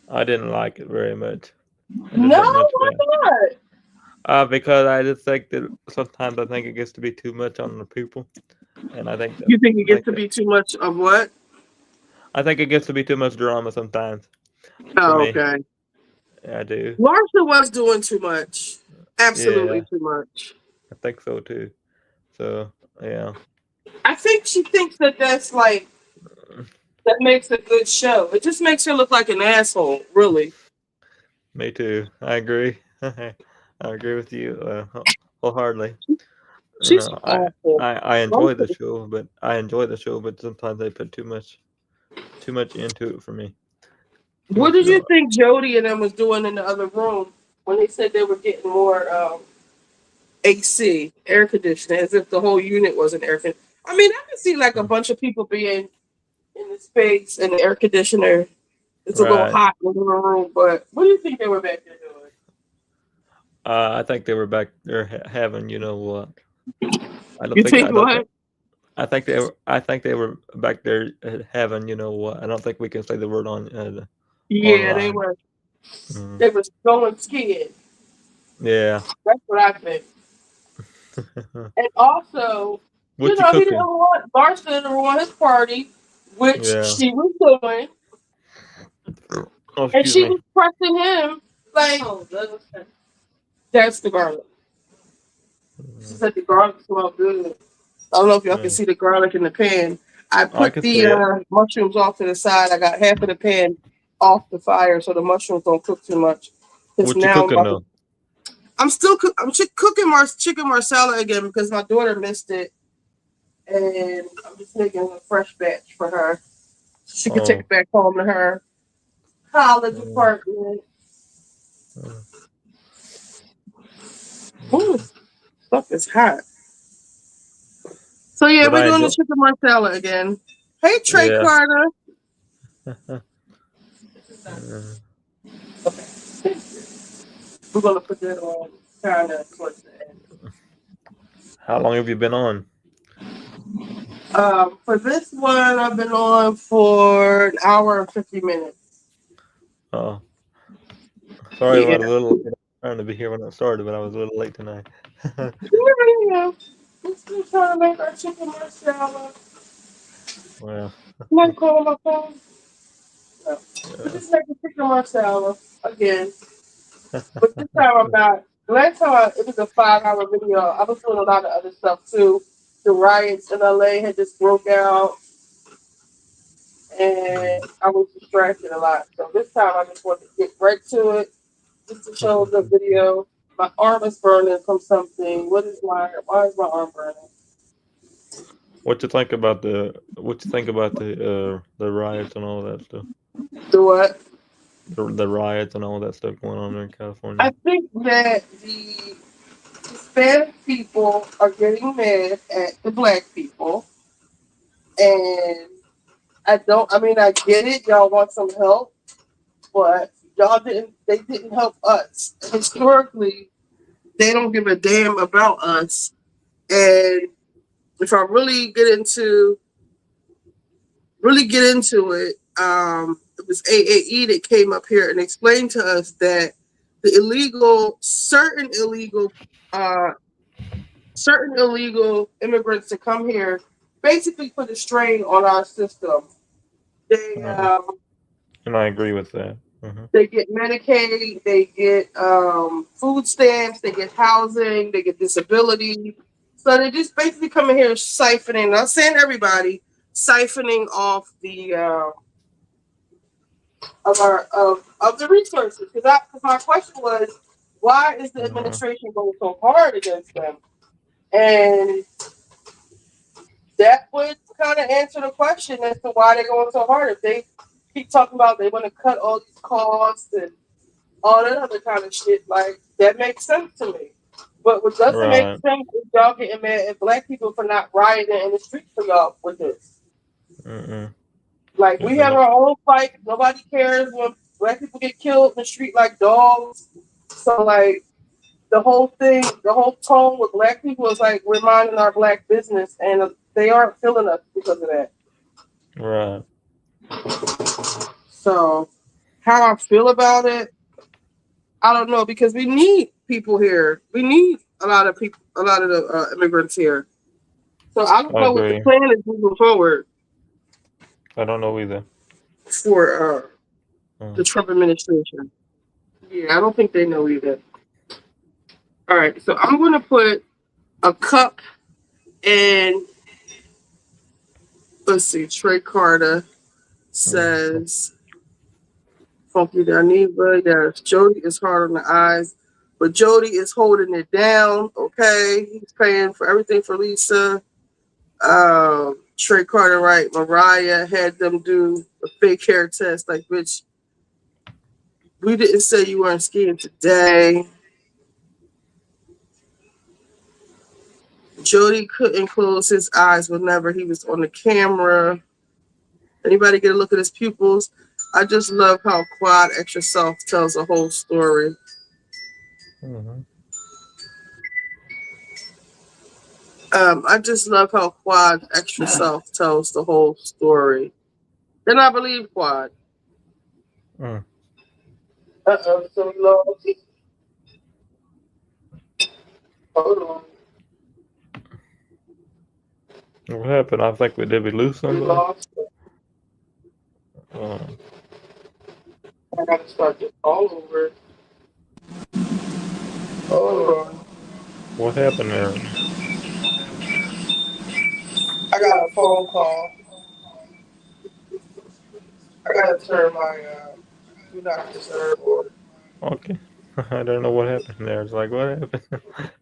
I didn't like it very much. I didn't No, think much why about it. not? Because I just think that sometimes I think it gets to be too much on the people, and I think that You think it I gets think to that be too much of what? I think it gets to be too much drama sometimes for Oh, me. okay. Yeah, I do. Marsha was doing too much. Absolutely Yeah, too much. I think so too. So yeah, I think she thinks that that makes a good show. It just makes her look like an asshole, really. me too. I agree. I agree with you wholeheartedly. You She's know, awful. I enjoy the show, but sometimes they put too much into it for me. Too What much did you drama. think Jody and them was doing in the other room when they said they were getting more AC, air conditioning, as if the whole unit wasn't air conditioned? I mean, I can see like a bunch of people being in the space and the air conditioner. It's a little Right. hot in the room, but what do you think they were back there doing? I think they were back there having you know what. You think I don't think what? I think they were back there having you know what. I don't think we can say the word on Yeah, they online. were. Mm. They was going skiing. Yeah. That's what I think. And also, What you he didn't cooking? want Larsa didn't want his party, which Yeah. she was doing, Oh, and excuse she me. was pressing him like, that's the garlic. She Mm, said the garlic smelled good. I don't know if y'all can yeah. see the garlic in the pan. I I put can see the it. mushrooms off to the side. I got half of the pan off the fire so the mushrooms don't cook too much. Because What you now cooking though? I'm still cooking chicken marsala again because my daughter missed it, and I'm just making a fresh batch for her. She could take Oh. it back home to her college Mm, apartment. mm, Ooh, mhm. stuff is hot. So yeah, But we're I doing the enjoy. chicken marsala again. Hey Trey Yeah. Carter. Mm. Okay. We're gonna put that on kind of towards the end. How long have you been on? For this one, I've been on for an hour and 50 minutes. Oh, sorry Yeah. about a little late. I was trying to be here when I started, but I was a little late tonight. Yeah. We're still trying to make our chicken marsala. Well, I'm not calling my phone. No. We're yeah. just making chicken marsala again. But this time I'm not. The last time it was a 5 hour video. I was doing a lot of other stuff too. The riots in LA had just broke out, and Mm. I was distracted a lot. So this time I just wanted to get right to it, just to show the video. My arm is burning from something. Why is my arm burning? What you think about the riots and all that stuff? Do what? The riots and all that stuff going on there in I California. think that the Hispanic people are getting mad at the black people, and I mean, I get it. Y'all want some help, but they didn't help us. Historically, they don't give a damn about us. And if I really get into it, it was AAE that came up here and explained to us that the uh, certain illegal immigrants that come here basically put a strain on our system. They Uh, and I agree with that. Hmm. they get Medicaid, they get food stamps, they get housing, they get disability. So they just basically coming here siphoning. Not saying everybody, siphoning off the of the resources. Because my question was, why is the Uh, administration going so hard against them? And that would kind of answer the question as to why they're going so hard. If they keep talking about they want to cut all these costs and all that other kind of shit, like that makes sense to me. But what doesn't make right. sense is y'all getting mad at black people for not rioting in the streets for y'all with this. Mm-mm. Like we have Yeah. our own fight. Nobody cares when black people get killed in the street like dogs. So like the whole tone with black people is like we're minding our black business, and they aren't feeling us because of that. Right. So how I feel about it, I don't know because we need people here. We need a lot of people, a lot of the immigrants here. So I don't I know what the agree. plan is moving forward I don't know either. for the Mm. Trump administration. Yeah, I don't think they know either. All right, so I'm going to put a cup in. Let's see, Trey Carter Mm. says Funky Daniva. Yes, Jody is hard on the eyes, but Jody is holding it down. Okay, he's paying for everything for Lisa. Trey Carter, right? Mariah had them do a fake hair test. Like, bitch, we didn't say you weren't skiing today. Jody couldn't close his eyes whenever he was on the camera. Anybody get a look at his pupils? I just love how Quad Extra Self tells a whole story. Mhm. I just love how Quad Extra Self tells the whole story. Then I believe Quad. Mm. So we lost. Hold on. What happened? I think we lose We somebody? lost. Uh, I gotta start this all over. Hold on. what happened there? I got a phone call. I gotta turn my do not disturb or Okay. I don't know what happened there. It's like, what happened?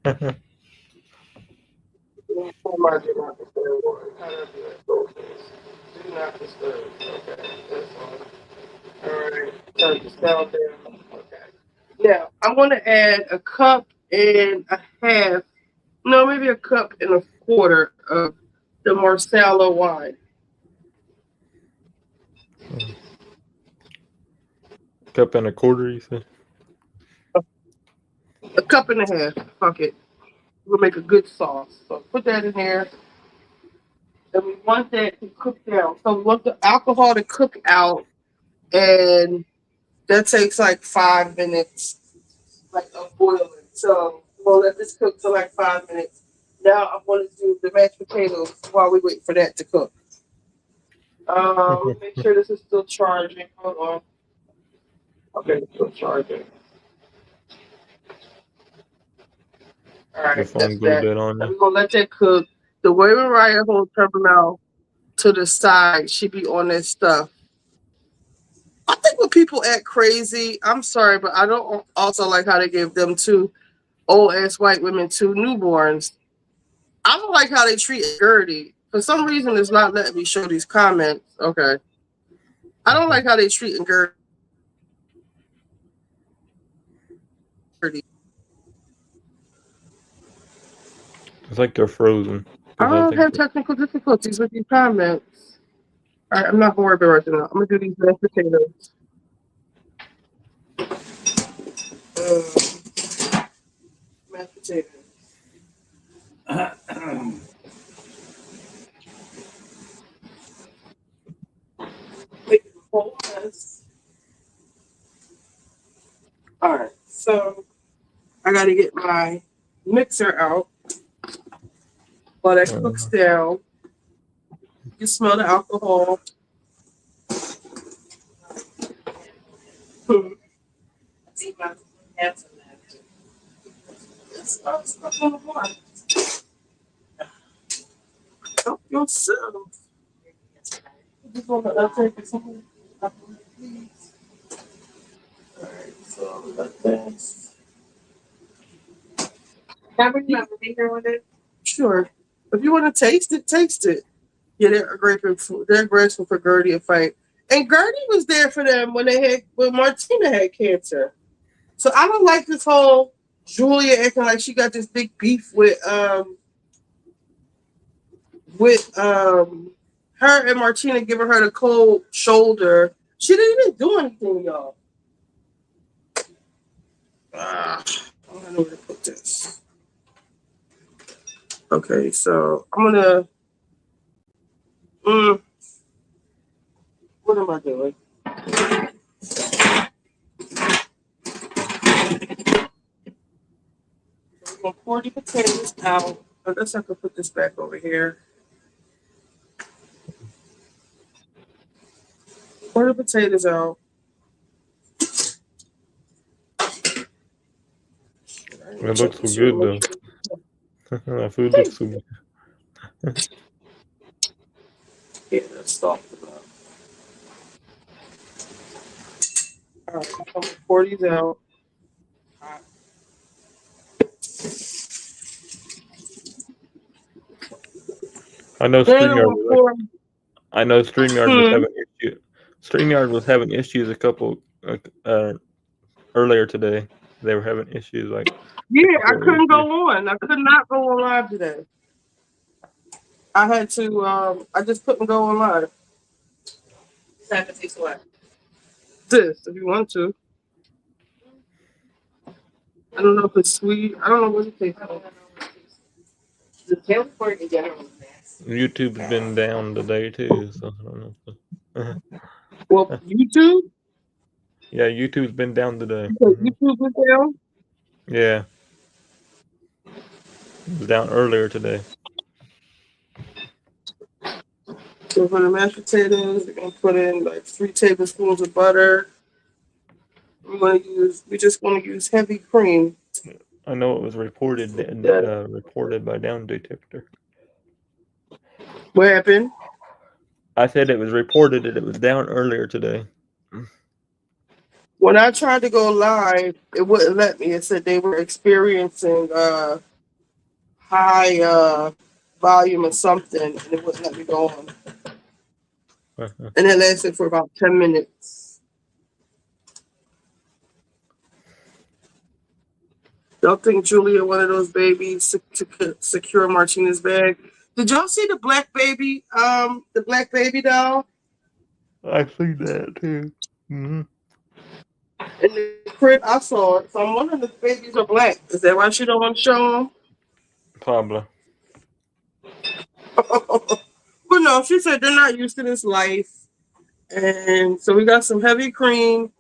turn my do not disturb or how do I do that? Do not disturb. Okay, that's all. All right, turn this down there. Okay. Now I'm gonna add a cup and a half. No, maybe a cup and a quarter of the Marsala wine. Cup and a quarter, you said? A cup and a half. Fuck it. We'll make a good sauce. So put that in there. And we want that to cook down. So we want the alcohol to cook out, and that takes like 5 minutes, like of boiling. So we'll let this cook for like 5 minutes. Now I'm going to do the mashed potatoes while we wait for that to cook. Make sure this is still charging. Hold on. Okay, it's still charging. All Your right, phone that's go that. dead on And you. we're gonna let that cook. The way Mariah holds her mouth to the side, she be on that stuff. I think when people act crazy, I'm sorry, but I don't also like how they give them two old ass white women two newborns. I don't like how they treat Gertie. For some reason, it's not letting me show these comments. Okay. I don't like how they treat Gertie. It's like they're frozen. I Because I don't think have technical difficulties with these comments. All right, I'm not going to worry about it right now. I'm going to do these mashed potatoes. Mashed potatoes. Make it a whole mess. All right, so I got to get my mixer out while that cooks down. You smell the alcohol. Hmm. See my hands in that. It's not gonna work. Help yourself. Just want to take it somewhere. Please. All right, so let this. Have you ever been here with it? Sure. If you want to taste it, taste it. Yeah, they're grateful for Gertie to fight. And Gertie was there for them when Martina had cancer. So I don't like this whole Julia acting like she got this big beef with her and Martina giving her the cold shoulder. She didn't even do anything, y'all. I don't know where to put this. Okay, so I'm gonna. What am I doing? I'm gonna pour the potatoes out. I guess I could put this back over here. Pour the potatoes out. it looks so good, though. That food looks so good. Yeah, that's soft enough. All right, I'm gonna pour these out. I know Then I'm StreamYard gonna was like, pour. I know StreamYard was Hmm. having issue. StreamYard was having issues a couple earlier today. They were having issues like a Yeah, I couple of couldn't issues. go on. I could not go on live today. I had to. I just couldn't go on live. That could taste what? This, if you want to. I don't know if it's sweet. I don't know what it tastes I don't like. know what it tastes. The tail pork in general is nasty. YouTube's been down today too, so I don't know. Well, YouTube. Yeah, YouTube's been down today. So YouTube was down. Yeah, it was down earlier today. So for the mashed potatoes, we're gonna put in like 3 tablespoons of butter. We're just gonna use heavy cream. I know it was reported Yeah. reported by Down Detector. What happened? I said it was reported that it was down earlier today. When I tried to go live, it wouldn't let me. It said they were experiencing high volume or something, and it wouldn't let me go on. And it lasted for about 10 minutes. Don't think Julia one of those babies to secure Martina's bag. Did y'all see the black baby doll? I see that too. Mm-hmm. In the crib, I saw it. So I'm wondering if the babies are black. Is that why she don't want to show them? Probably. But no, she said they're not used to this life. And so we got some heavy cream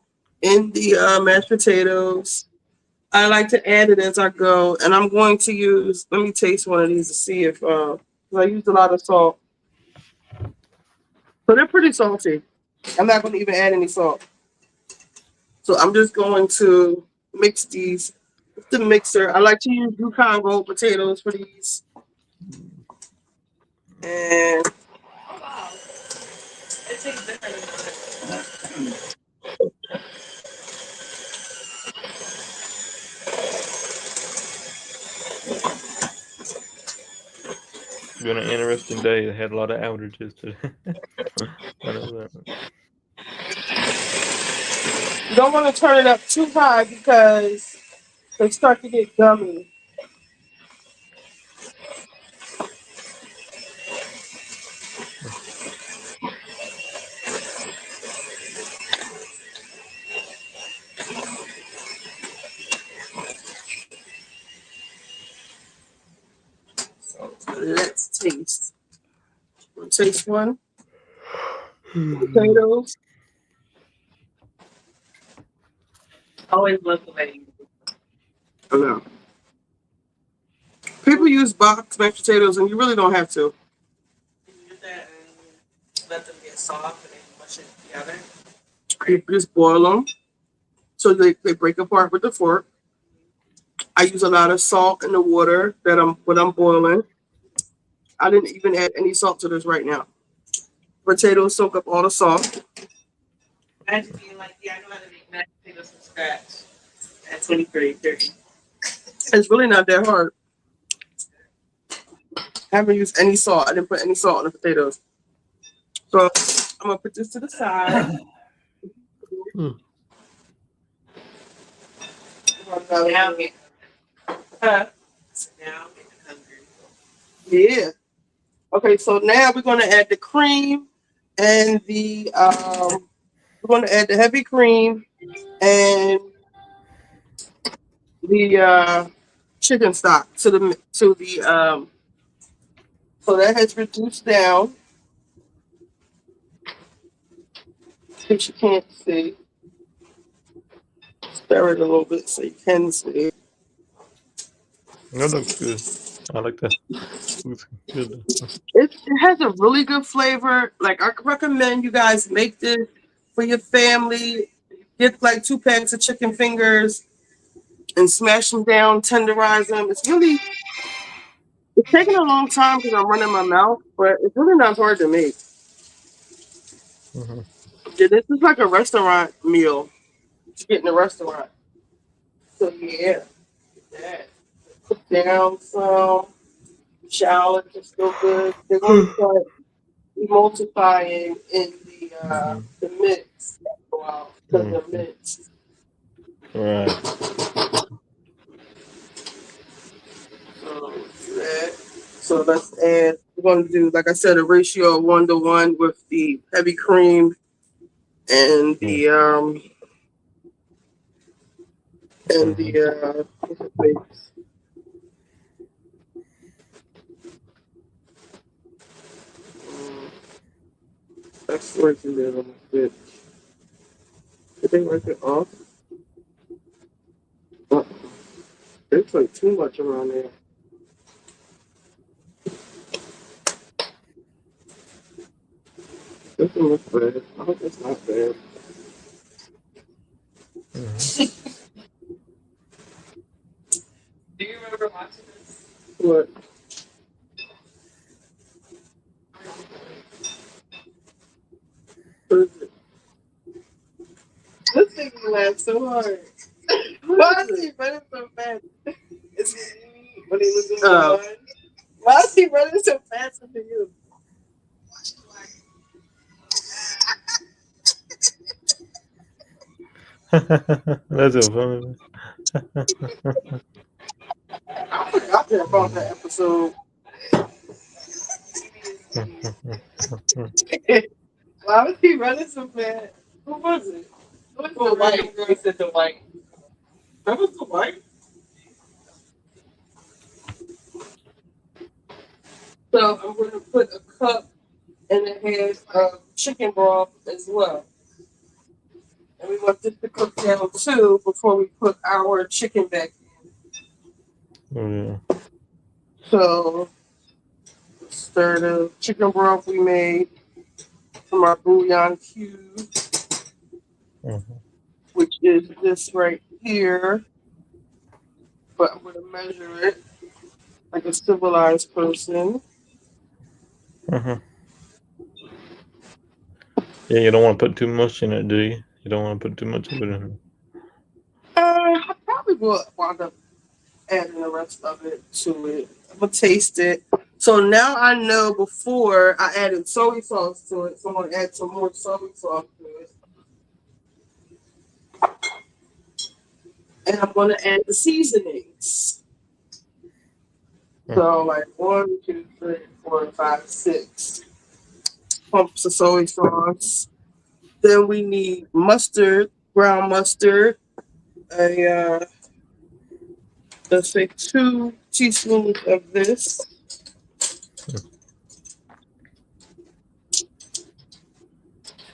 in the mashed potatoes. I like to add it as I go. And I'm going to use, let me taste one of these to see if, 'cause I used a lot of salt. So they're pretty salty. I'm not going to even add any salt. So I'm just going to mix these with the mixer. I like to use Yukon Gold potatoes for these. And Wow. It tastes different. It's been an interesting day. They had a lot of outages today. I know that. you don't want to turn it up too high because they start to get gummy. So let's taste. We'll taste one. Potatoes. I always love the way you I know. People use box mashed potatoes, and you really don't have to. use that and let them get soft and then mush it together. You just boil them so they break apart with the fork. I use a lot of salt in the water when I'm boiling. I didn't even add any salt to this right now. Potatoes soak up all the salt. Imagine being like, yeah, I know how to make mashed potatoes from scratch at 23, 30. It's really not that hard. I haven't used any salt. I didn't put any salt on the potatoes. So I'm gonna put this to the side. Mm. Now I'm getting Huh? now I'm getting hungry. Yeah. Okay, so now we're gonna add the cream and we're gonna add the heavy cream and the chicken stock so that has reduced down. Which you can't see. Stir it a little bit so you can see. That looks good. I like that. Looks good. It has a really good flavor. Like I recommend you guys make this for your family. Get like 2 packs of chicken fingers and smash them down, tenderize them. It's taking a long time because I'm running my mouth, but it's really not hard to make. Mm-hmm. Yeah, this is like a restaurant meal. You get in a restaurant. So yeah, that. Put down some shallots are still good. They're going to start emulsifying in the mix that go out because they're Mm-hmm. mixed. Right. Do that. So let's add. We're going to do, like I said, a ratio of 1-to-1 with the heavy cream and Mm. Mm-hmm. what's the base? That's working there a little bit. Did they work it off? Uh, They put too much around there. This one looks bad. I hope it's not bad. Mhm. Do you remember watching this? What? What is it? This thing laughed so hard. Why is he running so fast? It's when he was doing Oh. the one. Why is he running so fast into you? That's so funny. I forgot that about that episode. Why was he running so fast? Who was it? Who was the white girl? He said the white. That was the white. So I'm going to put a cup and a head of chicken broth as well. And we want this to cook down too before we put our chicken back in. Oh, yeah. So stir the chicken broth we made from our bouillon cube, Mhm. which is this right here. But I'm going to measure it like a civilized person. Mhm. Yeah, you don't want to put too much in it, do you? You don't want to put too much of it in. I probably will wind up adding the rest of it to it. I'm gonna taste it. So now I know before I added soy sauce to it, so I'm gonna add some more soy sauce to it. And I'm gonna add the seasonings. So like 1, 2, 3, 4, 5, 6 pumps of soy sauce. Then we need mustard, brown mustard. Let's say 2 teaspoons of this.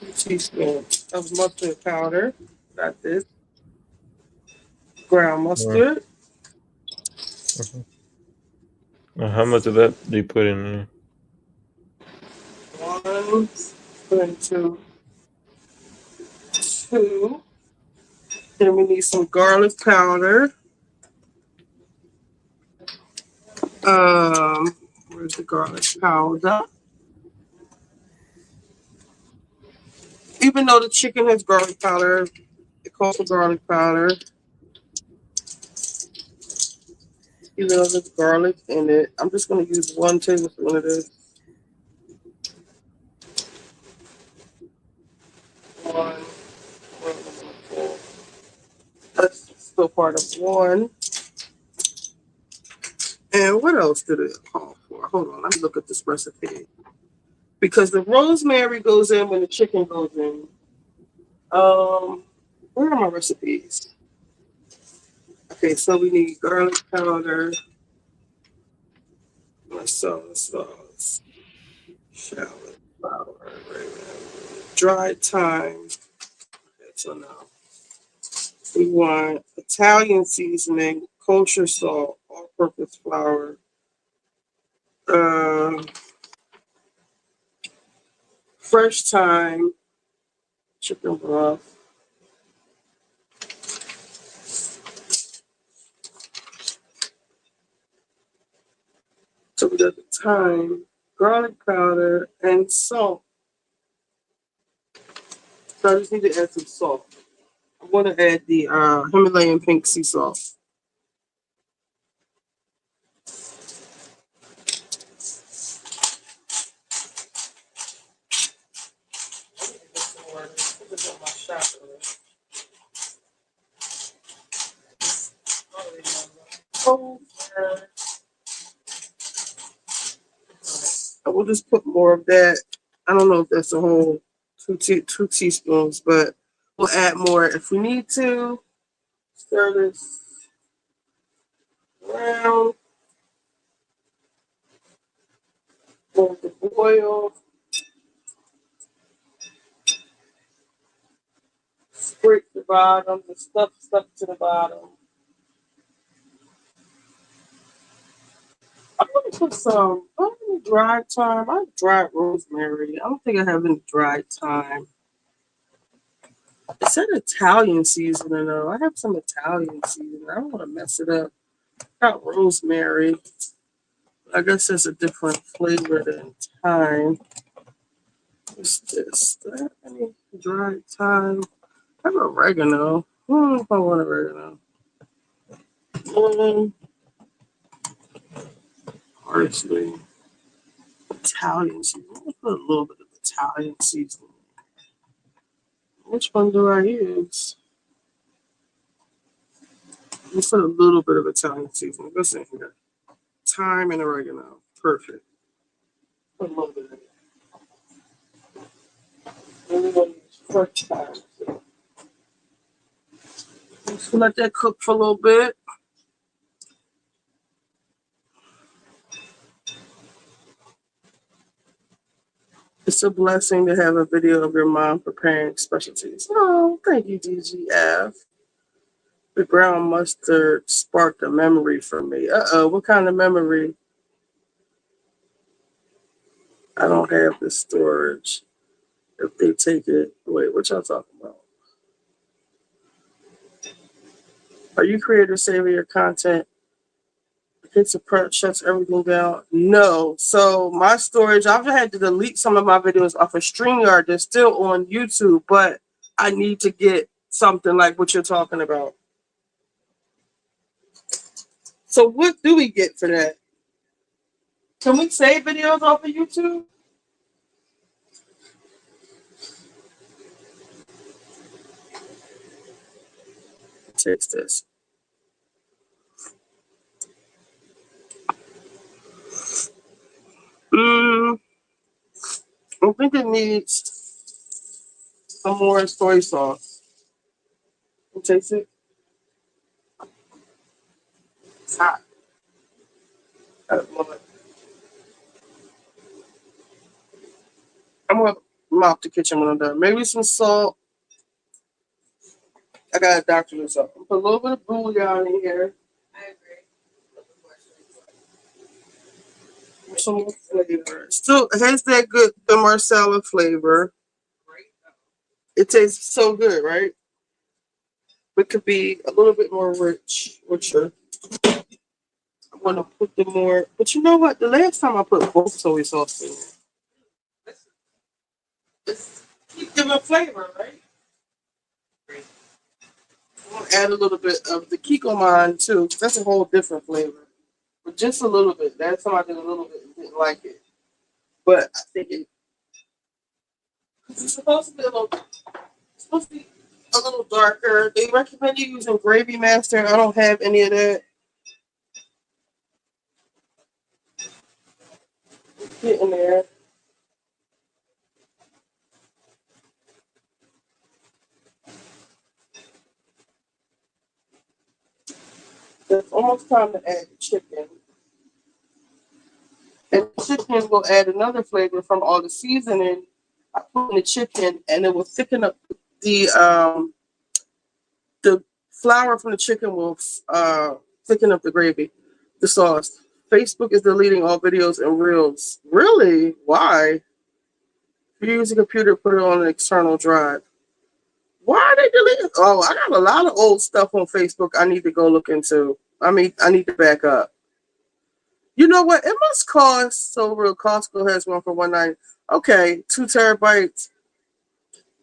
2 teaspoons of mustard powder. Got this. Ground mustard. Mhm. Now, how much of that do you put in there? 1, 2. Then we need some garlic powder. Where's the garlic powder? Even though the chicken has garlic powder, it calls for garlic powder. Even though there's garlic in it, I'm just gonna use 1 tablespoon of this. 1. That's still part of 1. And what else did it call for? Hold on, let me look at this recipe. Because the rosemary goes in when the chicken goes in. Where are my recipes? Okay, so we need garlic powder, Marsala sauce, shallot flour, dried thyme. Okay, so now we want Italian seasoning, kosher salt, all-purpose flour, uh, fresh thyme, chicken broth. So we got the thyme, garlic powder, and salt. So I just need to add some salt. I want to add the Himalayan pink sea salt. Oh, I will just put more of that. I don't know if that's a whole 2 teaspoons, but we'll add more if we need to. Stir this around. Let the boil. break the bottom, the stuff stuck to the bottom. I'm gonna put some. I have any dried thyme. I have dried rosemary. I don't think I have any dried thyme. It said Italian seasoning though. I have some Italian seasoning. I don't want to mess it up. Got rosemary. I guess that's a different flavor than thyme. What's this? Do I have any dried thyme? I have oregano. I don't know if I want oregano. Parsley. Italian seasoning. I'm gonna put a little bit of Italian seasoning. Which one do I use? Let's put a little bit of Italian seasoning. What's in here? Thyme and oregano. Perfect. Put a little bit of it. And we're going to use fresh thyme. So just let that cook for a little bit. It's a blessing to have a video of your mom preparing specialties. Oh, thank you, DGF. The brown mustard sparked a memory for me. What kind of memory? I don't have the storage. If they take it, wait, what y'all talking about? Are you creators saving your content? Hits a prep, shuts everything down. No. So my storage, I've had to delete some of my videos off of StreamYard. They're still on YouTube, but I need to get something like what you're talking about. So what do we get for that? Can we save videos off of YouTube? Text this. I think it needs some more soy sauce. You taste it? It's hot. I'm gonna mop the kitchen when I'm done. Maybe some salt. I gotta doctor this up. Put a little bit of bouillon in here. I agree. Some more flavor. Still, it has that good, the Marsala flavor. It tastes so good, right? It could be a little bit more richer. I'm gonna put the more, but you know what? The last time I put both soy sauce in it, it's keep giving flavor, right? I'm gonna add a little bit of the Kikkoman too. That's a whole different flavor, but just a little bit. Last time I did a little bit and didn't like it, but I think it's supposed to be a little darker. They recommend you using Gravy Master. I don't have any of that. Get in there. It's almost time to add the chicken. And the chicken will add another flavor from all the seasoning I put in the chicken, and it will thicken up the flour from the chicken will thicken up the gravy, the sauce. Facebook is deleting all videos and reels. Really? Why? If you use a computer, put it on an external drive. Why are they deleting? Oh, I got a lot of old stuff on Facebook I need to go look into. I need to back up. You know what? It must cost, so real Costco has one for $1.90. Okay, 2 terabytes.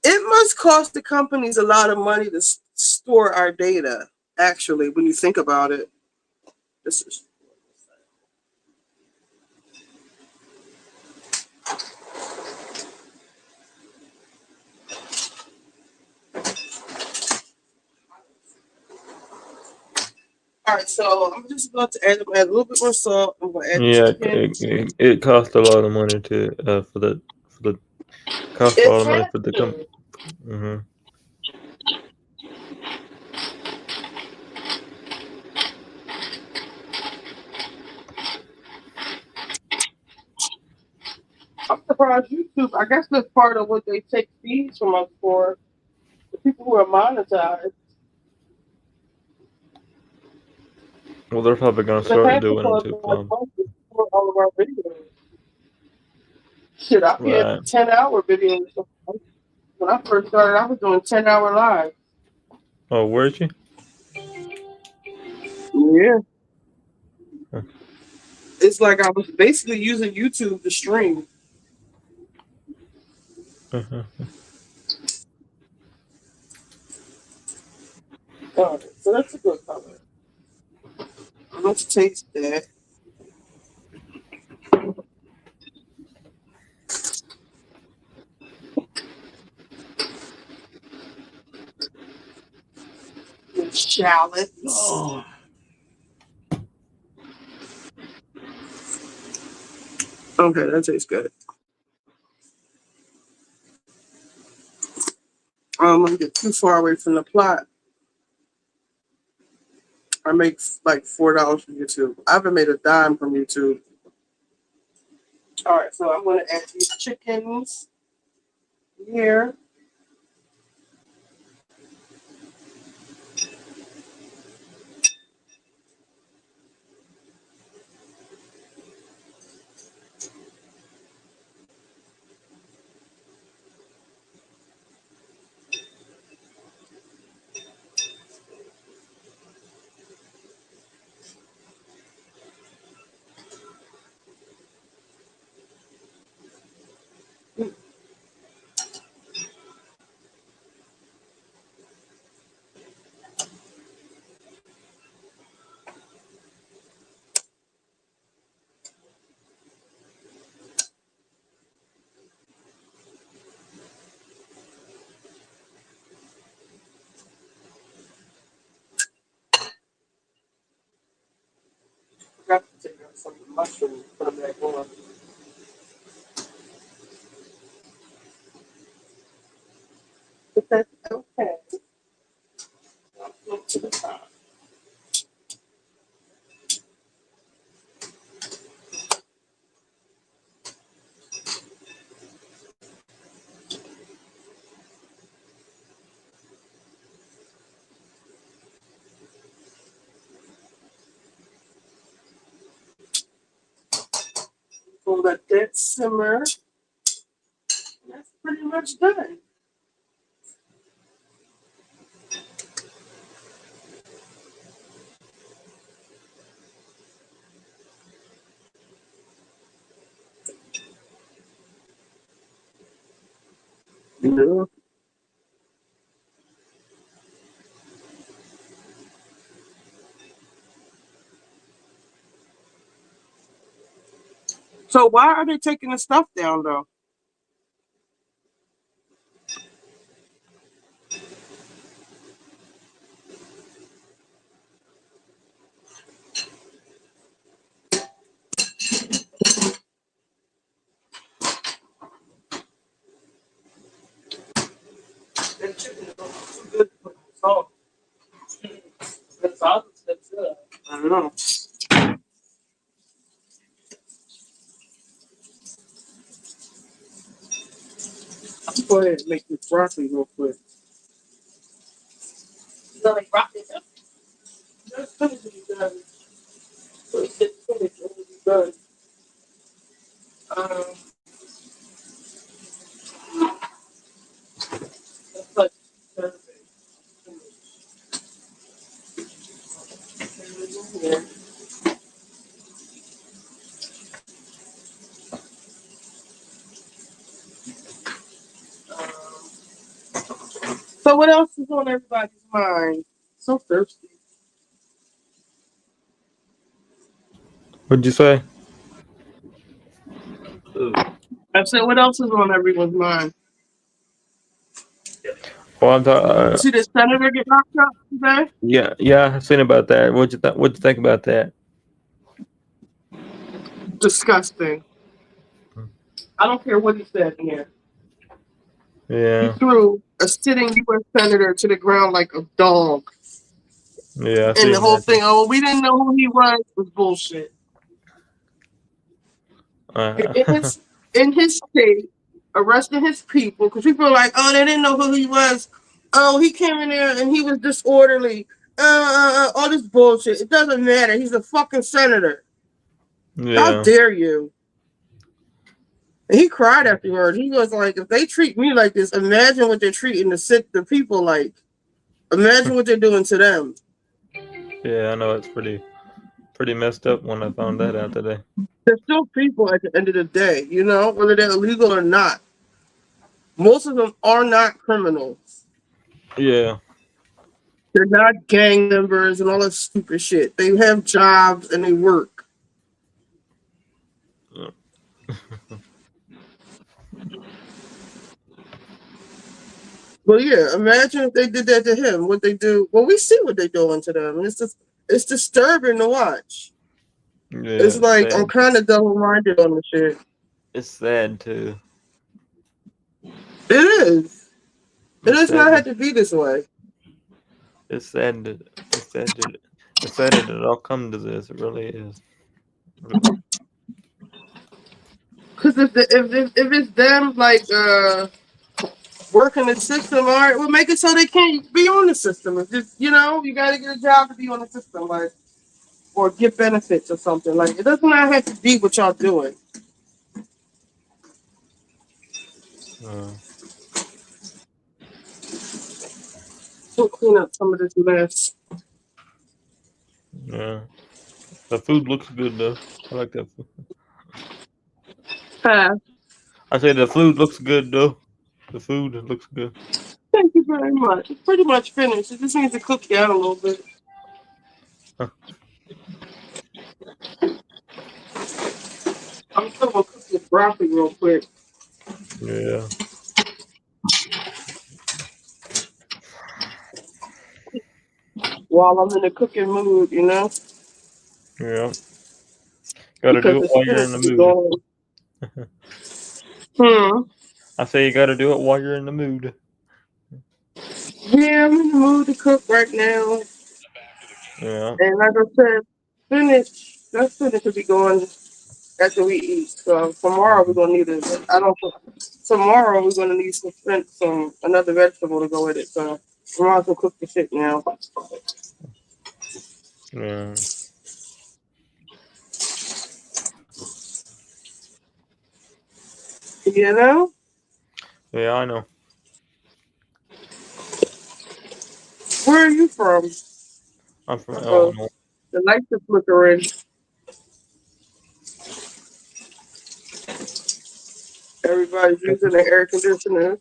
It must cost the companies a lot of money to store our data, actually, when you think about it. This is all right, so I'm just about to add a little bit more salt. I'm gonna add Yeah, chicken. it costs a lot of money for the cost a It lot of money has for the to. Mm-hmm. I'm surprised YouTube. I guess that's part of what they take fees from us for. The people who are monetized, Well, they're probably gonna the start past doing people it are too. like for all of our videos. Shit, I did Right. 10-hour videos. When I first started, I was doing 10-hour live. Oh, where is she? Yeah. Huh. It's like I was basically using YouTube to stream. Uh-huh. Alright, so that's a good color. Let's taste that. With shallots. Oh. Okay, that tastes good. I don't want to get too far away from the plot. I make like $4 from YouTube. I haven't made a dime from YouTube. All right, so I'm going to add these chickens here. Forgot to take out some of the mushrooms, put them back on. But that's okay. I'll go to the top. We'll let that simmer. That's pretty much done. Yeah. So why are they taking the stuff down though? That chicken is too good to put in salt. The salt is good. I don't know. Go ahead and make this broccoli real quick. You know, like broccoli. Just finish it, you guys. So it's finished when it's done. Um, that's like perfect. Yeah. So what else is on everybody's mind? So thirsty. What'd you say? I said, what else is on everyone's mind? Well, I'm You see the senator get knocked up today? yeah, I've seen about that. What'd you think about that? Disgusting. I don't care what he said in here. He Yeah, threw a sitting U.S. senator to the ground like a dog. yeah, I've And the seen whole that. thing, oh, we didn't know who he was bullshit. In Uh, his, in his state, arresting his people, because people are like, oh, they didn't know who he was. Oh, he came in there and he was disorderly. All this bullshit. It doesn't matter. He's a fucking senator. How Yeah. dare you? And he cried afterward. He was like, if they treat me like this, imagine what they're treating the people like. Imagine what they're doing to them. Yeah, I know it's pretty messed up when I found that out today. They're still people at the end of the day, you know, whether they're illegal or not. Most of them are not criminals. Yeah. They're not gang members and all that stupid shit. They have jobs and they work. But yeah, imagine if they did that to him. What they do? Well, we see what they're doing to them, and it's disturbing to watch. Yeah, It's it's like I'm sad. kind of double-minded on the shit. It's sad too. It is. It It's does sad. not have to be this way. It's sad that it's sad that it all come to this. It really is. Because if it's them like working the system, all right, well make it so they can't be on the system. It's just you know you got to get a job to be on the system, like or get benefits or something. Like it does not have to be what y'all doing. Uh, So clean up some of this mess. yeah. The food looks good though. I like that food. Pass. I say the food looks good though. The food looks good. Thank you very much. It's pretty much finished. It just needs to cook down a little bit. Huh. I'm still gonna cook this broccoli real quick Yeah. while I'm in the cooking mood, you know, Yeah. Gotta because do it the while you're spinach in the is mood. going. Hmm. I say you gotta do it while you're in the mood. Yeah, I'm in the mood to cook right now. Yeah. And like I said, spinach, that spinach will be going after we eat. So tomorrow we're gonna need it. I don't. Tomorrow we're gonna need some another vegetable to go with it. So I might as well cook the shit now. Yeah. You know? Yeah, I know. Where are you from? I'm from Oh, Illinois. the lights are flickering. Everybody's using the air conditioner.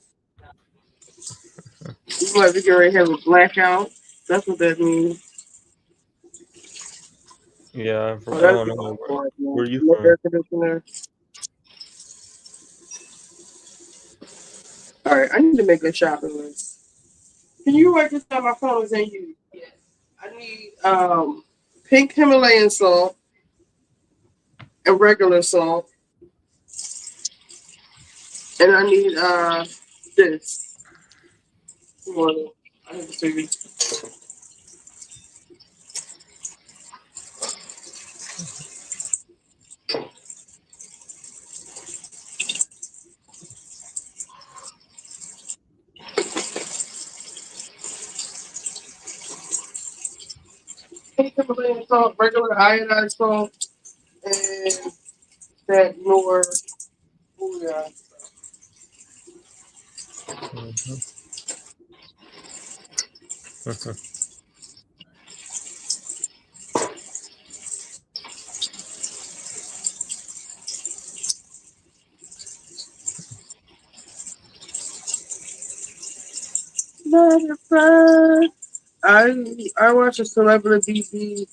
You might be getting ready to have a blackout. That's what that means. Yeah, I'm from Oh, that's the Illinois. part, man. Where you No from? air conditioner. All right, I need to make a shopping list. Can you write this down? My phone is in you. Yes. I need pink Himalayan salt and regular salt, and I need this. One. I have to see. Pink Himalayan salt, regular iodized salt, and that Nor. Oh yeah. Mm-hmm. Butterfly. I watched a celebrity BB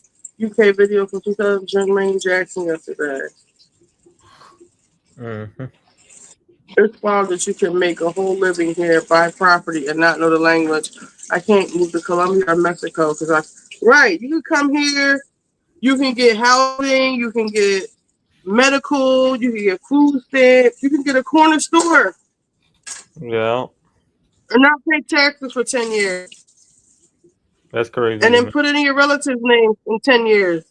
UK video from 2000 Jermaine Jackson yesterday. Mm-hmm. It's wild that you can make a whole living here, buy property, and not know the language. I can't move to Colombia or Mexico because right. You can come here, you can get housing, you can get medical, you can get food stamps, you can get a corner store Yeah, and not pay taxes for 10 years that's crazy and to then me. put it in your relative's name in 10 years.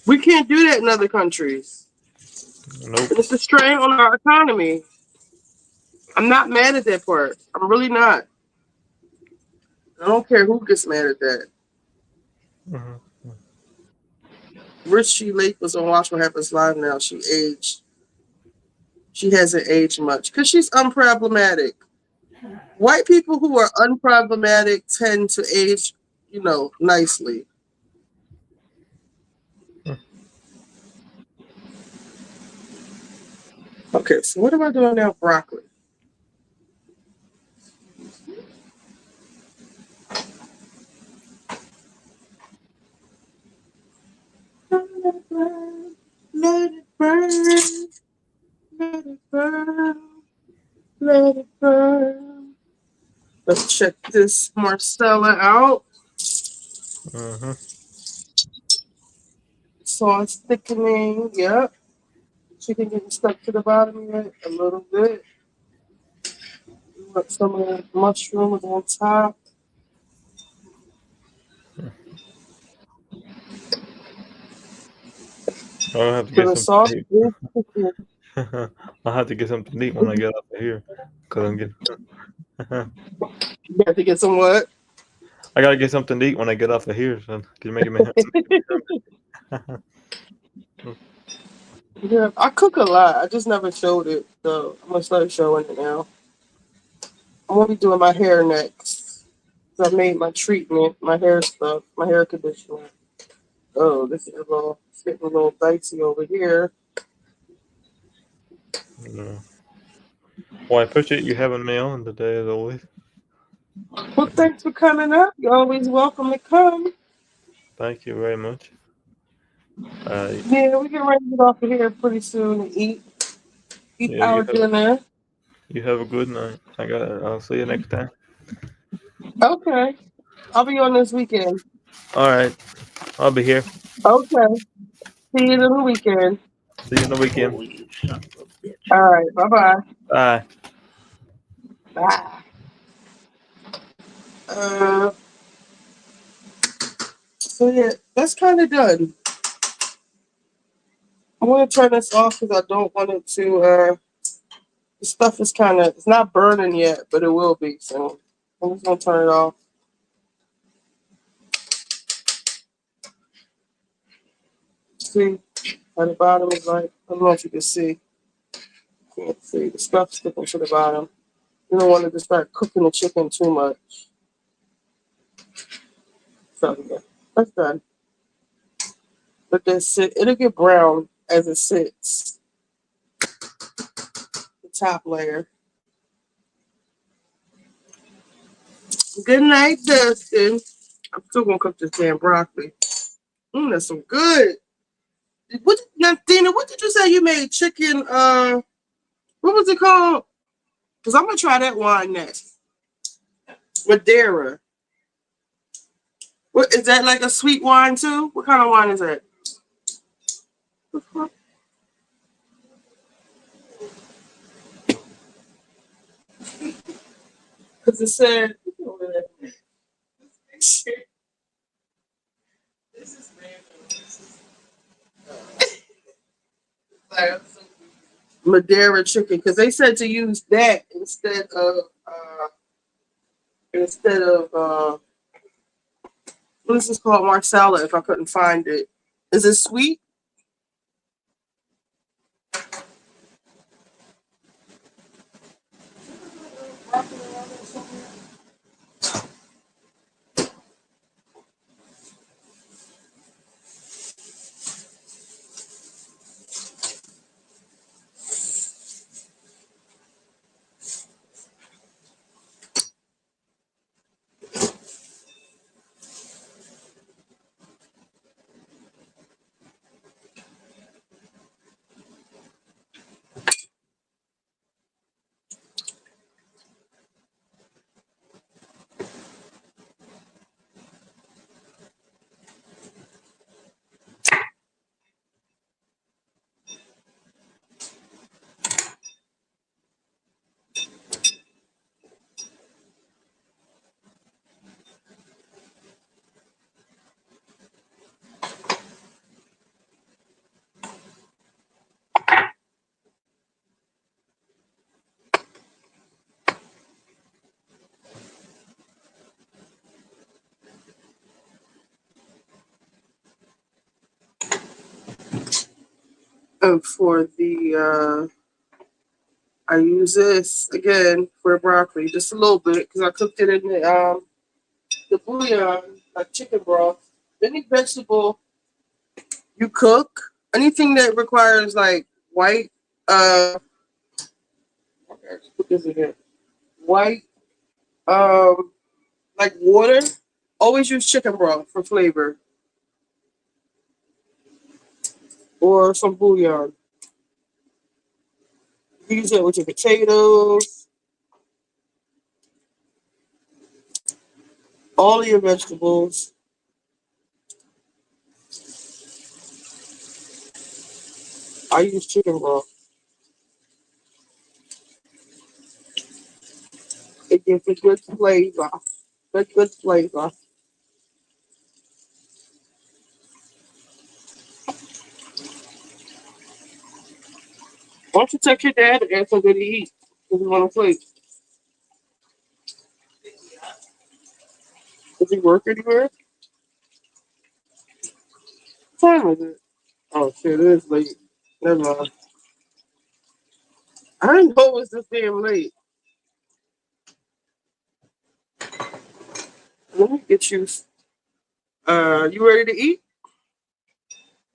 We can't do that in other countries. Nope. And it's a strain on our economy. I'm not mad at that part. I'm really not. I don't care who gets mad at that. Mhm. Ritchie Lake was on Watch What Happens Live now. She aged. She hasn't aged much because she's unproblematic. White people who are unproblematic tend to age, nicely. Okay, so what am I doing now? Broccoli. Let it burn, let it burn, let it burn, let it burn. Let's check this Marsala out. Mhm. Sauce thickening, yep. Chicken getting stuck to the bottom yet a little bit. Put some of the mushrooms on top. I'll have to So get the something sauce to eat. is thickening. I'll have to get something to eat when I get off of here, cause I'm getting. You have to get some what? I gotta get something to eat when I get off of here, son. You're making me. Hungry. Yeah, I cook a lot. I just never showed it, so I'm gonna start showing it now. I'm gonna be doing my hair next. So I made my treatment, my hair stuff, my hair conditioner. Oh, it's getting a little dicey over here. No. Well, I appreciate you having me on today, as always. Well, thanks for coming up. You're always welcome to come. Thank you very much. Yeah, we can ready to get off of here pretty soon and eat Yeah, our dinner. you have a good night. I'll see you next time. Okay, I'll be on this weekend. All right, I'll be here. Okay, see you in the weekend. See you on the weekend. All right, bye-bye. Bye. Bye. Uh, so yeah, that's kind of done. I'm gonna turn this off because I don't want it to. The stuff is it's not burning yet, but it will be. So I'm just gonna turn it off. See, at the bottom is like, I don't know if you can see. Can't see. The stuff's sticking to the bottom. You don't want to just start cooking the chicken too much. So yeah, that's done. But it'll get brown as it sits. The top layer. Good night, Dustin. I'm still gonna cook this damn broccoli. That's some good. Now, Dina, what did you say you made? Chicken, what was it called? Because I'm gonna try that wine next. Madeira. What is that, like a sweet wine too? What kind of wine is that? Because it said this is Madeira chicken, because they said to use that instead of what is this called? Marsala, if I couldn't find it. Is it sweet? And for the, I use this again for broccoli, just a little bit because I cooked it in the bouillon, like chicken broth. Any vegetable you cook, anything that requires like white, put this in here, white, um, like water. Always use chicken broth for flavor or some bouillon. Use it with your potatoes, all of your vegetables. I use chicken broth. It gives a good flavor. Good flavor. Why don't you text your dad and ask him what he eat? Does he want to play? Does he work anywhere? What time is it? Oh shit, it is late. Never mind. I didn't know it was this damn late. Let me get you. You ready to eat?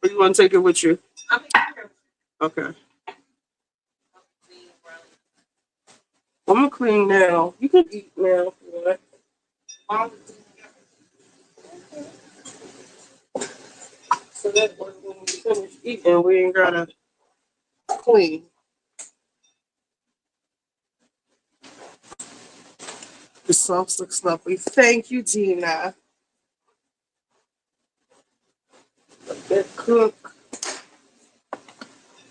Or you want to take it with you? I'm here. Okay. I'm gonna clean now. You can eat now if you want. So that way when we finish eating, we ain't gotta clean. The sauce looks lovely. Thank you, Gina. Let that cook.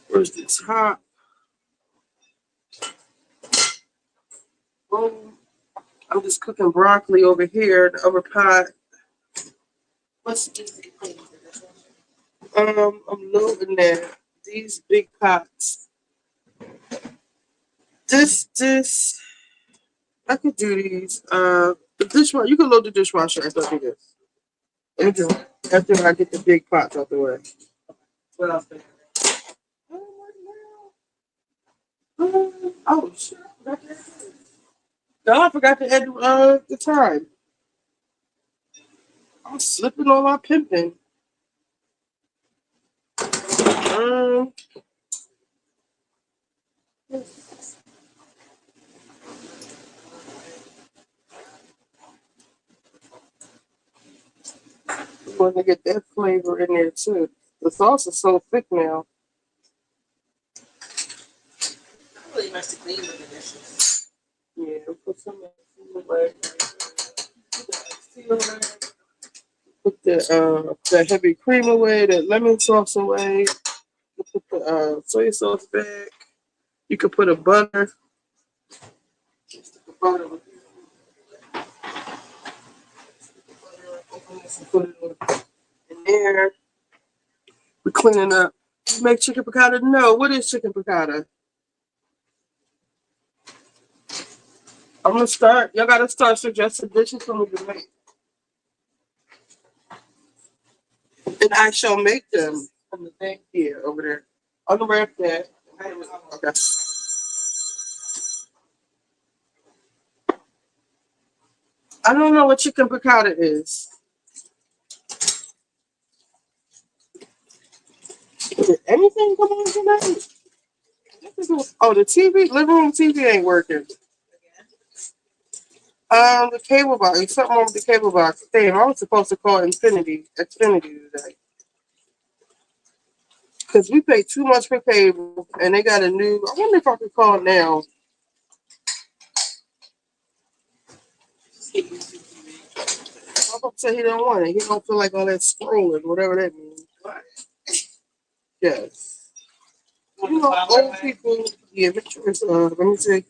Where's the top? Boom. I'm just cooking broccoli over here in the other pot. What's easy to clean for this one? I'm loading that. These big pots. This. I could do these. The dishwasher. You can load the dishwasher after I do this. Let me just after I get the big pots out the way. What else? Oh shit! I forgot to add this. No, I forgot to add the time. I'm slipping on my pimping. Um, you want to get that flavor in there too. The sauce is so thick now. Really nice to clean with the dishes. Yeah, put some of the away. Put the heavy cream away, the lemon sauce away. Put the soy sauce back. You could put a butter. The butter with open this and put it in there. We're cleaning up. You make chicken piccata? No. What is chicken piccata? I'm gonna start. Y'all gotta start suggesting dishes for me to make, and I shall make them from the thing here over there. Unwrap that. Okay. I don't know what chicken piccata is. Did anything come on tonight? Oh, the TV, living room TV ain't working. The cable box. There's something wrong with the cable box. Damn, I was supposed to call Xfinity today. Because we pay too much for cable, and they got a new. I wonder if I could call now. My papa said he don't want it. He don't feel like all that scrolling, whatever that means. Yes. You know, old people. Yeah, make sure it's. Let me see.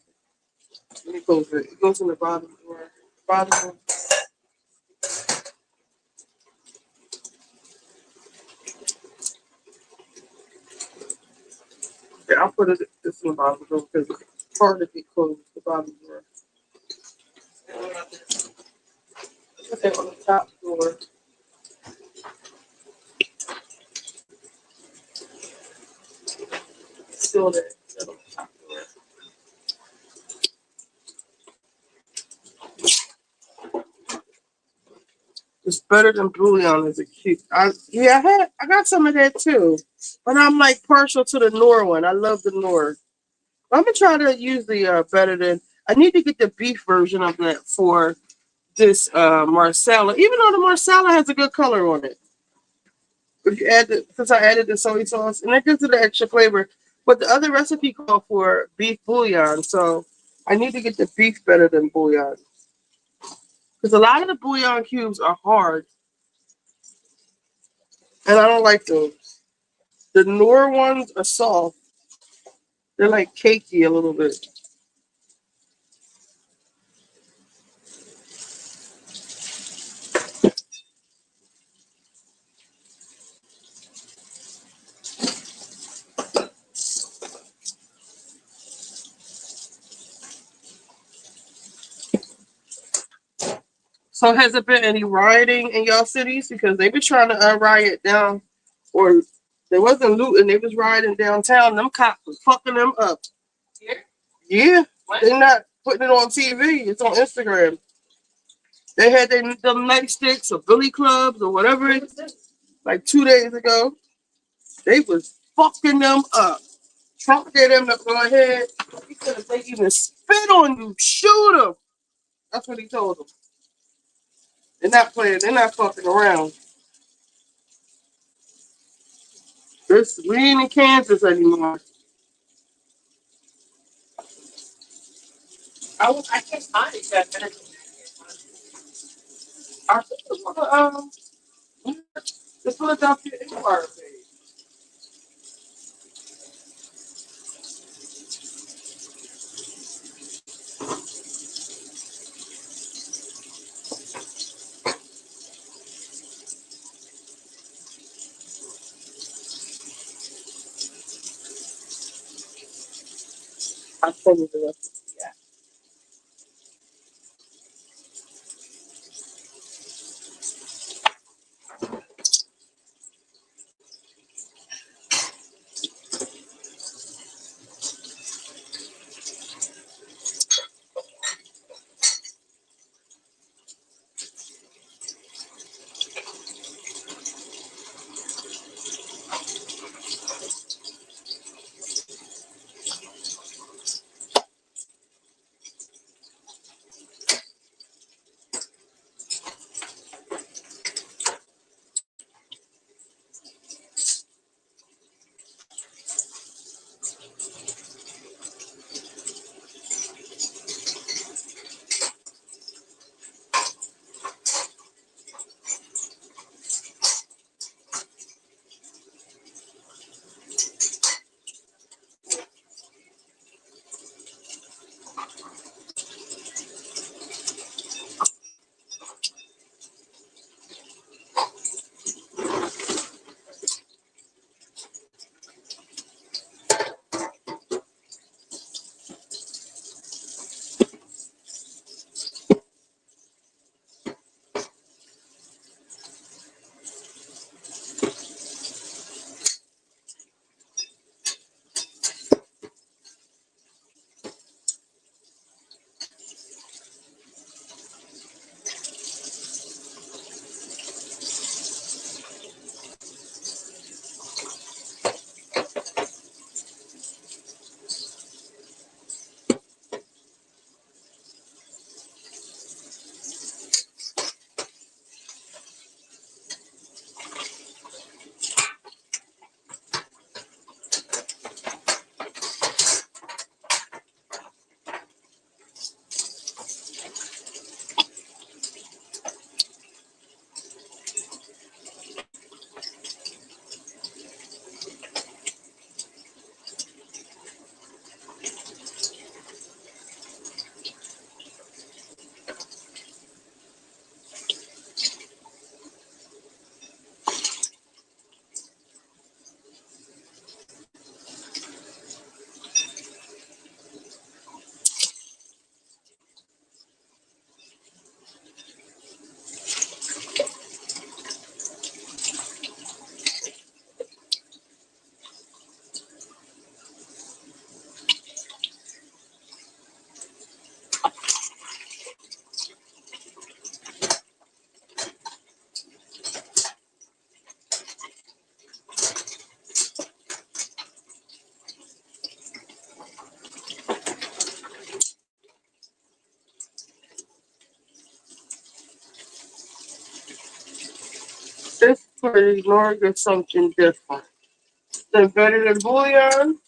Let me close it. It goes in the bottom drawer. Bottom. Yeah, I'll put this in the bottom drawer because it's hard to get closed. The bottom drawer. Put that on the top drawer. still there. It's better than bouillon as a cute. I got some of that too, but I'm like partial to the Nor one. I love the Nor. I'm gonna try to use the better than. I need to get the beef version of that for this Marsala, even though the Marsala has a good color on it. If you add since I added the soy sauce, and that gives it an extra flavor. But the other recipe called for beef bouillon, so I need to get the beef better than bouillon because a lot of the bouillon cubes are hard, and I don't like those. The Nor ones are soft; they're like cakey a little bit. So has there been any rioting in y'all cities? Because they been trying to riot down, or there wasn't looting. They was rioting downtown. Them cops was fucking them up. Here? Yeah, What? they're not putting it on TV. It's on Instagram. They had them nightsticks or billy clubs or whatever. What was this? Like 2 days ago, they was fucking them up. Trump gave them to go ahead. He said if they even spit on you, shoot them. That's what he told them. They're not playing. They're not fucking around. We ain't in Kansas anymore. I can't find it yet. I think it was the Philadelphia Inquirer page. I told you the rest. pretty, nor get something different. Then better than bouillon.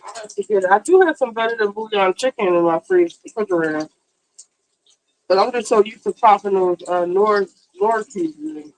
I have to get it. I do have some better than bouillon chicken in my refrigerator, but I'm just so used to popping those Nor seasoning.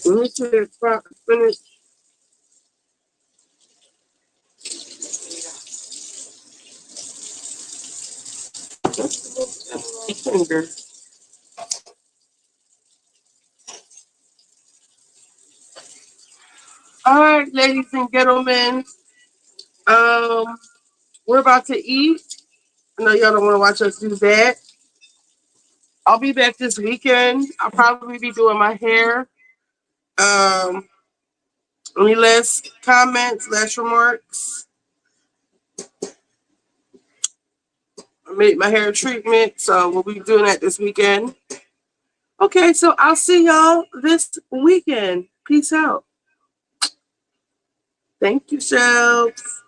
Let me see if I can finish. Finger. All right, ladies and gentlemen, we're about to eat. I know y'all don't want to watch us do that. I'll be back this weekend. I'll probably be doing my hair. Any last comments, last remarks? I made my hair treatment, so we'll be doing that this weekend. Okay, so I'll see y'all this weekend. Peace out. Thank you, Shelves.